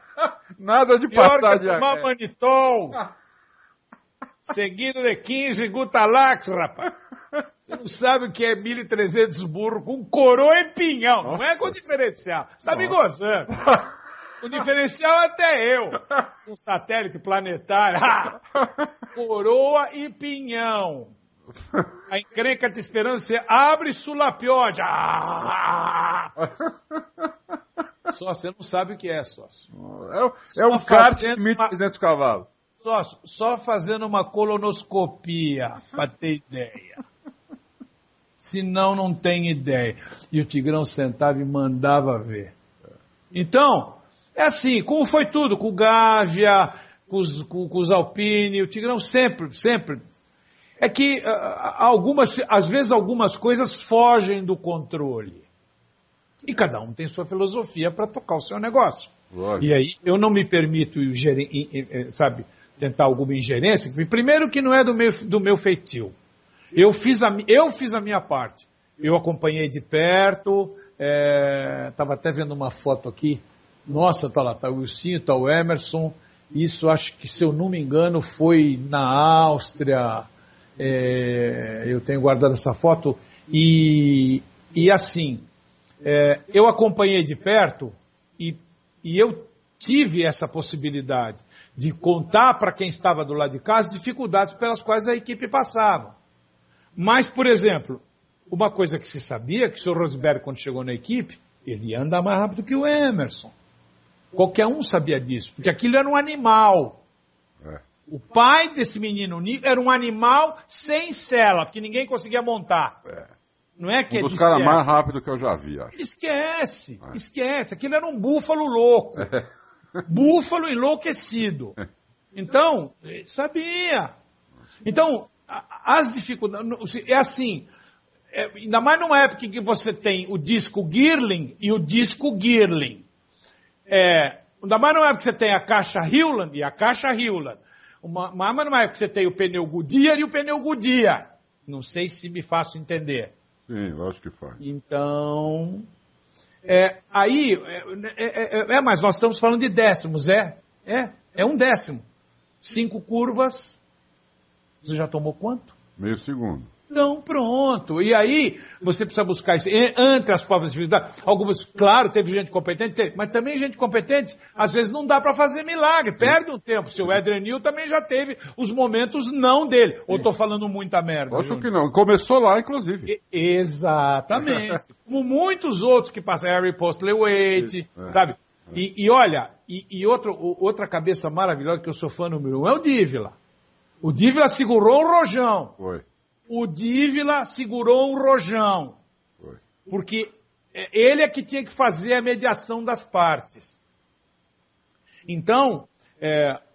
Nada de passar de tomar manitol. Seguido de 15 Gutalax, rapaz. Você não sabe o que é 1.300 burros com coroa e pinhão. Nossa. Não é com diferencial. Você tá me gozando. O diferencial até eu. Um satélite planetário. Coroa e pinhão. A encrenca te esperando, você abre sulapiode. Sócio, você não sabe o que é, sócio. É um kart de 1.300 cavalos. Sócio, só fazendo uma colonoscopia, pra ter ideia. Senão não tem ideia. E o Tigrão sentava e mandava ver. Então, é assim, como foi tudo, com o Gávea, com os Alpine, o Tigrão sempre... É que às vezes algumas coisas fogem do controle. E cada um tem sua filosofia para tocar o seu negócio. Lógico. E aí eu não me permito, tentar alguma ingerência. Primeiro que não é do meu feitio. Eu fiz a minha parte. Eu acompanhei de perto, estava até vendo uma foto aqui. Nossa, tá lá, tá o Wilsinho, tá o Emerson. Isso acho que, se eu não me engano, foi na Áustria. Eu tenho guardado essa foto e assim, eu acompanhei de perto e eu tive essa possibilidade de contar para quem estava do lado de cá as dificuldades pelas quais a equipe passava. Mas, por exemplo, uma coisa que se sabia, que o Sr. Rosberg, quando chegou na equipe, ele ia andar mais rápido que o Emerson. Qualquer um sabia disso, porque aquilo era um animal. O pai desse menino era um animal sem sela, porque ninguém conseguia montar. Não é que um dos caras mais rápidos que eu já vi, acho. Esquece. Aquilo era um búfalo louco. Búfalo enlouquecido. Então, sabia. Então, as dificuldades... É assim, ainda mais numa época em que você tem o disco Girling e o disco Girling. Ainda mais numa época que você tem a caixa Hewland e a caixa Hewland. Mas numa época que você tem o pneu Goodyear e o pneu Goodyear. Não sei se me faço entender. Sim, lógico que faz. Então, mas nós estamos falando de décimos, é um décimo. 5 curvas, você já tomou quanto? Meio segundo. Então, pronto. E aí, você precisa buscar isso entre as próprias dificuldades. Algumas, claro, teve gente competente, teve, mas também gente competente, às vezes não dá para fazer milagre, perde um tempo. Seu Adrian Newey também já teve os momentos não dele. Ou estou falando muita merda? Acho que não. Começou lá, inclusive. Exatamente. Como muitos outros que passaram, Harry Postlewaite, sabe? E olha, outra cabeça maravilhosa que eu sou fã número 1 é o Dívila. O Dívila segurou um rojão. Foi. O Dívila segurou um rojão. Foi. Porque ele é que tinha que fazer a mediação das partes. Então,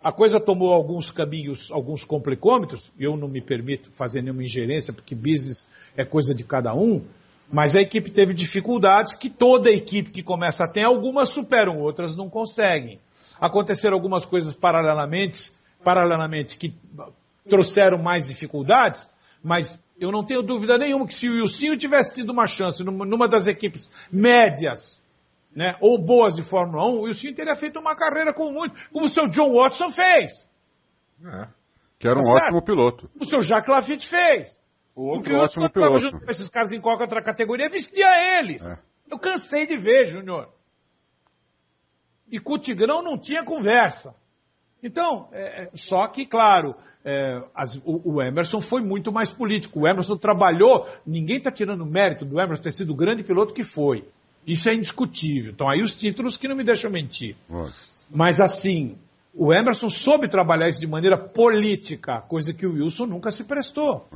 a coisa tomou alguns caminhos, alguns complicômetros. Eu não me permito fazer nenhuma ingerência, porque business é coisa de cada um. Mas a equipe teve dificuldades que toda equipe que começa a ter, algumas superam, outras não conseguem. Aconteceram algumas coisas paralelamente que trouxeram mais dificuldades, mas eu não tenho dúvida nenhuma que se o Wilsinho tivesse tido uma chance numa das equipes médias, né, ou boas de Fórmula 1, o Wilsinho teria feito uma carreira como o seu John Watson fez. Que era um ótimo piloto. O seu Jacques Lafitte fez. O outro ótimo piloto. Junto com esses caras em qualquer outra categoria, vestia eles. Eu cansei de ver, Júnior. E com o Tigrão não tinha conversa. Então, só que, claro, o Emerson foi muito mais político. O Emerson trabalhou, ninguém está tirando mérito do Emerson ter sido o grande piloto que foi. Isso é indiscutível. Então, aí os títulos que não me deixam mentir. Nossa. Mas, assim, o Emerson soube trabalhar isso de maneira política, coisa que o Wilson nunca se prestou.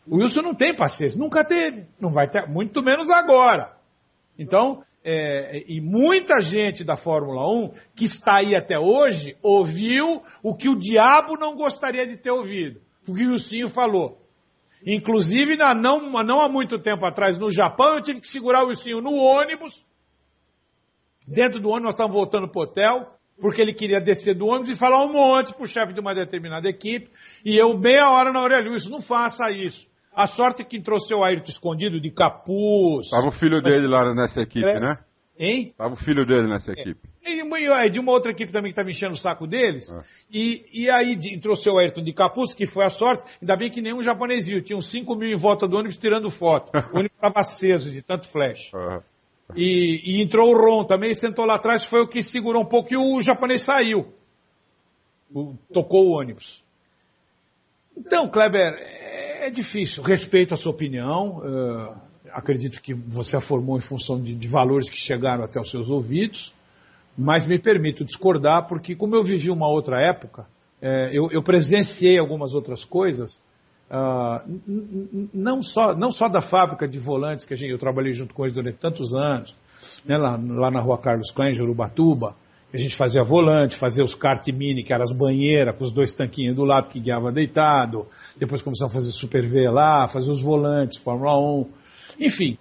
O Wilson não tem paciência, nunca teve, não vai ter, muito menos agora. Então, e muita gente da Fórmula 1 que está aí até hoje ouviu o que o diabo não gostaria de ter ouvido, o que o Wilsinho falou. Inclusive, não há muito tempo atrás, no Japão, eu tive que segurar o Wilsinho no ônibus. Dentro do ônibus, nós estávamos voltando para o hotel, porque ele queria descer do ônibus e falar um monte para o chefe de uma determinada equipe, e eu meia hora na orelha, Wilson, não faça isso. A sorte é que entrou seu Ayrton escondido de capuz. Estava o filho dele lá nessa equipe, né? Hein? Estava o filho dele nessa equipe. E de uma outra equipe também que estava enchendo o saco deles. E aí entrou seu Ayrton de capuz, que foi a sorte. Ainda bem que nenhum japonês viu. Tinham 5 mil em volta do ônibus tirando foto. O ônibus estava aceso de tanto flash. E entrou o Ron também, sentou lá atrás, foi o que segurou um pouco e o japonês saiu. Tocou o ônibus. Então, Kleber, é difícil. Respeito a sua opinião. Acredito que você a formou em função de valores que chegaram até os seus ouvidos. Mas me permito discordar, porque como eu vivi uma outra época, eu presenciei algumas outras coisas. Não só da fábrica de volantes, que eu trabalhei junto com eles durante tantos anos, né, lá na rua Carlos Klein, em Urubatuba, a gente fazia volante, fazia os kart mini, que eram as banheiras, com os 2 tanquinhos do lado que guiava deitado, depois começamos a fazer Super V lá, fazer os volantes, Fórmula 1, enfim,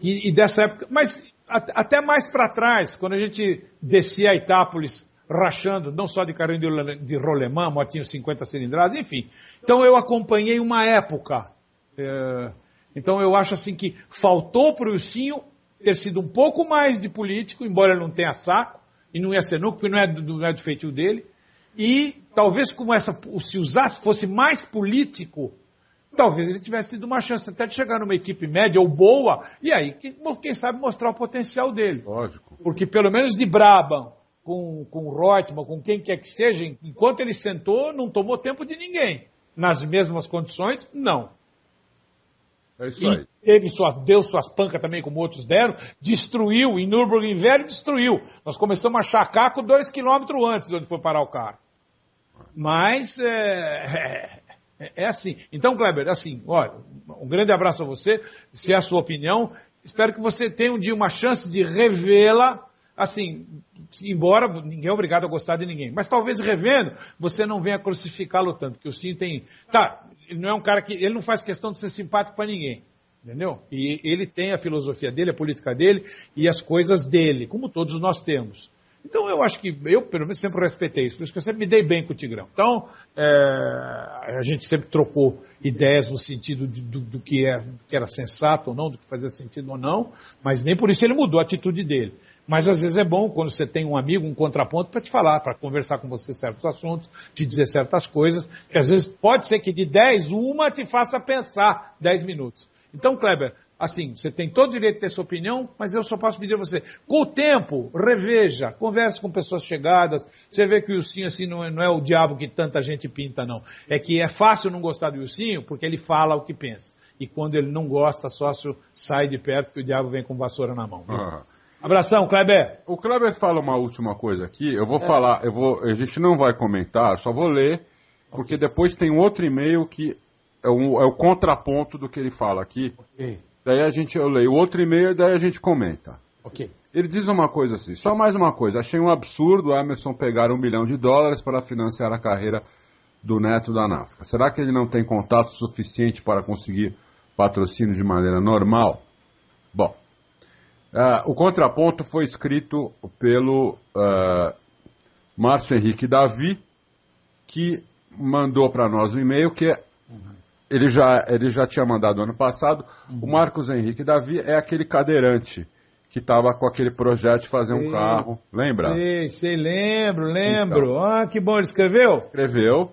e dessa época, mas até mais para trás, quando a gente descia a Itápolis, rachando, não só de carrinho de rolemã, motinho 50 cilindradas, enfim. Então eu acompanhei uma época. Então eu acho assim que faltou para o Wilsinho ter sido um pouco mais de político, embora ele não tenha saco, e não ia ser nunca, porque não é do feitio dele. E talvez como se usasse, fosse mais político, talvez ele tivesse tido uma chance até de chegar numa equipe média ou boa, e aí, quem sabe, mostrar o potencial dele. Lógico. Porque pelo menos de Brabham, com o Reutemann, com quem quer que seja, enquanto ele sentou, não tomou tempo de ninguém. Nas mesmas condições, não. É isso aí. Deu suas pancas também, como outros deram, destruiu, em Nürburgring velho, destruiu. Nós começamos a chacar com 2 quilômetros antes de onde foi parar o carro. Mas é assim. Então, Kleber, assim, olha, um grande abraço a você, se é a sua opinião. Espero que você tenha um dia uma chance de revê-la, assim, embora ninguém é obrigado a gostar de ninguém. Mas talvez revendo, você não venha crucificá-lo tanto, porque o Sim tem... Tá, ele não é um cara que... Ele não faz questão de ser simpático para ninguém, entendeu? E ele tem a filosofia dele, a política dele e as coisas dele, como todos nós temos. Então eu acho que, eu pelo menos sempre respeitei isso, por isso que eu sempre me dei bem com o Tigrão. Então, a gente sempre trocou ideias no sentido do que era sensato ou não, do que fazia sentido ou não, mas nem por isso ele mudou a atitude dele. Mas às vezes é bom quando você tem um amigo, um contraponto para te falar, para conversar com você certos assuntos, te dizer certas coisas, que às vezes pode ser que de 10, uma te faça pensar 10 minutos. Então, Kleber, assim, você tem todo o direito de ter sua opinião, mas eu só posso pedir a você, com o tempo, reveja, converse com pessoas chegadas, você vê que o Ilcinho assim não é o diabo que tanta gente pinta, não. É que é fácil não gostar do Ilcinho porque ele fala o que pensa. E quando ele não gosta, sócio sai de perto que o diabo vem com vassoura na mão. Abração, Kleber. O Kleber fala uma última coisa aqui, eu vou falar, a gente não vai comentar, só vou ler, porque depois tem um outro e-mail que é o contraponto do que ele fala aqui. Ok. Daí eu leio o outro e-mail e daí a gente comenta. Ok. Ele diz uma coisa assim, só mais uma coisa, achei um absurdo o Emerson pegar $1 milhão para financiar a carreira do neto da NASCAR. Será que ele não tem contato suficiente para conseguir patrocínio de maneira normal? Bom, o contraponto foi escrito pelo Márcio Henrique Davi, que mandou para nós um e-mail que ele já tinha mandado ano passado. O Marcos Henrique Davi é aquele cadeirante que estava com aquele projeto de fazer um carro. Lembra? Sei, lembro. Então, que bom, ele escreveu? Escreveu.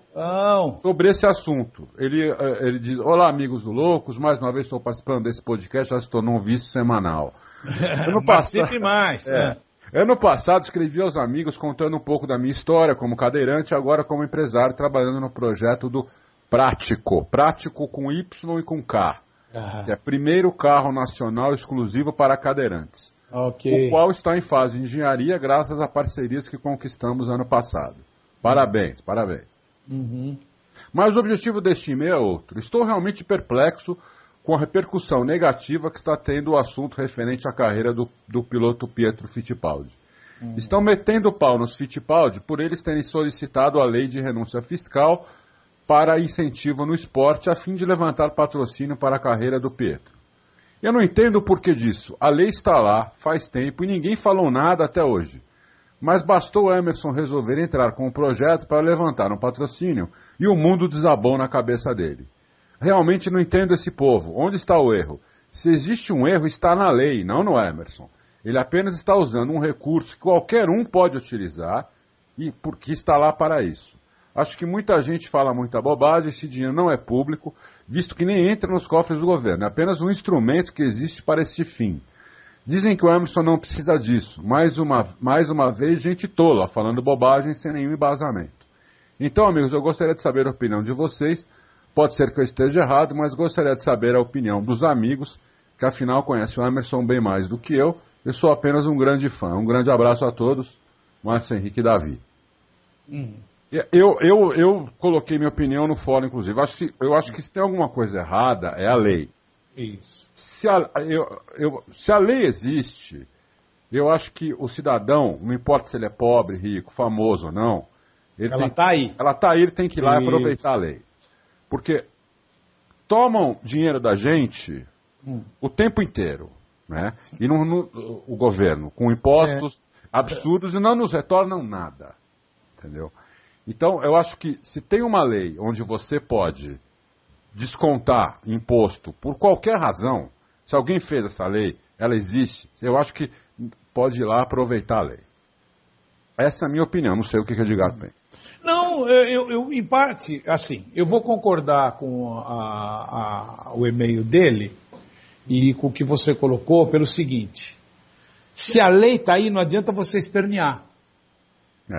Sobre esse assunto. Ele diz, olá amigos do Loucos, mais uma vez estou participando desse podcast, já se tornou um vício semanal. Participe mais. Ano passado escrevi aos amigos contando um pouco da minha história como cadeirante e agora como empresário trabalhando no projeto do Prático com Y e com K, que é primeiro carro nacional exclusivo para cadeirantes, o qual está em fase de engenharia graças a parcerias que conquistamos ano passado. Parabéns. Mas o objetivo deste e-mail é outro. Estou realmente perplexo com a repercussão negativa que está tendo o assunto referente à carreira do piloto Pietro Fittipaldi. Estão metendo o pau nos Fittipaldi por eles terem solicitado a lei de renúncia fiscal para incentivo no esporte a fim de levantar patrocínio para a carreira do Pietro. Eu não entendo o porquê disso. A lei está lá, faz tempo, e ninguém falou nada até hoje. Mas bastou o Emerson resolver entrar com um projeto para levantar um patrocínio e o mundo desabou na cabeça dele. Realmente não entendo esse povo. Onde está o erro? Se existe um erro, está na lei, não no Emerson. Ele apenas está usando um recurso que qualquer um pode utilizar e porque está lá para isso. Acho que muita gente fala muita bobagem, esse dinheiro não é público, visto que nem entra nos cofres do governo, é apenas um instrumento que existe para esse fim. Dizem que o Emerson não precisa disso, mais uma vez gente tola, falando bobagem sem nenhum embasamento. Então, amigos, eu gostaria de saber a opinião de vocês, pode ser que eu esteja errado, mas gostaria de saber a opinião dos amigos, que afinal conhecem o Emerson bem mais do que eu sou apenas um grande fã. Um grande abraço a todos, Márcio Henrique Davi. Eu coloquei minha opinião no fórum, inclusive. Eu acho que se tem alguma coisa errada, é a lei. Isso. Se a lei existe, eu acho que o cidadão, não importa se ele é pobre, rico, famoso ou não, ela está aí. Ela está aí, ele tem que ir lá e aproveitar a lei. Porque tomam dinheiro da gente o tempo inteiro, né? E o governo, com impostos absurdos e não nos retornam nada. Entendeu? Então, eu acho que se tem uma lei onde você pode descontar imposto por qualquer razão, se alguém fez essa lei, ela existe, eu acho que pode ir lá aproveitar a lei. Essa é a minha opinião, não sei o que o Edgar pensa. Não, eu em parte, assim, eu vou concordar com o e-mail dele e com o que você colocou pelo seguinte: se a lei está aí, não adianta você espernear.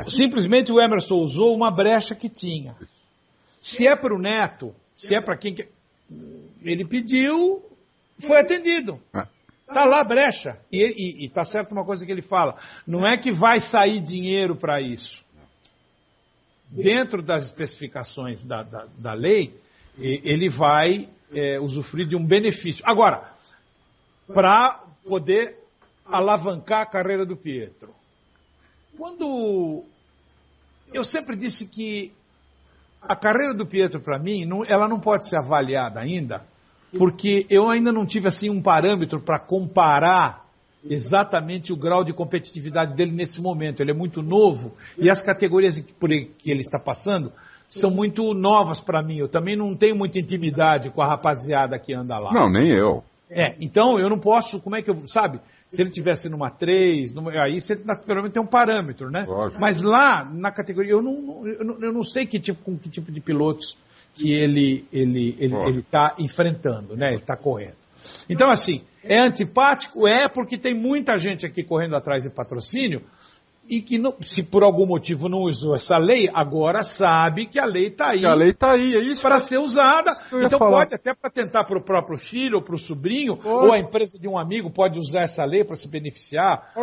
Simplesmente o Emerson usou uma brecha que tinha. Se é para o neto, se é para quem ele pediu, foi atendido. Está lá a brecha. E está certo uma coisa que ele fala, não é que vai sair dinheiro para isso. Dentro das especificações da lei, ele vai usufruir de um benefício. Agora, para poder alavancar a carreira do Pietro. Quando eu sempre disse que a carreira do Pietro, para mim, ela não pode ser avaliada ainda, porque eu ainda não tive assim um parâmetro para comparar exatamente o grau de competitividade dele nesse momento. Ele é muito novo e as categorias por que ele está passando são muito novas para mim. Eu também não tenho muita intimidade com a rapaziada que anda lá. Não, nem eu. Então eu não posso, como é que eu, sabe? Se ele tivesse numa 3, aí você pelo menos tem um parâmetro, né? Lógico. Mas lá na categoria, eu não sei com que tipo de pilotos que ele está enfrentando, né? Ele está correndo. Então, assim, é antipático? É, porque tem muita gente aqui correndo atrás de patrocínio e que, se por algum motivo não usou essa lei, agora sabe que a lei está aí. A lei está aí, é isso. Para ser usada. Então pode até para tentar para o próprio filho ou para o sobrinho, ou a empresa de um amigo pode usar essa lei para se beneficiar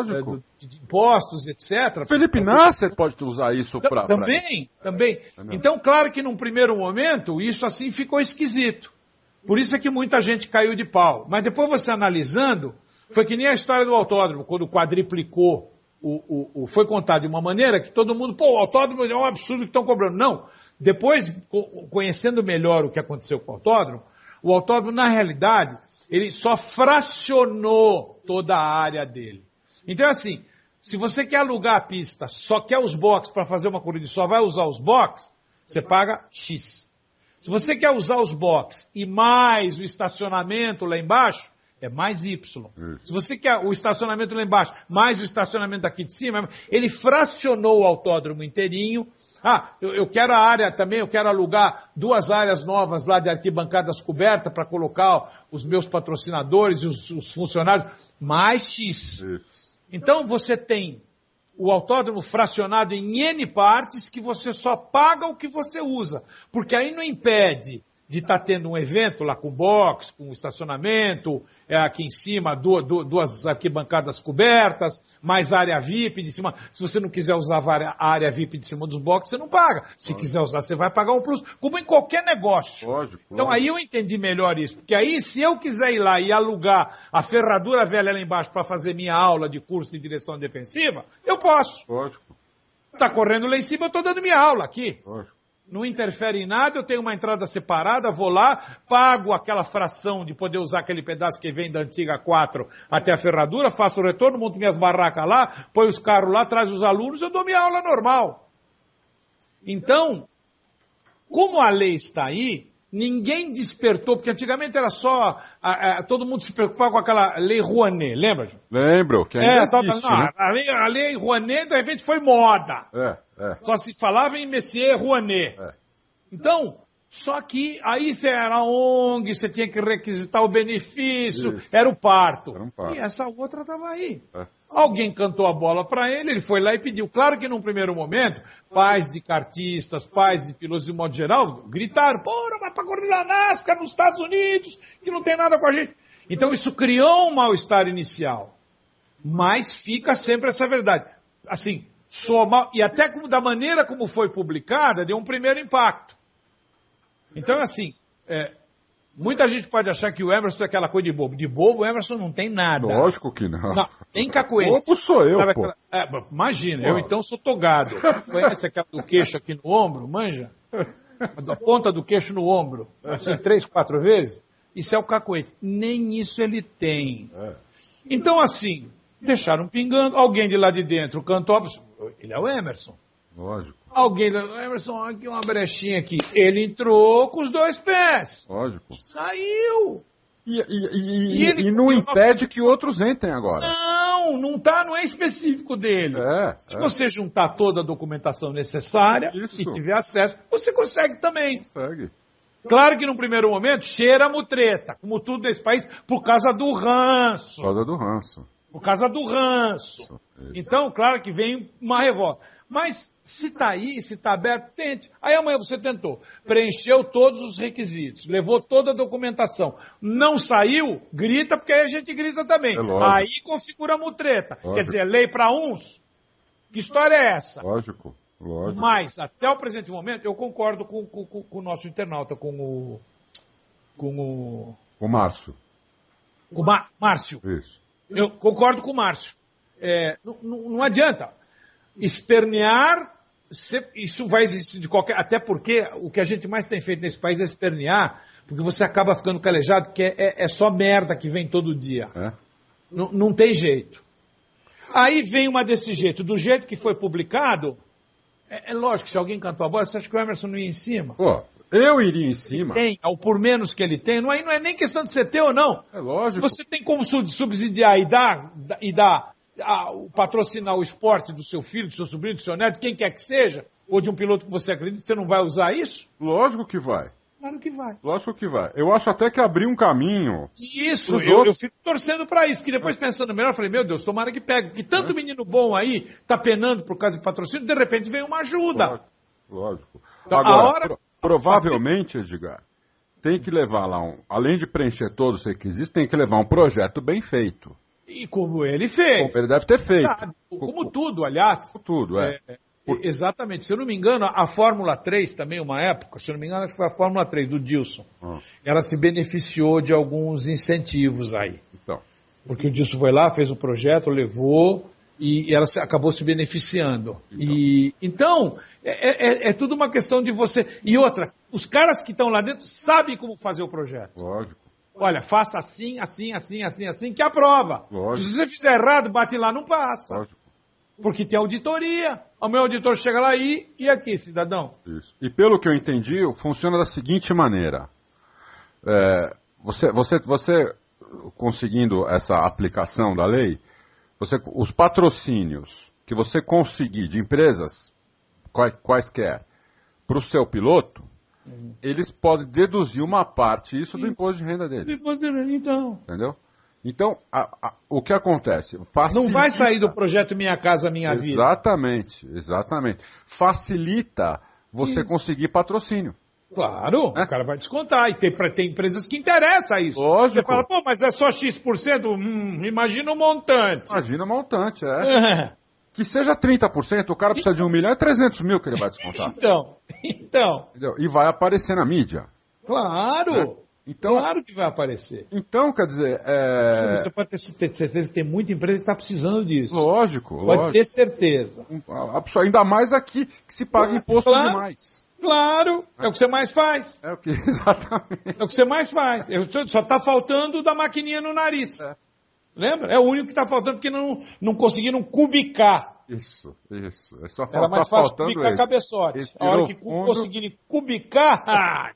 de impostos, etc. Felipe Nasser pode usar isso para... Também. Então, claro que num primeiro momento, isso assim ficou esquisito. Por isso é que muita gente caiu de pau. Mas depois você analisando, foi que nem a história do autódromo, quando quadriplicou. Foi contado de uma maneira que todo mundo, o autódromo é um absurdo que estão cobrando. Não. Depois, conhecendo melhor o que aconteceu com o autódromo, na realidade, ele só fracionou toda a área dele. Então, assim, se você quer alugar a pista, só quer os boxes para fazer uma corrida e só vai usar os boxes, você paga X. Se você quer usar os boxes e mais o estacionamento lá embaixo, é mais Y. Se você quer o estacionamento lá embaixo, mais o estacionamento aqui de cima, ele fracionou o autódromo inteirinho. Eu quero a área também, eu quero alugar 2 áreas novas lá de arquibancadas cobertas para colocar os meus patrocinadores e os funcionários, mais X. Então você tem o autódromo fracionado em N partes que você só paga o que você usa. Porque aí não impede de estar tendo um evento lá com box, com estacionamento, aqui em cima, 2 arquibancadas cobertas, mais área VIP de cima. Se você não quiser usar a área VIP de cima dos boxes, você não paga. Se quiser usar, você vai pagar um plus, como em qualquer negócio. Lógico. Então aí eu entendi melhor isso. Porque aí, se eu quiser ir lá e alugar a ferradura velha lá embaixo para fazer minha aula de curso de direção defensiva, eu posso. Lógico. Tá correndo lá em cima, eu estou dando minha aula aqui. Lógico. Não interfere em nada, eu tenho uma entrada separada, vou lá, pago aquela fração de poder usar aquele pedaço que vem da antiga 4 até a ferradura, faço o retorno, monto minhas barracas lá, põe os carros lá, traz os alunos, eu dou minha aula normal. Então, como a lei está aí, ninguém despertou, porque antigamente era só, todo mundo se preocupava com aquela lei Rouanet, lembra? Lembro, que ainda existe, né? A lei Rouanet, de repente, foi moda. Só se falava em Messier Rouanet. Então, só que aí você era ONG, você tinha que requisitar o benefício, era o parto. E essa outra estava aí. Alguém cantou a bola para ele foi lá e pediu. Claro que num primeiro momento, pais de kartistas, pais de pilotos de modo geral, gritaram, não vai para correr na NASCAR nos Estados Unidos, que não tem nada com a gente. Então isso criou um mal-estar inicial. Mas fica sempre essa verdade. Assim, e até da maneira como foi publicada, deu um primeiro impacto. Então, assim, muita gente pode achar que o Emerson é aquela coisa de bobo. De bobo, o Emerson não tem nada. Lógico que não. Não, tem cacoete. Bobo sou eu, pô. Imagina, eu então sou togado. Conhece aquela do queixo aqui no ombro, manja? A ponta do queixo no ombro, assim, 3, 4 vezes. Isso é o cacoete. Nem isso ele tem. Então, assim, deixaram pingando. Alguém de lá de dentro cantou. Ele é o Emerson. Lógico. Alguém, Emerson, aqui uma brechinha aqui. Ele entrou com os 2 pés. Lógico. Saiu. E não impede que outros entrem agora. Não é específico dele. Se você juntar toda a documentação necessária e tiver acesso, você consegue também. Consegue. Claro que no primeiro momento cheira a mutreta, como tudo nesse país, por causa do ranço. Por causa do ranço. Então, claro que vem uma revolta. Mas se está aí, se está aberto, tente. Aí amanhã você tentou, preencheu todos os requisitos, levou toda a documentação, não saiu, grita, porque aí a gente grita também. Aí configura a mutreta. Quer dizer, lei para uns? Que história é essa? Lógico. Mas, até o presente momento, eu concordo com o nosso internauta, com o Márcio. Com o Márcio. Isso. Eu concordo com o Márcio. Não adianta. Espernear, isso vai existir de qualquer... Até porque o que a gente mais tem feito nesse país é espernear, porque você acaba ficando calejado, porque é só merda que vem todo dia. Não tem jeito. Aí vem uma desse jeito. Do jeito que foi publicado, é lógico que se alguém cantou a bola, você acha que o Emerson não ia em cima? Eu iria em cima. Tem, ao por menos que ele tem, não é nem questão de ser teu ou não. É lógico. Se você tem como subsidiar patrocinar o esporte do seu filho, do seu sobrinho, do seu neto, quem quer que seja, ou de um piloto que você acredita, você não vai usar isso? Lógico que vai. Claro que vai. Lógico que vai. Eu acho até que abrir um caminho. Isso, eu fico torcendo pra isso, porque depois pensando melhor, eu falei, meu Deus, tomara que pegue, porque tanto menino bom aí tá penando por causa de patrocínio, de repente vem uma ajuda. Lógico. Então, Agora, provavelmente, Edgar, tem que levar lá além de preencher todos os requisitos, tem que levar um projeto bem feito. E como ele fez. Como ele deve ter feito. Como tudo, aliás. Tudo, é. Exatamente. Se eu não me engano, a Fórmula 3 também, uma época, se eu não me engano, acho que foi a Fórmula 3 do Dilson. Ela se beneficiou de alguns incentivos aí. Então. Porque o Dilson foi lá, fez o projeto, levou e ela acabou se beneficiando. Então, é tudo uma questão de você. E outra, os caras que estão lá dentro sabem como fazer o projeto. Lógico. Olha, faça assim, que aprova. Lógico. Se você fizer errado, bate lá, não passa. Lógico. Porque tem auditoria. O meu auditor chega lá e aqui, cidadão? Isso. E pelo que eu entendi, funciona da seguinte maneira. Você conseguindo essa aplicação da lei, os patrocínios que você conseguir de empresas, quaisquer, para o seu piloto, eles podem deduzir uma parte isso do imposto de renda deles. Então. Entendeu? Então, o que acontece? Facilita... Não vai sair do projeto Minha Casa Minha Vida. Exatamente. Facilita você conseguir patrocínio. Claro, o cara vai descontar. E tem empresas que interessa isso. Lógico. Você fala, pô, mas é só X%? Imagina o montante. Imagina o montante, Que seja 30%, o cara precisa de 1 milhão, é 300 mil que ele vai descontar. Então. Entendeu? E vai aparecer na mídia. Claro. Né? Então, claro que vai aparecer. Então, quer dizer... Você pode ter certeza que tem muita empresa que está precisando disso. Lógico. Pode ter certeza. Ainda mais aqui, que se paga imposto demais. Claro, é o que você mais faz. Exatamente. É o que você mais faz. Só está faltando da maquininha no nariz. Lembra? É o único que está faltando porque não conseguiram cubicar. Isso. Só era mais fácil faltando cubicar cabeçote. A hora que conseguirem cubicar,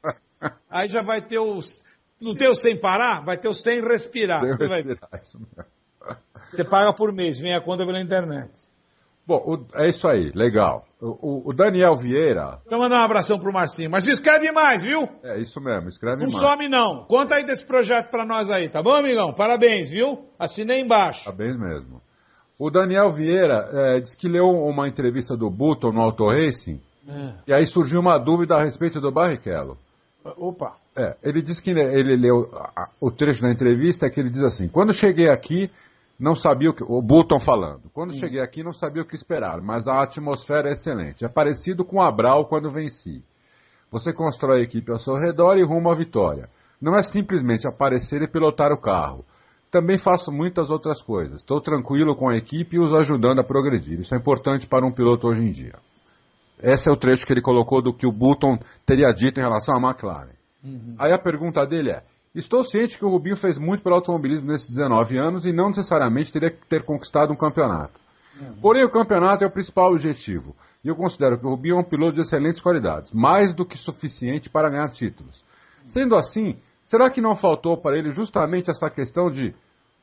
aí já vai ter não tem o sem parar, vai ter o sem respirar. Isso mesmo. Você paga por mês, vem a conta pela internet. Bom, é isso aí, legal. O Daniel Vieira... Então manda um abração pro Marcinho. Mas escreve mais, viu? É isso mesmo, escreve mais. Não some não. Conta aí desse projeto pra nós aí, tá bom, amigão? Parabéns, viu? Assinei embaixo. Parabéns mesmo. O Daniel Vieira disse que leu uma entrevista do Button no Auto Racing, e aí surgiu uma dúvida a respeito do Barrichello. Opa. Ele disse que ele leu o trecho da entrevista que ele diz assim: quando cheguei aqui, não sabia o Button falando. Quando cheguei aqui, não sabia o que esperar, mas a atmosfera é excelente. É parecido com o Abral quando venci. Você constrói a equipe ao seu redor e rumo à vitória. Não é simplesmente aparecer e pilotar o carro. Também faço muitas outras coisas. Estou tranquilo com a equipe e os ajudando a progredir. Isso é importante para um piloto hoje em dia. Esse é o trecho que ele colocou do que o Button teria dito em relação à McLaren. Aí a pergunta dele é: estou ciente que o Rubinho fez muito pelo automobilismo nesses 19 anos e não necessariamente teria que ter conquistado um campeonato. Porém, o campeonato é o principal objetivo. E eu considero que o Rubinho é um piloto de excelentes qualidades, mais do que suficiente para ganhar títulos. Sendo assim, será que não faltou para ele justamente essa questão de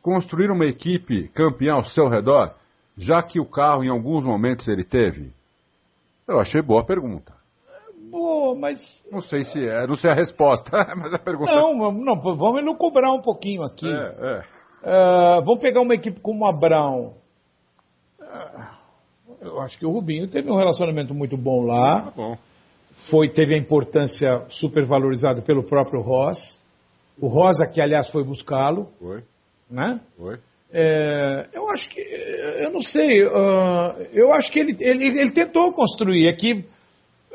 construir uma equipe campeã ao seu redor, já que o carro em alguns momentos ele teve? Eu achei boa a pergunta. Boa, mas... Não sei a resposta, mas a pergunta... Não, vamos elucubrar um pouquinho aqui. Vamos pegar uma equipe como a Brown. Eu acho que o Rubinho teve um relacionamento muito bom lá. Tá bom. Teve a importância supervalorizada pelo próprio Ross. O Rosa, que aliás foi buscá-lo. Foi. Né? Foi. Eu acho que... Eu não sei. Eu acho que ele tentou construir. Aqui,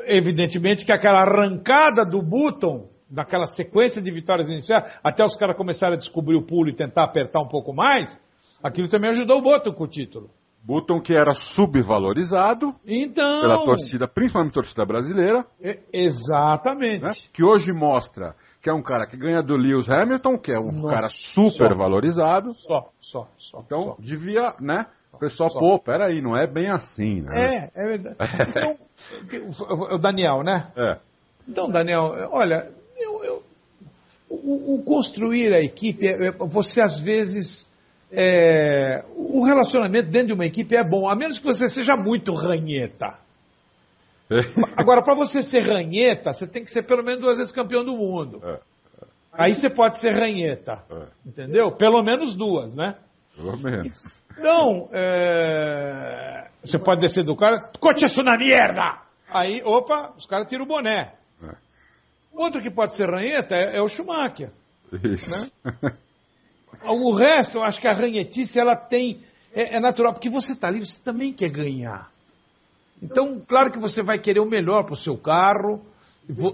evidentemente, que aquela arrancada do Button, daquela sequência de vitórias iniciais, até os caras começarem a descobrir o pulo e tentar apertar um pouco mais, aquilo também ajudou o Button com o título. Button que era subvalorizado pela torcida, principalmente a torcida brasileira. Exatamente. Né? Que hoje mostra que é um cara que ganha do Lewis Hamilton, que é um cara super valorizado. Só. Então, devia, né? O pessoal, peraí, não é bem assim, né? É verdade. Então, o Daniel, né? Então, Daniel, olha, o construir a equipe, você às vezes... o relacionamento dentro de uma equipe é bom, a menos que você seja muito ranheta. Agora, para você ser ranheta, você tem que ser pelo menos 2 vezes campeão do mundo. Aí você pode ser ranheta. Entendeu? Pelo menos 2, né? Pelo menos. Então, você pode descer do cara, coche isso na merda! Aí, opa, os caras tiram o boné. Outro que pode ser ranheta é o Schumacher. Isso. Né? O resto, eu acho que a ranhetice, ela tem... É natural, porque você está ali, você também quer ganhar. Então, claro que você vai querer o melhor para o seu carro,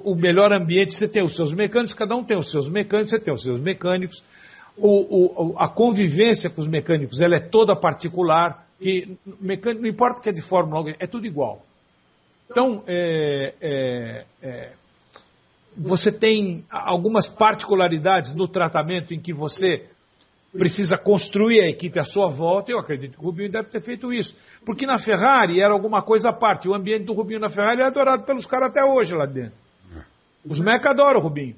o melhor ambiente, você tem os seus mecânicos, cada um tem os seus mecânicos, você tem os seus mecânicos. A convivência com os mecânicos, ela é toda particular, e mecânico, não importa que é de Fórmula 1, é tudo igual. Então, você tem algumas particularidades no tratamento em que você precisa construir a equipe à sua volta, eu acredito que o Rubinho deve ter feito isso. Porque na Ferrari era alguma coisa à parte, o ambiente do Rubinho na Ferrari é adorado pelos caras até hoje lá dentro. Os meca adoram o Rubinho.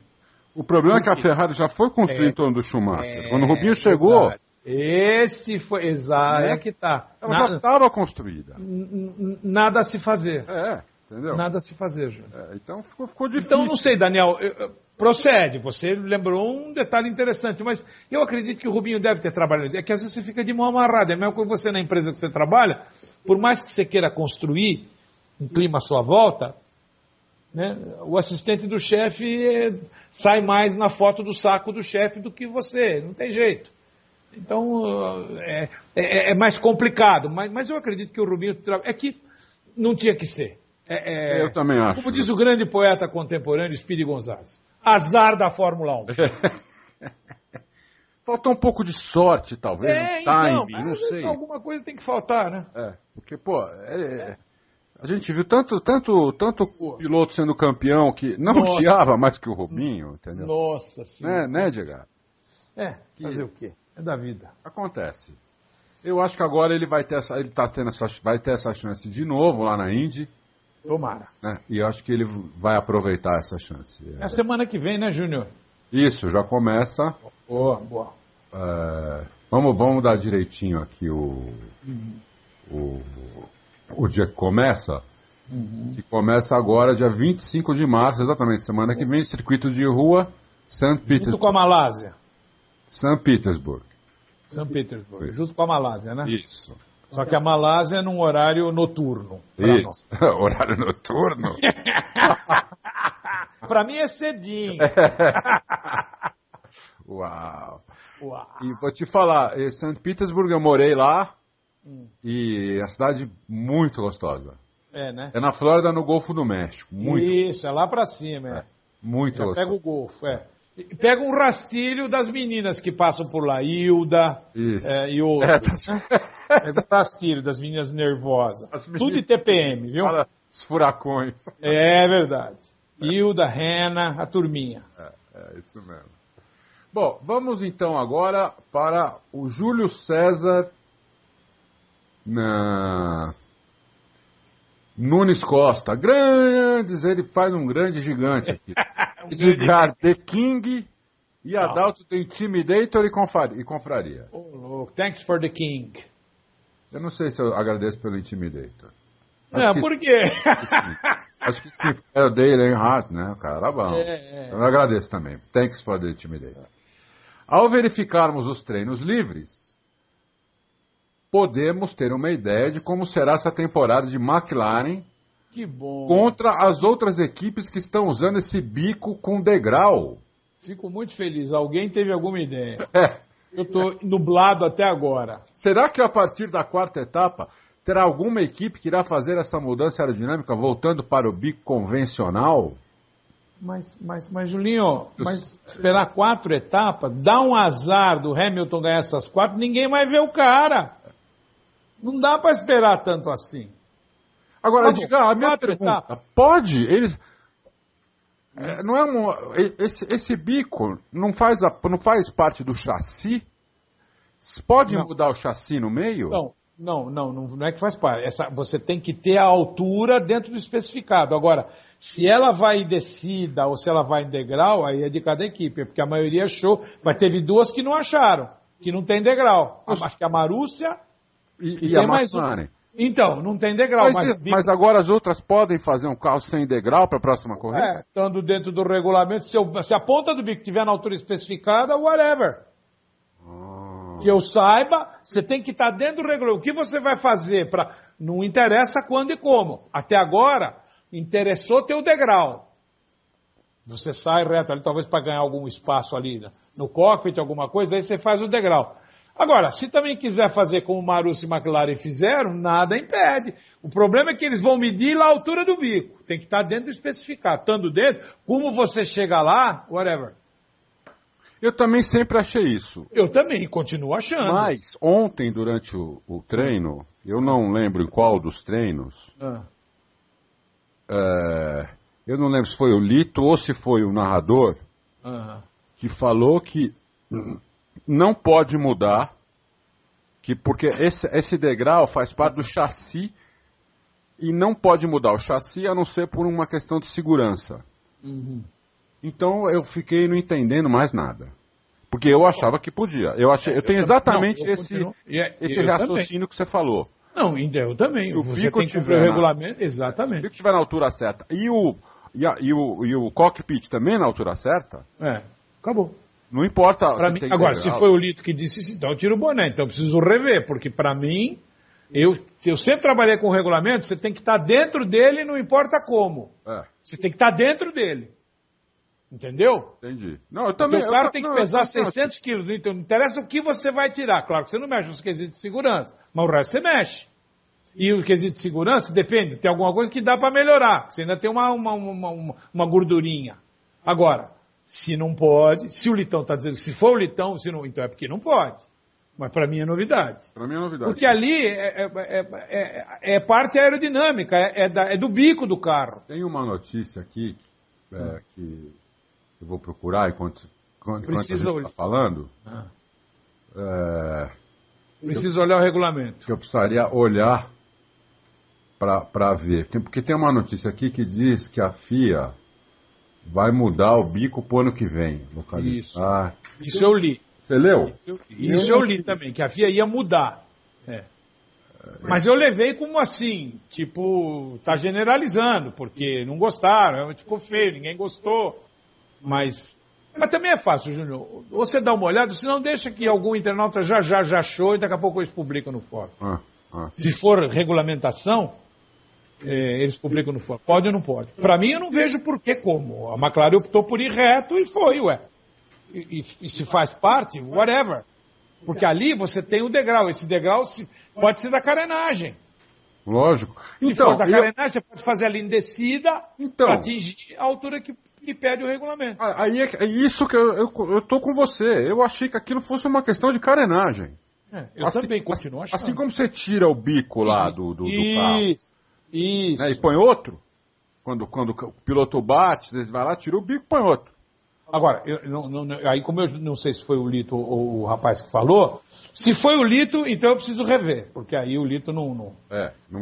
O problema é que a Ferrari já foi construída em torno do Schumacher. Quando o Rubinho chegou... Esse foi... Exato, é que tá. Ela já estava construída. Nada a se fazer. Entendeu? Nada a se fazer, Júnior. Então ficou difícil. Então, não sei, Daniel, procede. Você lembrou um detalhe interessante, mas eu acredito que o Rubinho deve ter trabalhado. É que às vezes você fica de mão amarrada. É mesmo que você na empresa que você trabalha, por mais que você queira construir um clima à sua volta, né, o assistente do chefe sai mais na foto do saco do chefe do que você. Não tem jeito. Então, é mais complicado. Mas eu acredito que o Rubinho... É que não tinha que ser. Eu também acho. Como diz o grande poeta contemporâneo, Speedy Gonzalez. Azar da Fórmula 1. Falta um pouco de sorte, talvez, no timing, não sei. Alguma coisa tem que faltar, né? Porque, pô, a gente viu tanto piloto sendo campeão que não chiava mais que o Rubinho, entendeu? Nossa Senhora. Né, Edgar? Fazer o quê? É da vida. Acontece. Eu acho que agora ele vai ter essa chance de novo lá na Indy. Tomara. Né? E eu acho que ele vai aproveitar essa chance. É a semana que vem, né, Júnior? Isso, já começa. Boa. Vamos dar direitinho aqui o dia que começa. Que começa agora, dia 25 de março, exatamente, semana que vem, circuito de rua, St. Petersburg. Junto com a Malásia. St. Petersburg. St. Petersburg, junto com a Malásia, né? Isso. Só que a Malásia é num horário noturno. Isso, horário noturno? Pra mim é cedinho. Uau. E vou te falar, St. Petersburg eu morei lá e é uma cidade muito gostosa. Né? É na Flórida, no Golfo do México. Muito. Isso, é lá pra cima, Muito gostoso. Pega o Golfo, Pega um rastilho das meninas que passam por lá, Hilda e outros. Pega um rastilho das meninas nervosas. Tudo de TPM, viu? Para os furacões. É verdade. Hilda, Rena, a turminha. É isso mesmo. Bom, vamos então agora para o Júlio César Nunes Costa. Grandes, ele faz um grande gigante aqui. Edgar The King e Adalto The Intimidator e Confraria. Thanks for the King. Eu não sei se eu agradeço pelo Intimidator. Por quê? Acho que sim. É o Dale Earnhardt, né? O cara era bom. Eu agradeço também. Thanks for the Intimidator. Ao verificarmos os treinos livres, podemos ter uma ideia de como será essa temporada de McLaren. Que bom. Contra as outras equipes que estão usando esse bico com degrau. Fico muito feliz. Alguém teve alguma ideia. Eu estou nublado até agora. Será que a partir da 4ª etapa terá alguma equipe que irá fazer essa mudança aerodinâmica voltando para o bico convencional? Mas Julinho, esperar 4 etapas, dá um azar do Hamilton ganhar essas 4, ninguém vai ver o cara. Não dá para esperar tanto assim. Agora, diga, a minha pergunta, pode? Eles... não é esse bico não faz parte do chassi? Pode mudar o chassi no meio? Não é que faz parte. Você tem que ter a altura dentro do especificado. Agora, Se ela vai em descida ou se ela vai em degrau, aí é de cada equipe, porque a maioria achou, mas teve duas que não acharam, que não tem degrau. Acho que a Marúcia e a mais McLaren. Então, não tem degrau. Mas agora as outras podem fazer um carro sem degrau para a próxima corrida? Estando dentro do regulamento, se a ponta do bico estiver na altura especificada, whatever. Que eu saiba, você tem que estar dentro do regulamento. O que você vai fazer para... Não interessa quando e como. Até agora, interessou ter o degrau. Você sai reto ali, talvez para ganhar algum espaço ali no cockpit, alguma coisa, aí você faz o degrau. Agora, se também quiser fazer como o Marussia e McLaren fizeram, nada impede. O problema é que eles vão medir lá a altura do bico. Tem que estar dentro do especificado. Estando dentro, como você chega lá, whatever. Eu também sempre achei isso. Eu também, continuo achando. Mas ontem, durante o treino, eu não lembro em qual dos treinos, eu não lembro se foi o Lito ou se foi o narrador, que falou que não pode mudar, porque esse degrau faz parte do chassi e não pode mudar o chassi a não ser por uma questão de segurança. Então eu fiquei não entendendo mais nada. Porque eu achava que podia. Eu tenho exatamente esse raciocínio que você falou. Não, eu também. Se o você bico tem que cumprir o regulamento, exatamente. Se o bico estiver na altura certa e o cockpit também na altura certa, acabou. Não importa. Mim, agora, se foi o Lito que disse isso, então eu tiro o boné. Então eu preciso rever, porque para mim, eu sempre trabalhei com o regulamento, você tem que estar dentro dele, não importa como. Você tem que estar dentro dele. Entendeu? Entendi. Não, eu também. Porque o cara tem que pesar 600 quilos. Então não interessa o que você vai tirar. Claro que você não mexe nos quesitos de segurança, mas o resto você mexe. E o quesito de segurança, depende, tem alguma coisa que dá para melhorar. Você ainda tem uma gordurinha. Agora, se não pode, se o Litão está dizendo que se for o Litão, se não, então é porque não pode. Mas para mim é novidade. Para mim é novidade. Porque ali é parte aerodinâmica, é do bico do carro. Tem uma notícia aqui que eu vou procurar enquanto a gente está falando. Preciso olhar o regulamento. Que eu precisaria olhar para ver. Porque tem uma notícia aqui que diz que a FIA vai mudar o bico para o ano que vem. Isso. Isso eu li. Você leu? Isso eu li também, que a FIA ia mudar. Mas eu levei como assim, tipo, tá generalizando, porque não gostaram, realmente ficou feio, ninguém gostou. Mas também é fácil, Júnior. Você dá uma olhada, senão deixa que algum internauta já achou e daqui a pouco eles publicam no fórum. Se for regulamentação, eles publicam no fórum. Pode ou não pode? Para mim, eu não vejo por que como. A McLaren optou por ir reto e foi, E se faz parte, whatever. Porque ali você tem o degrau. Esse degrau pode ser da carenagem. Lógico. Se for da carenagem, você pode fazer ali em descida para atingir a altura que pede o regulamento. Aí é isso que eu tô com você. Eu achei que aquilo fosse uma questão de carenagem. Eu também continuo achando. Assim como você tira o bico lá do carro. Isso. Né, e põe outro. Quando o piloto bate, você vai lá, tira o bico e põe outro. Agora, aí como eu não sei se foi o Lito ou o rapaz que falou, se foi o Lito, então eu preciso rever, porque aí o Lito não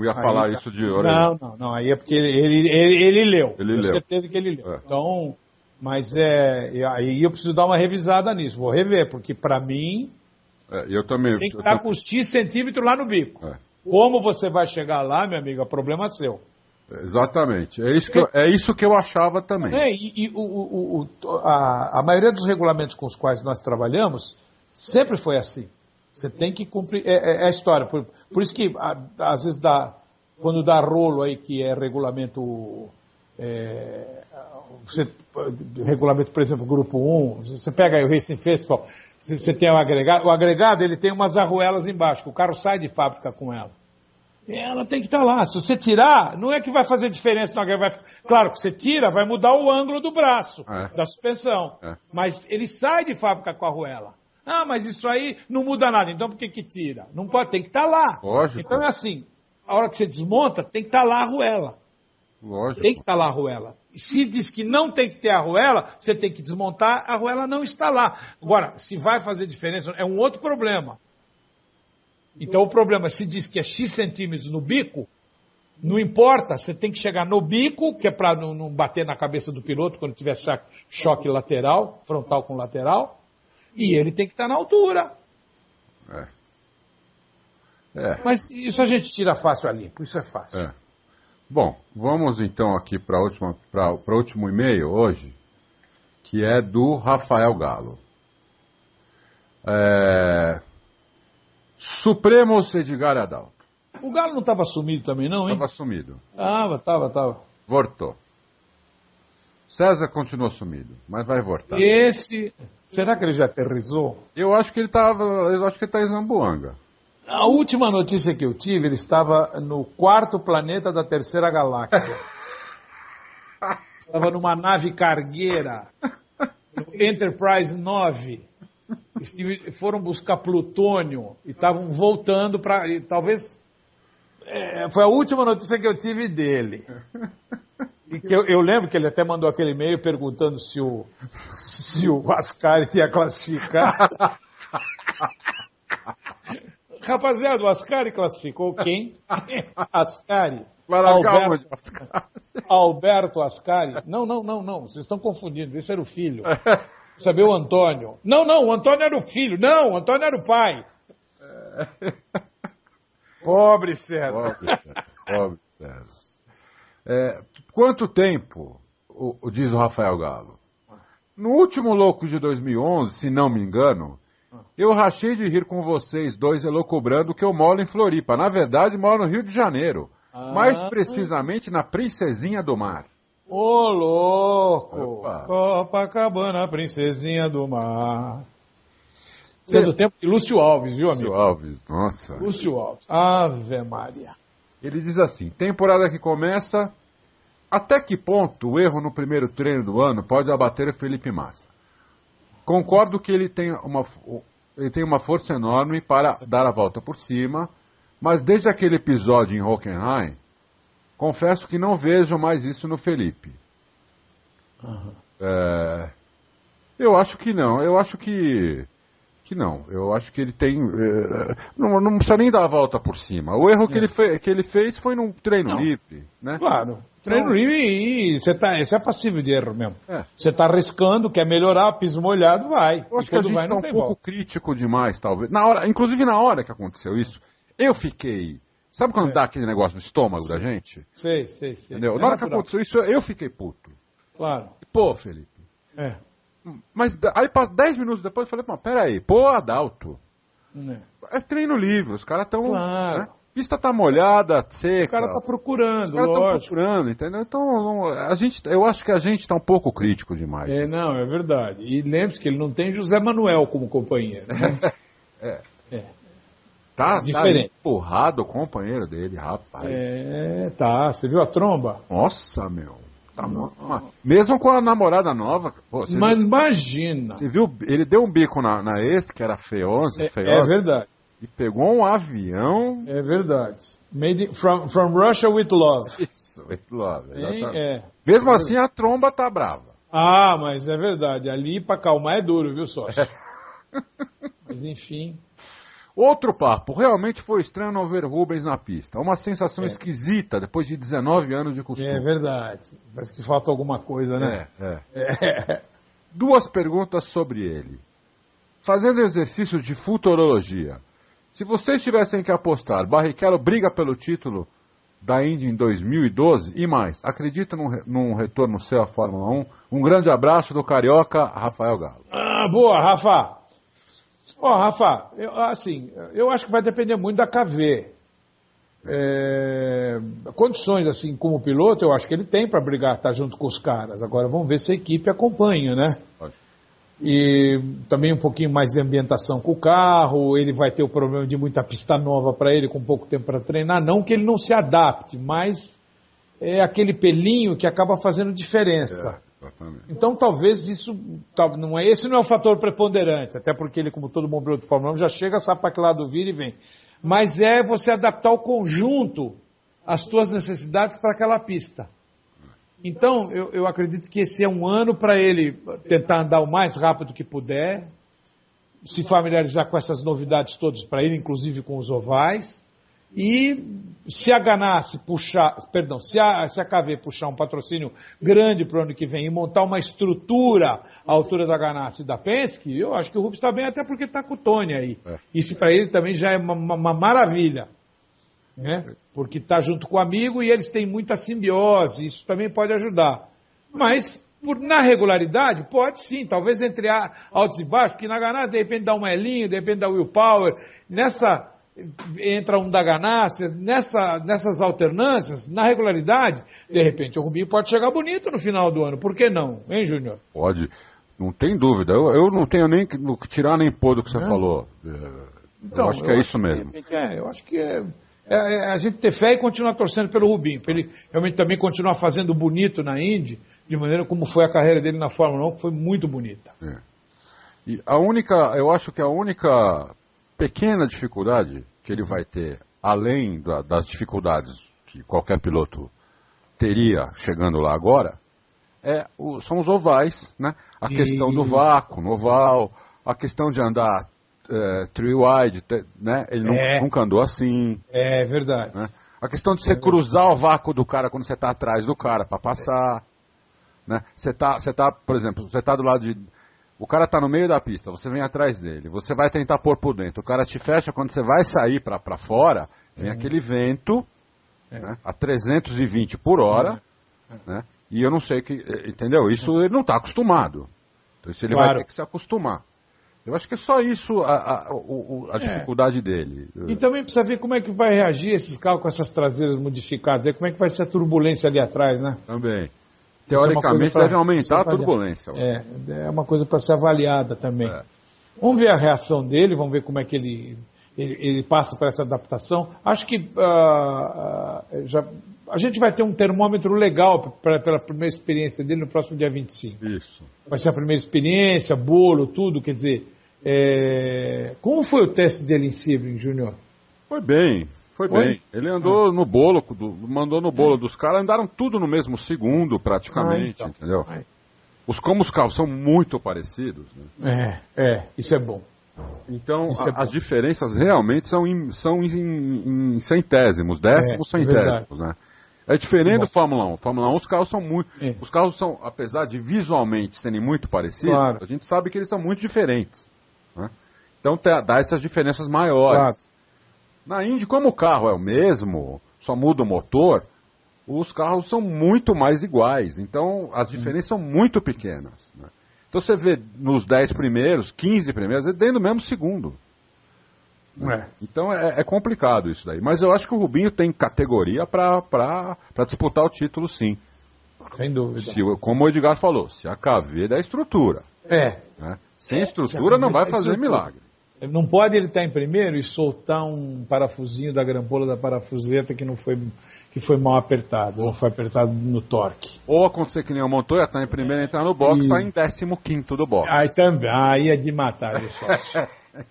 ia falar isso de orelha. Não, aí é porque ele leu. Ele leu. Com certeza que ele leu. Então, mas aí eu preciso dar uma revisada nisso, vou rever, porque para mim, eu também tem que estar com X centímetros lá no bico. Como você vai chegar lá, meu amigo, é problema seu. Exatamente. É isso que eu achava também. A maioria dos regulamentos com os quais nós trabalhamos sempre foi assim. Você tem que cumprir. É a história. Por isso que, às vezes, quando dá rolo aí, que é regulamento. Regulamento, por exemplo, grupo 1, você pega aí o Racing Festival, você tem o agregado ele tem umas arruelas embaixo, que o carro sai de fábrica com ela. Ela tem que estar lá. Se você tirar, não é que vai fazer diferença no agregado. Claro que você tira, vai mudar o ângulo do braço, da suspensão. Mas ele sai de fábrica com a arruela. Mas isso aí não muda nada. Então por que tira? Não pode, tem que estar lá. Lógico. Então é assim, a hora que você desmonta, tem que estar lá a arruela. Lógico. Tem que estar lá a arruela. Se diz que não tem que ter a arruela, você tem que desmontar, a arruela não está lá. Agora, se vai fazer diferença, é um outro problema. Então o problema, se diz que é X centímetros no bico, Não importa, você tem que chegar no bico, que é para não bater na cabeça do piloto quando tiver choque lateral, frontal com lateral, e ele tem que estar na altura. Mas isso a gente tira fácil a limpo, isso é fácil. Bom, vamos então aqui para o último e-mail hoje, que é do Rafael Galo. Supremos Edgar Adalto. O Galo não estava sumido também, não, hein? Estava sumido. Tava. Voltou. César continuou sumido, mas vai voltar. Será que ele já aterrissou? Eu acho que ele está em Zamboanga. A última notícia que eu tive, ele estava no 4º planeta da terceira galáxia. Estava numa nave cargueira, no Enterprise 9. Foram buscar plutônio e estavam voltando para... Talvez... foi a última notícia que eu tive dele. E que eu lembro que ele até mandou aquele e-mail perguntando se o Ascari tinha classificado. Rapaziada, o Ascari classificou quem? Ascari. Alberto Ascari. Não. Vocês estão confundindo. Esse era o filho. Saber o Antônio. Não, o Antônio era o filho. Não, o Antônio era o pai. Pobre César. Pobre César. Quanto tempo, diz o Rafael Galo? No último Louco de 2011, se não me engano, eu rachei de rir com vocês dois elocubrando que eu moro em Floripa. Na verdade, moro no Rio de Janeiro. Mais precisamente na Princesinha do Mar. Ô, louco! Copacabana, Princesinha do Mar. Sendo tempo de Lúcio Alves, viu, amigo? Lúcio Alves, nossa. Lúcio Alves. Ave Maria. Ele diz assim, temporada que começa, até que ponto o erro no primeiro treino do ano pode abater o Felipe Massa? Concordo que ele tem uma força enorme para dar a volta por cima, mas desde aquele episódio em Hockenheim, confesso que não vejo mais isso no Felipe. Eu acho que não. Eu acho que não. Eu acho que ele tem... não precisa nem dar a volta por cima. O erro que ele fez foi num treino livre. Né? Claro. Treino livre e você é passível de erro mesmo. Você está arriscando, quer melhorar, piso molhado, vai. Eu acho que a gente está um pouco crítico demais, talvez. Inclusive na hora que aconteceu isso, eu fiquei... Sabe quando dá aquele negócio no estômago da gente? Sei. Entendeu? Na hora que aconteceu isso, eu fiquei puto. Claro. Pô, Felipe. Mas aí, 10 minutos depois, eu falei, peraí, Adalto. É treino livre, os caras estão... Claro. Né? Pista tá molhada, seca. O cara tá procurando, os caras estão procurando, entendeu? Então, eu acho que a gente tá um pouco crítico demais. Né? Não, é verdade. E lembre-se que ele não tem José Manuel como companheiro. Né? Tá empurrado o companheiro dele, rapaz. Tá. Você viu a tromba? Nossa, meu. Tá mesmo com a namorada nova. Mas imagina. Você viu? Ele deu um bico na ex, que era feiosa. É verdade. E pegou um avião. É verdade. From Russia with love. Isso, with love. Mesmo assim, a tromba tá brava. Mas é verdade. Ali pra acalmar é duro, viu, sócio? Mas enfim. Outro papo. Realmente foi estranho não ver Rubens na pista. Uma sensação esquisita depois de 19 anos de costume. É verdade. Parece que falta alguma coisa, né? Duas perguntas sobre ele. Fazendo exercício de futurologia. Se vocês tivessem que apostar, Barrichello briga pelo título da Indy em 2012 e mais, acredita num retorno seu à Fórmula 1? Um grande abraço do carioca Rafael Galo. Boa, Rafa. Rafa, eu acho que vai depender muito da KV. Condições, assim, como piloto, eu acho que ele tem para brigar, estar junto com os caras. Agora vamos ver se a equipe acompanha, né? Pode. E também um pouquinho mais de ambientação com o carro, ele vai ter o problema de muita pista nova para ele, com pouco tempo para treinar. Não que ele não se adapte, mas é aquele pelinho que acaba fazendo diferença. Exatamente. Então talvez esse não é o fator preponderante, até porque ele, como todo bom piloto de Fórmula 1, já chega, sabe para que lado vira e vem. Mas é você adaptar o conjunto às suas necessidades para aquela pista. Então, eu acredito que esse é um ano para ele tentar andar o mais rápido que puder, se familiarizar com essas novidades todas para ele, inclusive com os ovais, E se a Ganassi puxar, perdão, se a KV puxar um patrocínio grande para o ano que vem e montar uma estrutura à altura da Ganassi e da Penske, eu acho que o Rubens está bem, até porque está com o Tony aí. Isso para ele também já é uma maravilha, né? Porque está junto com o amigo e eles têm muita simbiose, isso também pode ajudar. Mas, na regularidade, pode sim, talvez entre altos e baixos, porque na Ganassi de repente dá um Elinho, de repente dá Will Power, entra um da Ganassi, nessas alternâncias, na regularidade, de repente o Rubinho pode chegar bonito no final do ano, por que não, hein, Júnior? Pode, não tem dúvida, eu não tenho nem que tirar nem pôr do que você falou, então, eu acho que é isso mesmo. Eu acho que a gente ter fé e continuar torcendo pelo Rubinho, para ele realmente também continuar fazendo bonito na Indy, de maneira como foi a carreira dele na Fórmula 1, que foi muito bonita. E eu acho que a única pequena dificuldade que ele vai ter, além das dificuldades que qualquer piloto teria chegando lá agora, são os ovais, né? A questão do vácuo no oval, a questão de andar three-wide, né? Ele nunca andou assim. É verdade. Né? A questão de você cruzar o vácuo do cara quando você está atrás do cara para passar. Né? Você tá, por exemplo, você está do lado de... O cara está no meio da pista, você vem atrás dele, você vai tentar pôr por dentro, o cara te fecha, quando você vai sair para fora, vem aquele vento né, a 320 por hora, né, e eu não sei entendeu? Isso ele não está acostumado. Então isso ele vai ter que se acostumar. Eu acho que é só isso a dificuldade dele. E também precisa ver como é que vai reagir esses carros com essas traseiras modificadas, como é que vai ser a turbulência ali atrás, né? Também. Teoricamente deve aumentar a turbulência. É uma coisa para ser avaliada também. Vamos ver a reação dele, vamos ver como é que ele passa para essa adaptação. Acho que a gente vai ter um termômetro legal pela primeira experiência dele no próximo dia 25. Isso. Vai ser a primeira experiência, bolo, tudo, quer dizer... Como foi o teste dele em Sebring, Júnior? Foi bem. Ele andou no bolo, mandou no bolo dos caras, andaram tudo no mesmo segundo, praticamente, entendeu? Como os carros são muito parecidos. Né? Isso é bom. Então, as diferenças realmente são em centésimos, décimos centésimos, né? É diferente do Fórmula 1. Fórmula 1, os carros são muito... Os carros são, apesar de visualmente serem muito parecidos, a gente sabe que eles são muito diferentes. Né? Então, dá essas diferenças maiores. Na Indy, como o carro é o mesmo, só muda o motor, os carros são muito mais iguais. Então, as diferenças são muito pequenas. Né? Então, você vê nos 10 primeiros, 15 primeiros, é dentro do mesmo segundo. Então, é complicado isso daí. Mas eu acho que o Rubinho tem categoria para disputar o título, sim. Sem dúvida. Como o Edgar falou, se a KV der estrutura. Né? Sem estrutura não vai fazer milagre. Não pode ele estar em primeiro e soltar um parafusinho da grampola da parafuseta que foi mal apertado, ou foi apertado no torque. Ou acontecer que nem o Montoya, está em primeiro, entrar no box, sai em 15º do box. Aí é de matar, viu, sócio?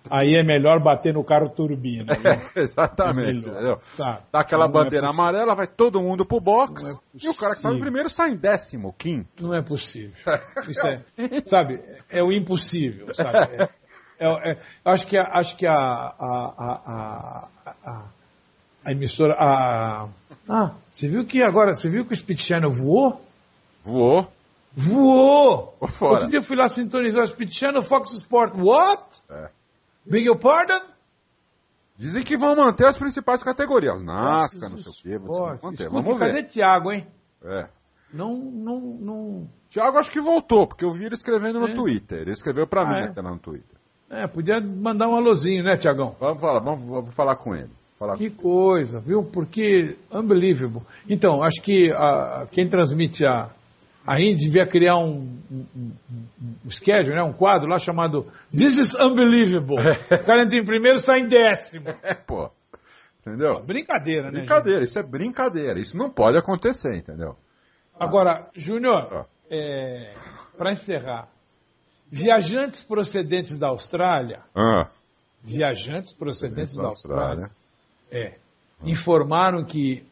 Aí é melhor bater no carro turbina. Exatamente. Dá aquela bandeira amarela, vai todo mundo pro box, e o cara que está em primeiro sai em 15º. Não é possível. Isso sabe, é o impossível, sabe? Acho que a emissora... Você viu que o Speed Channel voou? Voou! Outro dia eu fui lá sintonizar o Speed Channel, Fox Sport. What? Beg your pardon? Dizem que vão manter as principais categorias. NASCAR, não sei o quê. Vamos ver. Cadê Thiago, hein? Não... Thiago acho que voltou, porque eu vi ele escrevendo no Twitter. Ele escreveu pra mim até lá no Twitter. Podia mandar um alôzinho, né, Thiagão? Vamos falar com ele. Que coisa, viu? Porque, unbelievable. Então, acho que quem transmite a Indy devia criar um schedule, né? Um quadro lá chamado This is Unbelievable. O cara entra em primeiro e sai em 10º. Entendeu? Brincadeira, né? Brincadeira, isso é brincadeira. Isso não pode acontecer, entendeu? Agora, Júnior, para encerrar, viajantes procedentes da Austrália, informaram que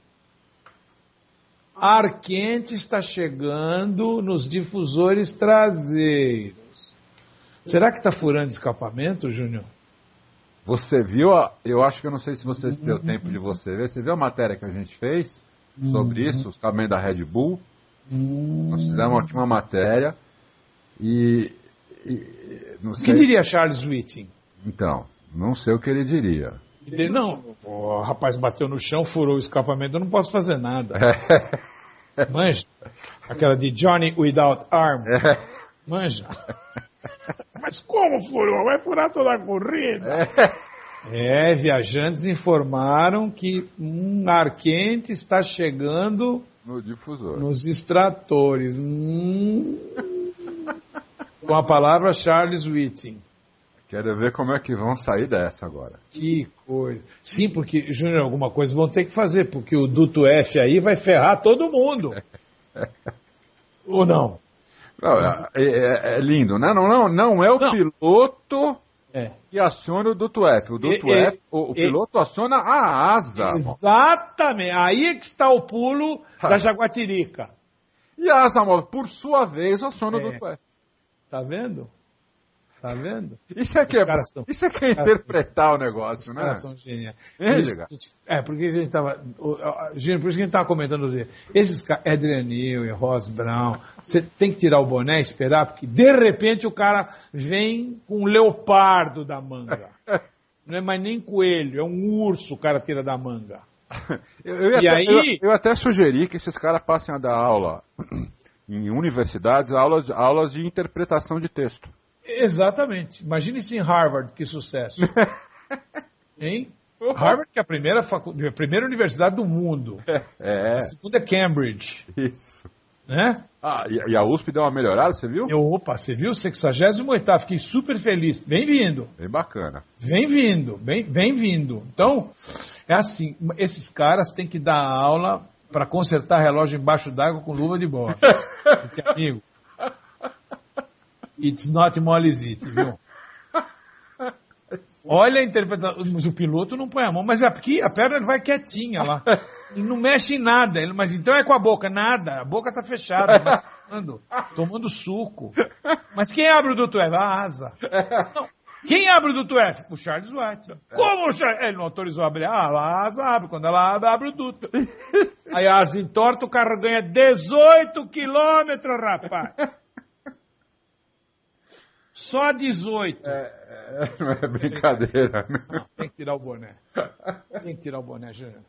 ar quente está chegando nos difusores traseiros. Será que está furando escapamento, Júnior? Você viu, eu acho que eu não sei se você deu tempo de você ver, você viu a matéria que a gente fez sobre isso, também da Red Bull? Nós fizemos aqui uma matéria e não sei... O que diria Charles Whiting? Então, não sei o que ele diria. Não, o rapaz bateu no chão, furou o escapamento, eu não posso fazer nada. Manja? Aquela de Johnny Without Arm. Manja? Mas como furou? Vai furar toda a corrida? Viajantes informaram que um ar quente está chegando no difusor, nos extratores. Com a palavra Charles Whiting. Quero ver como é que vão sair dessa agora. Que coisa. Sim, porque, Júnior, alguma coisa vão ter que fazer, porque o duto F aí vai ferrar todo mundo. Ou não? Não, é lindo, né? Não é o piloto que aciona o duto F. O duto F, o piloto aciona a asa. Exatamente. Aí é que está o pulo da Jaguatirica. E a asa móvel, por sua vez, aciona o duto F. Tá vendo? Tá vendo? Isso é que é interpretar o negócio, né? São geniais. Porque a gente estava... Por isso que a gente estava comentando dele. Esses caras, Adrian Newey, Ross Brown, você tem que tirar o boné e esperar, porque de repente o cara vem com um leopardo da manga. Não é mais nem coelho, é um urso o cara tira da manga. Eu até sugeri que esses caras passem a dar aula em universidades, aulas de interpretação de texto. Exatamente. Imagine isso em Harvard, que sucesso. Hein? Harvard, que é a primeira universidade do mundo. A segunda é Cambridge. Isso. Né? E a USP deu uma melhorada, você viu? Você viu? 68º. Fiquei super feliz. Bem-vindo. Bem bacana. Bem-vindo. Bem-vindo. Então, é assim, esses caras têm que dar aula para consertar relógio embaixo d'água com luva de bola. Porque, amigo, it's not molezite, viu? Olha a interpretação. Mas o piloto não põe a mão. Mas aqui a perna vai quietinha lá. E não mexe em nada. Mas então é com a boca. Nada. A boca está fechada. Tomando suco. Mas quem abre o duto F? A asa. Não. Quem abre o duto F? O Charles Whiting. Como o Charles? Ele não autorizou abrir. A asa abre. Quando ela abre o duto. Aí a asa entorta, o carro ganha 18 quilômetros, rapaz. Só 18. Não é brincadeira. Não, tem que tirar o boné. Tem que tirar o boné, Júnior.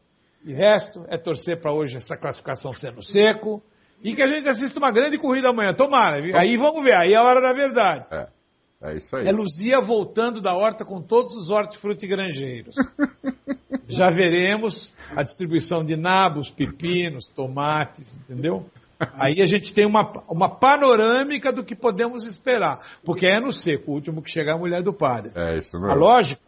E resto é torcer para hoje essa classificação sendo seco e que a gente assista uma grande corrida amanhã. Tomara. Aí vamos ver. Aí é a hora da verdade. É isso aí. É Luzia voltando da horta com todos os hortifrutigranjeiros. Já veremos a distribuição de nabos, pepinos, tomates, entendeu? Aí a gente tem uma panorâmica do que podemos esperar. Porque é no seco, o último que chegar é a mulher do padre. É isso mesmo. Lógica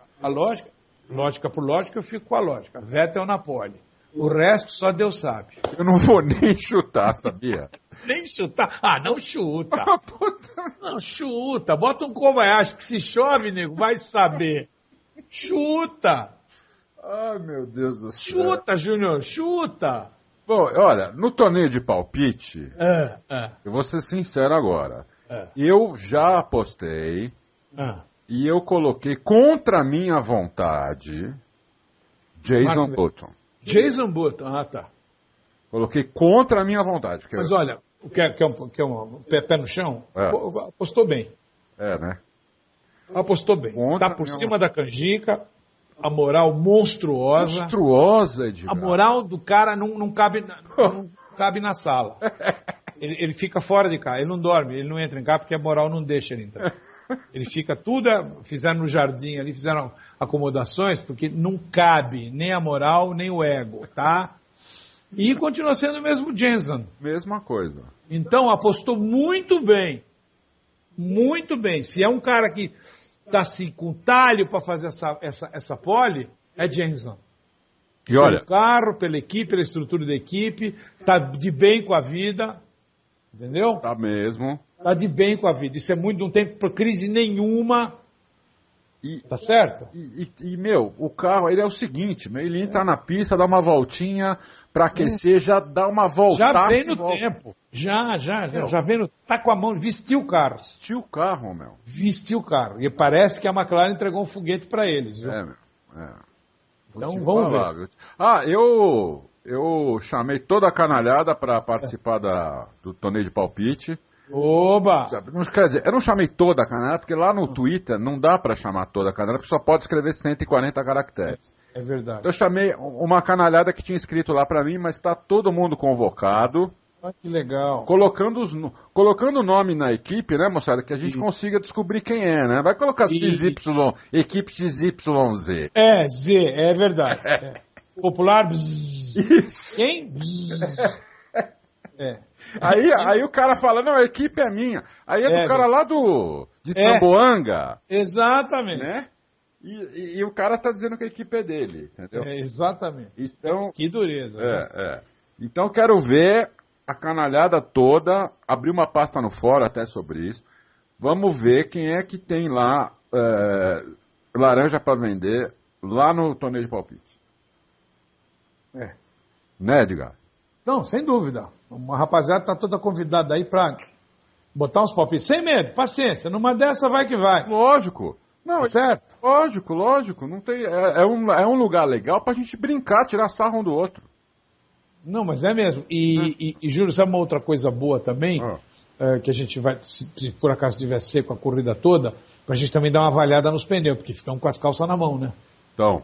por lógica, eu fico com a lógica. Vettel na pole. O resto só Deus sabe. Eu não vou nem chutar, sabia? Nem chutar? Não chuta. Não chuta. Bota um Kobayashi que se chove, nego, vai saber. Chuta. Ai, meu Deus do céu. Chuta, Júnior, chuta. Bom, olha, no torneio de palpite, eu vou ser sincero agora. Eu já apostei e eu coloquei contra a minha vontade Jason Button. Jason Button, tá. Coloquei contra a minha vontade. Mas olha, quer um pé no chão? Apostou bem. Né? Apostou bem. Tá por cima da canjica. A moral monstruosa. Monstruosa, Edgar. A moral do cara não cabe na sala. Ele fica fora de casa. Ele não dorme, ele não entra em casa porque a moral não deixa ele entrar. Ele fica fizeram no jardim ali, fizeram acomodações, porque não cabe nem a moral, nem o ego, tá? E continua sendo o mesmo Jensen. Mesma coisa. Então, apostou muito bem. Muito bem. Se é um cara que está assim, com talho para fazer essa pole, é Jensen. E olha, pelo carro, pela equipe, pela estrutura da equipe, está de bem com a vida. Entendeu? Tá mesmo. Está de bem com a vida. Isso é muito, não tem crise nenhuma. Tá certo? Meu, o carro, ele é o seguinte, ele entra na pista, dá uma voltinha pra aquecer, já dá uma volta. Já vem no tempo. Já vem no... Tá com a mão, vestiu o carro. Vestiu o carro, meu. Vestiu o carro. E parece que a McLaren entregou um foguete pra eles. Viu? Meu. Então vamos ver. Viu? Eu chamei toda a canalhada pra participar do torneio de palpite. Oba! Quer dizer, eu não chamei toda a canalha, porque lá no Twitter não dá pra chamar toda a canalha, porque só pode escrever 140 caracteres. É verdade. Então eu chamei uma canalhada que tinha escrito lá pra mim, mas tá todo mundo convocado. Ah, que legal. Colocando o nome na equipe, né, moçada, que a gente consiga descobrir quem é, né? Vai colocar XY, equipe XYZ. Z, é verdade. Popular, bzz. Isso. Quem? Bzz. Aí o cara fala, não, a equipe é minha. Aí é do cara lá de Samboanga. Exatamente. Né? E o cara tá dizendo que a equipe é dele, entendeu? Exatamente. Então, que dureza. Então quero ver a canalhada toda, abrir uma pasta no fórum até sobre isso. Vamos ver quem é que tem lá laranja para vender lá no torneio de palpite. Né, Edgar? Não, sem dúvida. Uma rapaziada tá toda convidada aí pra botar uns palpites. Sem medo, paciência. Numa dessa vai que vai. Lógico. Não, certo? Lógico. Não tem, é um lugar legal pra gente brincar, tirar sarro um do outro. Não, mas é mesmo. E Júlio, sabe uma outra coisa boa também? Que a gente vai, se por acaso tiver seco a corrida toda, pra gente também dar uma avaliada nos pneus, porque ficamos com as calças na mão, né? Então.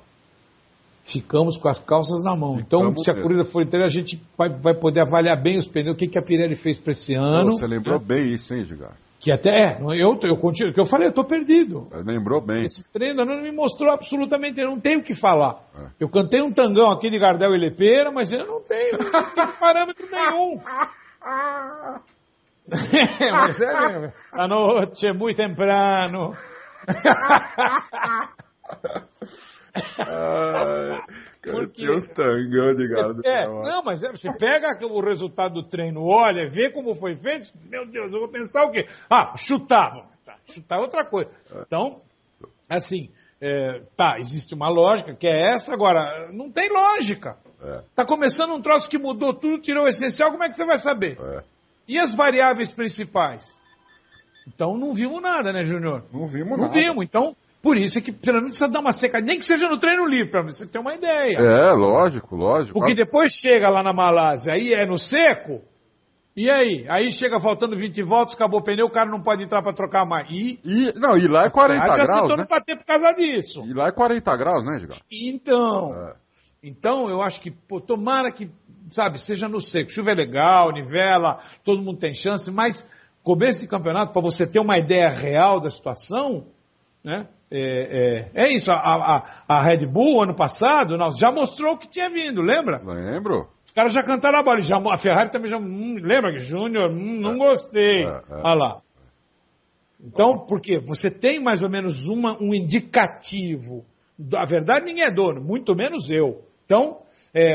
Ficamos com as calças na mão. Então, se a corrida for inteira, a gente vai poder avaliar bem os pneus, o que a Pirelli fez para esse ano. Você lembrou bem isso, hein, Edgar? Que até, eu continuo, que eu falei, eu estou perdido. Lembrou bem. Esse treino não me mostrou absolutamente, eu não tenho o que falar. Eu cantei um tangão aqui de Gardel e Lepeira, mas eu não tenho parâmetro nenhum. Mas a noite é muito temprano. Porque o tangão de Gardel. Não, mas você pega o resultado do treino, olha, vê como foi feito, meu Deus, eu vou pensar o quê? Chutar. Chutar é outra coisa. Então, assim, existe uma lógica que é essa, agora, não tem lógica. Tá começando um troço que mudou tudo, tirou o essencial, como é que você vai saber? E as variáveis principais? Então não vimos nada, né, Júnior? Não vimos. Então, por isso é que você não precisa dar uma seca, nem que seja no treino livre, pra você ter uma ideia. Lógico. Porque depois chega lá na Malásia, aí é no seco, e aí? Aí chega faltando 20 voltas, acabou o pneu, o cara não pode entrar pra trocar mais. E lá é 40 graus, já tentou né? não bater por causa disso. E lá é 40 graus, né, Edgar? Então eu acho que, tomara que, sabe, seja no seco. Chuva é legal, nivela, todo mundo tem chance, mas começo de campeonato, para você ter uma ideia real da situação, né? É isso, a Red Bull, ano passado, já mostrou o que tinha vindo, lembra? Lembro. Os caras já cantaram a bola, a Ferrari também já, lembra que Júnior, não gostei, olha lá. Então, por quê? Você tem mais ou menos um indicativo, a verdade ninguém é dono, muito menos eu. Então,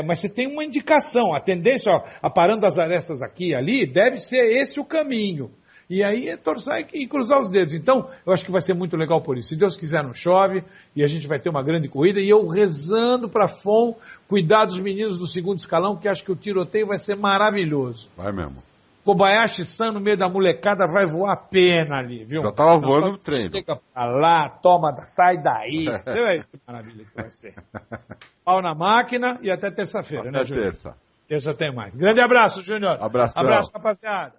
mas você tem uma indicação, a tendência, aparando as arestas aqui e ali, deve ser esse o caminho. E aí é torcer e cruzar os dedos. Então, eu acho que vai ser muito legal por isso. Se Deus quiser, não chove e a gente vai ter uma grande corrida. E eu rezando para FOM cuidar dos meninos do segundo escalão, que acho que o tiroteio vai ser maravilhoso. Vai mesmo. Kobayashi-san, no meio da molecada, vai voar a pena ali, viu? Já tava voando no treino. Chega pra lá, sai daí. Que maravilha que vai ser. Pau na máquina e até terça-feira, né, Júnior? Terça. Terça tem mais. Grande abraço, Júnior. Abração. Abraço, rapaziada.